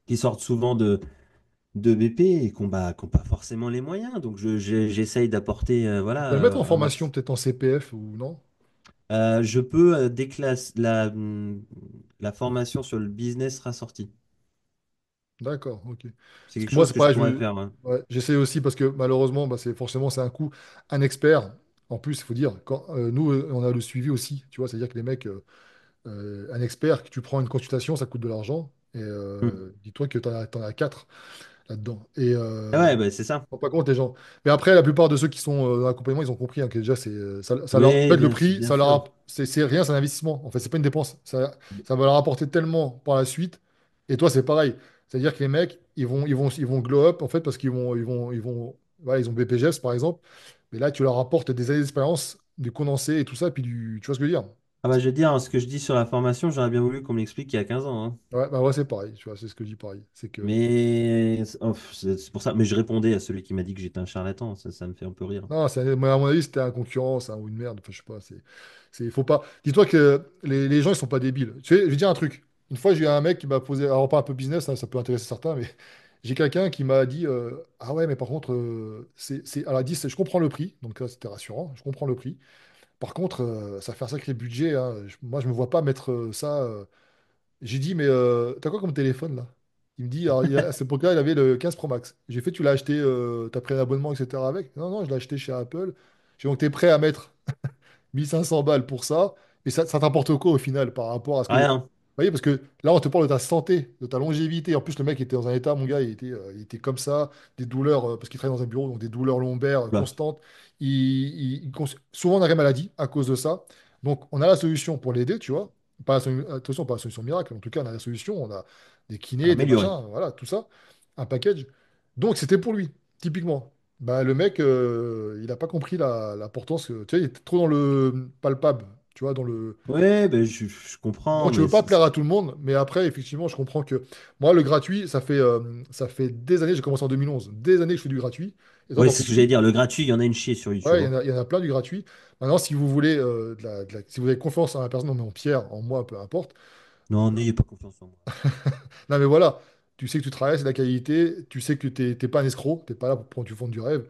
qui sortent souvent de BP et qui ont pas forcément les moyens. Donc, j'essaye d'apporter, Tu voilà, peux le mettre en un formation, max. peut-être en CPF ou non? Je peux, dès que la formation sur le business sera sortie. D'accord, ok. C'est Parce quelque que moi, chose c'est que je pareil, pourrais faire, ouais. ouais, j'essaie aussi parce que malheureusement, bah, c'est un coût. Un expert, en plus, il faut dire, nous, on a le suivi aussi, tu vois, c'est-à-dire que les mecs, un expert, que tu prends une consultation, ça coûte de l'argent. Et Hmm. dis-toi que t'en as quatre là-dedans. Et Ah ouais, bah, c'est ça. rend pas compte les gens. Mais après, la plupart de ceux qui sont dans l'accompagnement, ils ont compris hein, que déjà, en Oui, fait, le prix, bien sûr. c'est rien, c'est un investissement. En fait, c'est pas une dépense. Ça va leur apporter tellement par la suite. Et toi, c'est pareil. C'est-à-dire que les mecs, ils vont glow up en fait parce voilà, ils ont BPGEPS par exemple. Mais là, tu leur apportes des années d'expérience, du condensé et tout ça, puis tu vois ce que je veux dire? Ah bah je veux dire, hein, ce que je dis sur la formation, j'aurais bien voulu qu'on me l'explique il y a 15 ans, hein. Ouais, bah ouais, c'est pareil. Tu vois, c'est ce que je dis pareil. C'est que Mais oh, c'est pour ça. Mais je répondais à celui qui m'a dit que j'étais un charlatan. Ça me fait un peu rire. non, moi, à mon avis, c'était un concurrent, ça, ou une merde. Enfin, je sais pas. Faut pas. Dis-toi que les gens, ils sont pas débiles. Tu sais, je vais dire un truc. Une fois, j'ai eu un mec qui m'a posé, alors pas un peu business, hein, ça peut intéresser certains, mais j'ai quelqu'un qui m'a dit, ah ouais, mais par contre, alors il dit, je comprends le prix, donc là, c'était rassurant. Je comprends le prix. Par contre, ça fait un sacré budget, hein. Moi, je me vois pas mettre ça. J'ai dit, mais t'as quoi comme téléphone là? Il me dit, alors, à cette époque-là, il avait le 15 Pro Max. J'ai fait, tu l'as acheté, t'as pris un abonnement, etc. avec? Non, non, je l'ai acheté chez Apple. J'ai donc, t'es prêt à mettre 1500 balles pour ça, et ça t'importe quoi au final par rapport à ce que. Vous Rien. voyez, parce que là, on te parle de ta santé, de ta longévité. En plus, le mec était dans un état, mon gars, il était comme ça, des douleurs, parce qu'il travaille dans un bureau, donc des douleurs lombaires Oula. constantes. Souvent, on arrêt maladie à cause de ça. Donc, on a la solution pour l'aider, tu vois. Pas attention, pas la solution miracle. En tout cas, on a la solution. On a des kinés, des Améliorer. machins, voilà, tout ça. Un package. Donc, c'était pour lui, typiquement. Bah, le mec, il n'a pas compris l'importance. Tu vois, il était trop dans le palpable. Tu vois, dans le. Ouais, ben je comprends, Bon, tu mais veux pas plaire à tout le monde, mais après, effectivement, je comprends que moi, le gratuit, ça fait des années, j'ai commencé en 2011, des années que je fais du gratuit. Et toi, ouais, t'en c'est fais ce que j'allais aussi. dire. Le gratuit, il y en a une chier sur YouTube, Ouais, hein. il y en a plein du gratuit. Maintenant, si vous voulez, si vous avez confiance en la personne, non, mais en Pierre, en moi, peu importe. Non, n'ayez pas confiance en moi. Non, mais voilà. tu sais que tu travailles, c'est de la qualité, tu sais que t'es pas un escroc, t'es pas là pour prendre du fond du rêve.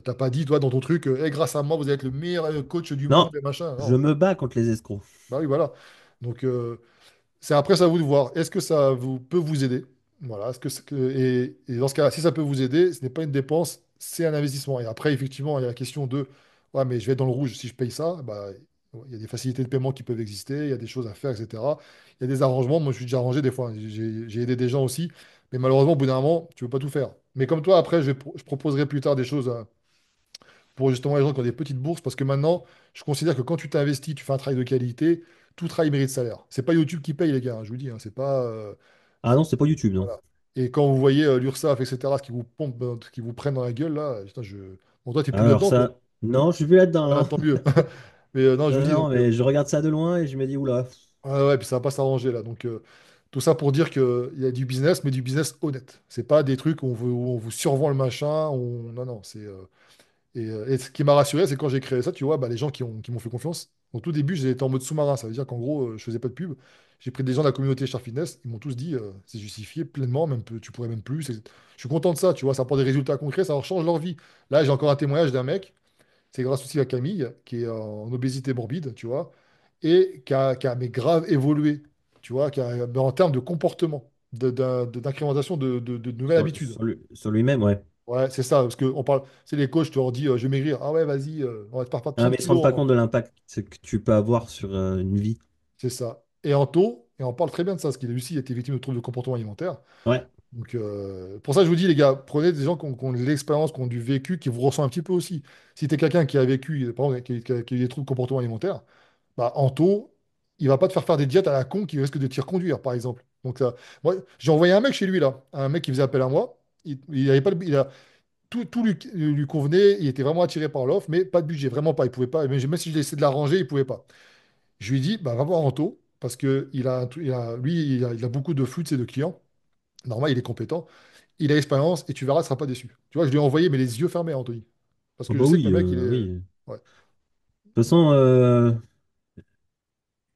T'as pas dit, toi, dans ton truc, Eh, grâce à moi, vous êtes le meilleur coach du Non, monde et machin. je Non. me bats contre les escrocs. Bah oui, voilà. Donc, c'est après, c'est à vous de voir. Est-ce que ça peut vous aider? Voilà. Et dans ce cas-là, si ça peut vous aider, ce n'est pas une dépense, c'est un investissement. Et après, effectivement, il y a la question de, ouais, mais je vais être dans le rouge si je paye ça. Bah, il y a des facilités de paiement qui peuvent exister, il y a des choses à faire, etc. Il y a des arrangements. Moi, je suis déjà arrangé des fois. J'ai aidé des gens aussi. Mais malheureusement, au bout d'un moment, tu ne peux pas tout faire. Mais comme toi, après, je proposerai plus tard des choses pour justement les gens qui ont des petites bourses, parce que maintenant, je considère que quand tu t'investis, tu fais un travail de qualité, tout travail mérite salaire. C'est pas YouTube qui paye, les gars, hein, je vous dis, hein, c'est pas. Ah non, c'est pas YouTube, non. Voilà. Et quand vous voyez l'URSSAF, etc., ce qui vous pompe, ce qui vous prennent dans la gueule, là, putain, je. Bon, toi, t'es plus Alors là-dedans, toi. ça, non, je suis plus là-dedans, Ah, hein. tant mieux. Mais non, je vous dis, Non, donc. mais je regarde ça de loin et je me dis, oula. Ouais, ouais, puis ça va pas s'arranger, là. Donc, tout ça pour dire qu'il y a du business, mais du business honnête. C'est pas des trucs où on vous survend le machin. Non, non, c'est. Et ce qui m'a rassuré, c'est quand j'ai créé ça, tu vois, bah, les gens qui m'ont fait confiance. Au tout début, j'étais en mode sous-marin. Ça veut dire qu'en gros, je faisais pas de pub. J'ai pris des gens de la communauté Char Fitness. Ils m'ont tous dit, c'est justifié pleinement, même tu pourrais même plus. Je suis content de ça, tu vois. Ça apporte des résultats concrets, ça leur change leur vie. Là, j'ai encore un témoignage d'un mec. C'est grâce aussi à Camille, qui est en obésité morbide, tu vois, et qui a mais grave évolué, tu vois, mais en termes de comportement, d'incrémentation de nouvelles habitudes. Sur lui-même, ouais. Ouais, c'est ça, parce que on parle, c'est les coachs, tu leur dis, je vais maigrir. Ah ouais, vas-y, on va te faire perdre Ah, 30 mais ils se rendent pas kilos. compte de l'impact que tu peux avoir sur une vie. C'est ça. Et en taux, et on parle très bien de ça, parce qu'il a aussi été victime de troubles de comportement alimentaire. Ouais. Donc, pour ça, je vous dis, les gars, prenez des gens qui ont de l'expérience, qui ont du vécu, qui vous ressemblent un petit peu aussi. Si tu es quelqu'un qui a vécu, par exemple, qui a eu des troubles de comportement alimentaire, bah, en taux, il va pas te faire des diètes à la con qui risquent de te reconduire, par exemple. Donc, moi, j'ai envoyé un mec chez lui, là, un mec qui faisait appel à moi. Il avait pas, tout lui convenait, il était vraiment attiré par l'offre, mais pas de budget, vraiment pas. Il pouvait pas, même si j'ai essayé de l'arranger, il pouvait pas. Je lui ai dit, bah, va voir Anto, parce que lui, il a beaucoup de flux de ses deux clients. Normal, il est compétent, il a l'expérience, et tu verras, il ne sera pas déçu. Tu vois, je lui ai envoyé, mais les yeux fermés à Anthony. Parce Oh que je bah sais que le oui, mec, il est. oui. De Ouais. toute façon,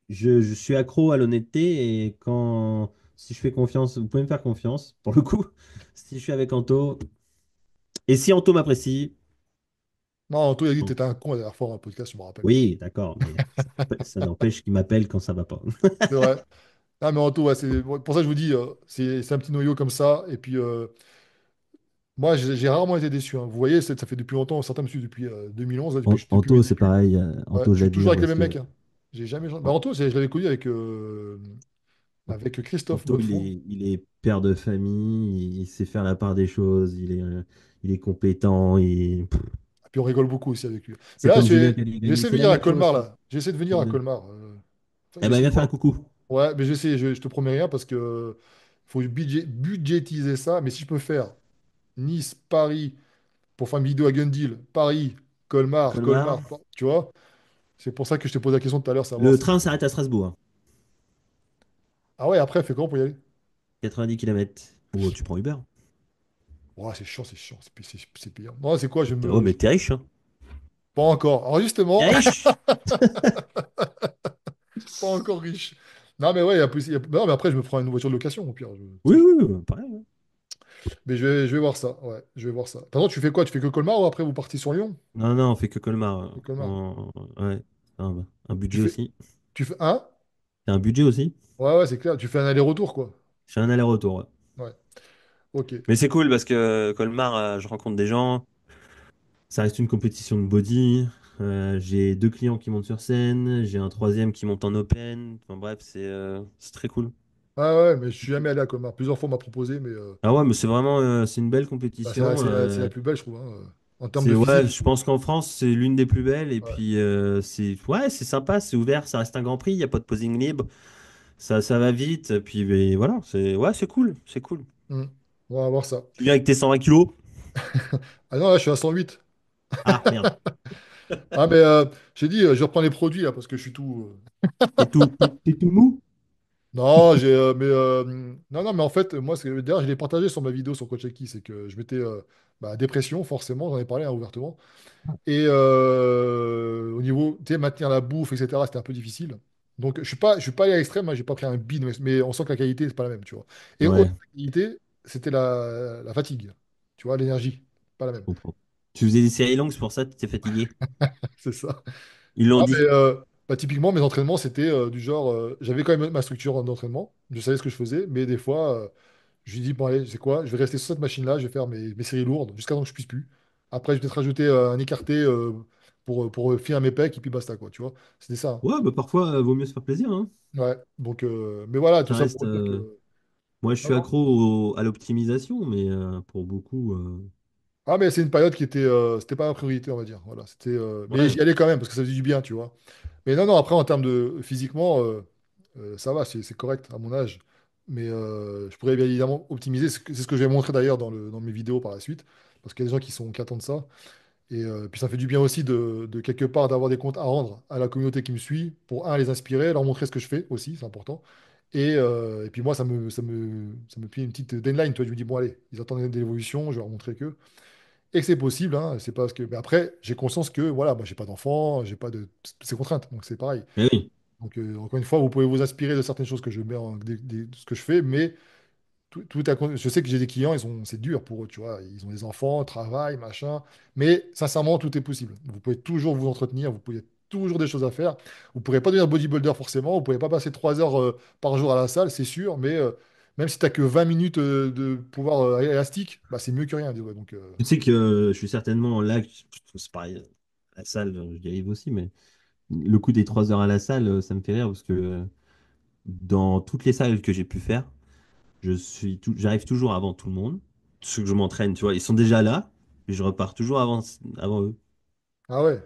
je suis accro à l'honnêteté et quand si je fais confiance, vous pouvez me faire confiance, pour le coup, si je suis avec Anto, et si Anto m'apprécie, Non, Anto, il a dit que bon, t'étais un con la dernière fois dans un podcast, je me rappelle. oui, d'accord, mais ça n'empêche qu'il m'appelle quand ça va pas. C'est vrai. Ah, mais Anto, ouais, pour ça que je vous dis, c'est un petit noyau comme ça. Et puis, moi, j'ai rarement été déçu, hein. Vous voyez, ça fait depuis longtemps, certains me suivent depuis 2011, là, depuis mes Anto, c'est débuts. pareil, Ouais, Anto, je suis toujours j'admire avec les parce mêmes que mecs, hein. J'ai jamais changé. Bah, Anto, je l'avais connu avec Christophe Anto, Godefroy. il est père de famille, il sait faire la part des choses, il est compétent, Et puis, on rigole beaucoup aussi avec lui. Mais c'est là, comme Julien Caligari, j'essaie de c'est la venir à même Colmar, chose. là. J'essaie de venir à Colmar. Ça, je Eh vais ben, essayer viens de faire un voir. coucou. Ouais, mais je sais, je te promets rien parce que faut budgétiser ça. Mais si je peux faire Nice, Paris, pour faire une vidéo à Gundil, Paris, Colmar, Colmar, tu vois, c'est pour ça que je te pose la question tout à l'heure, savoir le si. train s'arrête à Strasbourg, hein. Ah ouais, après, fait comment pour y aller? 90 km. Oh, tu prends Uber. Ouais, c'est chiant, c'est payant. Non, c'est quoi, Oh, mais t'es riche, hein. pas encore. Alors T'es justement, riche? pas encore riche. Non, mais ouais, non, mais après, je me prends une voiture de location, au pire. Oui, Tu sais, oui, oui, pareil, hein. Mais je vais voir ça, ouais, je vais voir ça. Par contre, tu fais quoi? Tu fais que Colmar ou après vous partez sur Lyon? Non, non, on fait que Colmar, Que Colmar. Ouais, un Tu budget fais, aussi. tu fais un? C'est un budget aussi. Ouais, ouais, c'est clair. Tu fais un aller-retour, quoi. Je fais un aller-retour, ouais. Ouais, ok. Mais c'est cool parce que Colmar, je rencontre des gens. Ça reste une compétition de body. J'ai deux clients qui montent sur scène. J'ai un troisième qui monte en open. Enfin bref, c'est très cool. Ah ouais, mais je suis jamais allé à Colmar. Plusieurs fois, on m'a proposé, mais Ah ouais, mais c'est vraiment, c'est une belle bah, c'est compétition. c'est la plus belle, je trouve, hein, en termes de Ouais, physique. je pense qu'en France, c'est l'une des plus belles. Et Ouais. puis, ouais, c'est sympa, c'est ouvert, ça reste un grand prix. Il n'y a pas de posing libre. Ça va vite. Puis, mais voilà, ouais, c'est cool, c'est cool. Hmm. On va voir ça. Tu viens avec tes 120 kilos? Ah non, là, je suis à 108. Ah, merde. Ah, mais j'ai dit, je reprends les produits, là, parce que je suis tout. T'es tout mou? Non, non, non, mais en fait, moi, d'ailleurs, je l'ai partagé sur ma vidéo sur Coach Aki, c'est que je m'étais dépression, forcément, j'en ai parlé, hein, ouvertement. Et au niveau, tu sais, maintenir la bouffe, etc., c'était un peu difficile. Donc, je suis pas allé à l'extrême, hein, j'ai pas pris un bide, mais on sent que la qualité, c'est pas la même, tu vois. Et au-delà Ouais. de la qualité, c'était la fatigue. Tu vois, l'énergie, pas la même. Je comprends. Tu faisais des séries longues, c'est pour ça que tu étais fatigué. C'est ça. Ils Non, l'ont mais dit. bah, typiquement, mes entraînements, c'était du genre, j'avais quand même ma structure d'entraînement, je savais ce que je faisais, mais des fois, je lui dis, bon, allez, c'est quoi, je vais rester sur cette machine-là, je vais faire mes séries lourdes jusqu'à temps que je puisse plus. Après, je vais peut-être rajouter un écarté pour finir mes pecs, et puis basta, quoi, tu vois. C'était ça, hein. Ouais, bah parfois, vaut mieux se faire plaisir, hein. Ouais, donc, mais voilà, tout Ça ça pour reste. dire que. Moi, je Non, suis non. accro à l'optimisation, mais pour beaucoup. Ah, mais c'est une période qui était, c'était pas ma priorité, on va dire. Voilà, c'était, mais Ouais. j'y allais quand même parce que ça faisait du bien, tu vois. Mais non, non, après, en termes de physiquement, ça va, c'est correct à mon âge. Mais je pourrais bien évidemment optimiser. C'est ce que je vais montrer d'ailleurs dans mes vidéos par la suite. Parce qu'il y a des gens qui attendent ça. Et puis ça fait du bien aussi de quelque part d'avoir des comptes à rendre à la communauté qui me suit pour, un, les inspirer, leur montrer ce que je fais aussi, c'est important. Et puis moi, ça me fait une petite deadline. Tu vois, je me dis, bon, allez, ils attendent de l'évolution, je vais leur montrer que. Et que c'est possible, hein, c'est parce que. Mais après, j'ai conscience que, voilà, bah, j'ai pas d'enfant, j'ai pas de. Ces contraintes, donc c'est pareil. Mais oui. Donc, encore une fois, vous pouvez vous inspirer de certaines choses que je mets de ce que je fais, mais je sais que j'ai des clients, c'est dur pour eux, tu vois. Ils ont des enfants, travail, machin. Mais sincèrement, tout est possible. Vous pouvez toujours vous entretenir, vous pouvez toujours des choses à faire. Vous ne pourrez pas devenir bodybuilder forcément, vous ne pouvez pas passer 3 heures par jour à la salle, c'est sûr, mais même si tu n'as que 20 minutes de pouvoir élastique, bah, c'est mieux que rien. Ouais, donc, Tu sais que je suis certainement là, c'est pareil, à la salle, j'y arrive aussi, mais le coup des 3 heures à la salle, ça me fait rire parce que dans toutes les salles que j'ai pu faire, j'arrive toujours avant tout le monde. Ceux que je m'entraîne, tu vois, ils sont déjà là, et je repars toujours avant eux. ah ouais,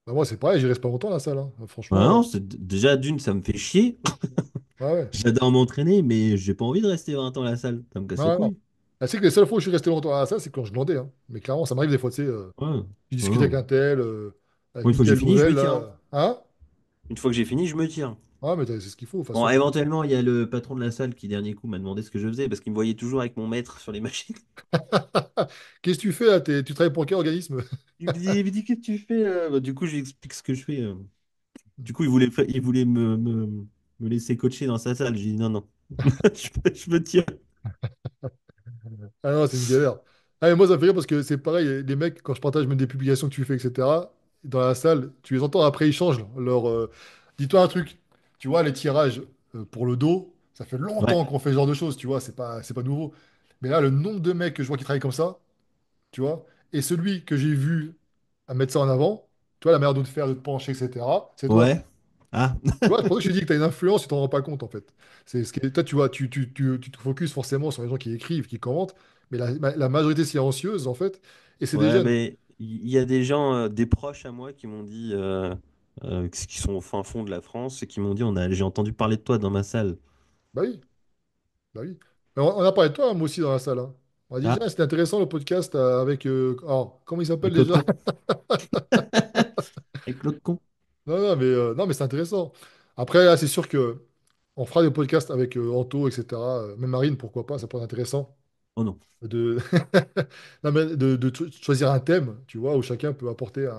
bah, moi c'est pareil, j'y reste pas longtemps à la salle, hein. Bah Franchement, non, déjà d'une, ça me fait chier. ouais, ouais. J'adore m'entraîner, mais j'ai pas envie de rester 20 ans à la salle. Ça me casse Non, les non, non. couilles. Ah, c'est que les seules fois où je suis resté longtemps à la salle, c'est quand je demandais, hein. Mais clairement, ça m'arrive des fois, tu sais, Ouais. je discute avec Non. un tel, avec Bon, une une fois que j'ai telle fini, je nouvelle, me tire, hein. là. Hein? Une fois que j'ai fini, je me tire. Ah, mais c'est ce qu'il faut, de toute Bon, façon. éventuellement, il y a le patron de la salle qui, dernier coup, m'a demandé ce que je faisais parce qu'il me voyait toujours avec mon maître sur les machines. Qu'est-ce que tu fais là? Tu travailles pour quel organisme? Il me dit, qu'est-ce que tu fais là? Bah, du coup, je lui explique ce que je fais. Du coup, il voulait me laisser coacher dans sa salle. J'ai dit non, non, je me tire. Ah non, c'est une galère. Ah, mais moi, ça me fait rire parce que c'est pareil, les mecs, quand je partage même des publications que tu fais, etc., dans la salle, tu les entends après, ils changent leur. Dis-toi un truc, tu vois, les tirages pour le dos, ça fait Ouais, longtemps qu'on fait ce genre de choses, tu vois, c'est pas nouveau. Mais là, le nombre de mecs que je vois qui travaillent comme ça, tu vois, et celui que j'ai vu à mettre ça en avant, tu vois, la manière de te faire, de te pencher, etc., c'est toi. ouais. Ah, Tu vois, c'est pour ça que je te dis que tu as une influence, tu t'en rends pas compte en fait. C'est ce qui toi, tu vois, tu te focuses forcément sur les gens qui écrivent, qui commentent, mais la majorité silencieuse en fait, et c'est des ouais, jeunes. mais il y a des gens, des proches à moi qui m'ont dit, qui sont au fin fond de la France, et qui m'ont dit, j'ai entendu parler de toi dans ma salle. Bah oui, bah oui. Mais on a parlé de toi, hein, moi aussi, dans la salle, hein. On a dit, Ah, tiens, c'était intéressant le podcast avec. Alors, comment il s'appelle avec l'autre déjà? con. Avec l'autre con. Non, mais c'est intéressant. Après, là, c'est sûr que on fera des podcasts avec Anto, etc. Même Marine, pourquoi pas, ça pourrait être intéressant. Oh non. De... Non, mais de choisir un thème, tu vois, où chacun peut apporter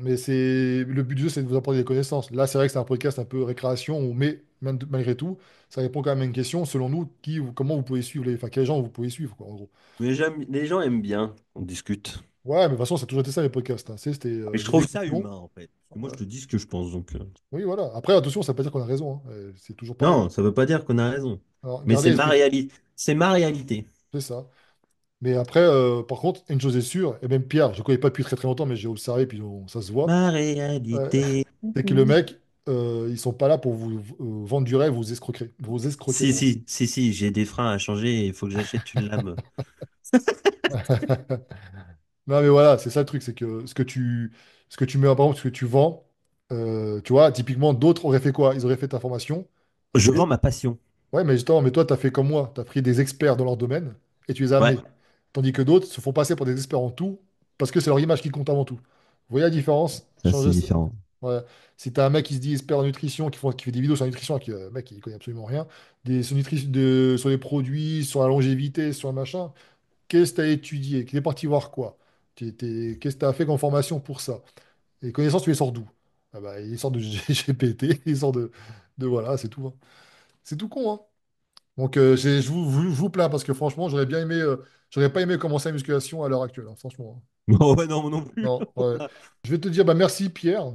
Mais le but du jeu, c'est de vous apporter des connaissances. Là, c'est vrai que c'est un podcast un peu récréation, mais malgré tout, ça répond quand même à une question. Selon nous, comment vous pouvez suivre enfin, quels gens vous pouvez suivre, quoi, en gros. Mais les gens aiment bien qu'on discute. Ouais, mais de toute façon, ça a toujours été ça, les podcasts, hein. C'était Et je des trouve ça discussions. humain, en fait. Parce que moi, je Voilà. te dis ce que je pense, donc. Oui, voilà. Après, attention, ça ne veut pas dire qu'on a raison, hein. C'est toujours pareil. Non, ça veut pas dire qu'on a raison. Alors, Mais gardez c'est ma l'esprit. réalité. C'est ma réalité. C'est ça. Mais après, par contre, une chose est sûre, et même Pierre, je ne connais pas depuis très très longtemps, mais j'ai observé, puis ça se voit. Ma Ouais. réalité. C'est que le mec, ils sont pas là pour vous vendre du rêve, vous escroquer, Si, pardon. si, si, si, j'ai des freins à changer. Il faut que j'achète une lame. Non, mais voilà, c'est ça le truc, c'est que ce que tu mets en par exemple, ce que tu vends, tu vois, typiquement, d'autres auraient fait quoi? Ils auraient fait ta formation. Je Mais, vends ma passion. ouais, mais justement, mais toi, tu as fait comme moi, tu as pris des experts dans leur domaine et tu les as Ouais, amenés. Tandis que d'autres se font passer pour des experts en tout parce que c'est leur image qui compte avant tout. Vous voyez la différence? ça c'est Changez ça. différent. Ouais. Si tu as un mec qui se dit expert en nutrition, qui fait des vidéos sur la nutrition, qui, mec, il connaît absolument rien, sur les produits, sur la longévité, sur le machin, qu'est-ce que tu as étudié? Tu es parti voir quoi? Qu'est-ce que tu as fait comme formation pour ça? Et les connaissances, tu les sors d'où? Ah bah, ils sortent de GPT, ils sortent voilà, c'est tout, hein. C'est tout con, hein. Donc, je vous plains parce que franchement, j'aurais pas aimé commencer la musculation à l'heure actuelle, hein, franchement. Non, ouais, non, moi non plus. Non, ouais. Je vais te dire, bah, merci Pierre.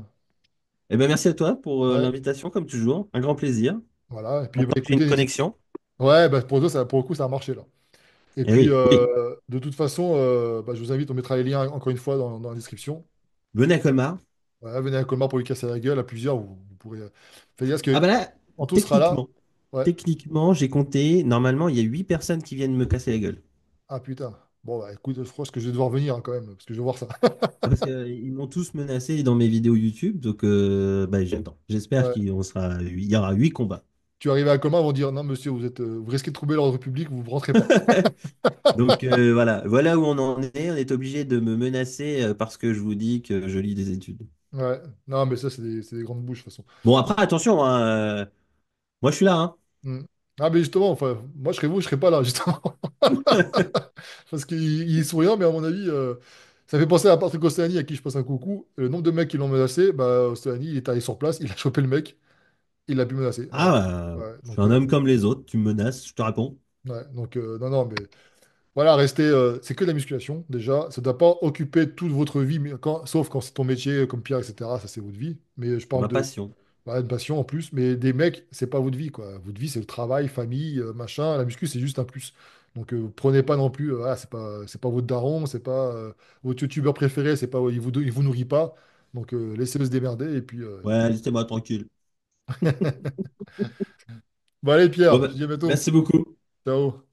Eh ben, merci à toi pour Ouais, l'invitation, comme toujours. Un grand plaisir. voilà. Et puis, bah, Maintenant, j'ai une écoutez, connexion. ouais, bah, pour le coup, ça a marché là. Et Eh puis, oui, oui. de toute façon, bah, je vous invite, on mettra les liens encore une fois dans la description. Venez à Colmar. Ouais, venez à Colmar pour lui casser la gueule à plusieurs, vous pourrez. Faites gaffe parce Ah que bah là, Anto sera là. techniquement, Ouais. techniquement, j'ai compté. Normalement, il y a 8 personnes qui viennent me casser la gueule. Ah putain. Bon, bah écoute, je pense que je vais devoir venir hein, quand même, parce que je vais voir ça. Ah, parce qu'ils m'ont tous menacé dans mes vidéos YouTube, donc bah, j'attends. J'espère Ouais. il y aura 8 combats. Tu arrives à Colmar, ils vont dire non, monsieur, vous risquez de troubler l'ordre public, vous ne rentrez pas. Donc voilà, voilà où on en est. On est obligé de me menacer parce que je vous dis que je lis des études. Ouais. Non, mais ça, c'est des grandes bouches, de toute façon. Bon, après, attention, hein, moi je suis là, hein. Hmm. Ah, mais justement, enfin, moi, je serais vous, je serais pas là, justement. Parce qu'il est souriant, mais à mon avis, ça fait penser à Patrick Océani, à qui je passe un coucou. Le nombre de mecs qui l'ont menacé, bah, Océani, il est allé sur place, il a chopé le mec, il l'a pu menacer. Ah, Voilà. bah, Ouais, je suis un homme comme les autres. Tu me menaces, je te réponds. non, non, mais voilà, restez, c'est que de la musculation, déjà. Ça ne doit pas occuper toute votre vie, mais sauf quand c'est ton métier, comme Pierre, etc. Ça, c'est votre vie. Mais je C'est parle ma de passion. voilà, une passion en plus. Mais des mecs, c'est pas votre vie, quoi. Votre vie, c'est le travail, famille, machin. La muscu, c'est juste un plus. Donc, prenez pas non plus, ah, c'est pas votre daron, c'est pas votre youtubeur préféré, c'est pas, il vous nourrit pas. Donc, laissez-le se démerder. Ouais, laissez-moi tranquille. Bon, allez, Bon, Pierre, je bah, te dis à bientôt. merci beaucoup. Ciao.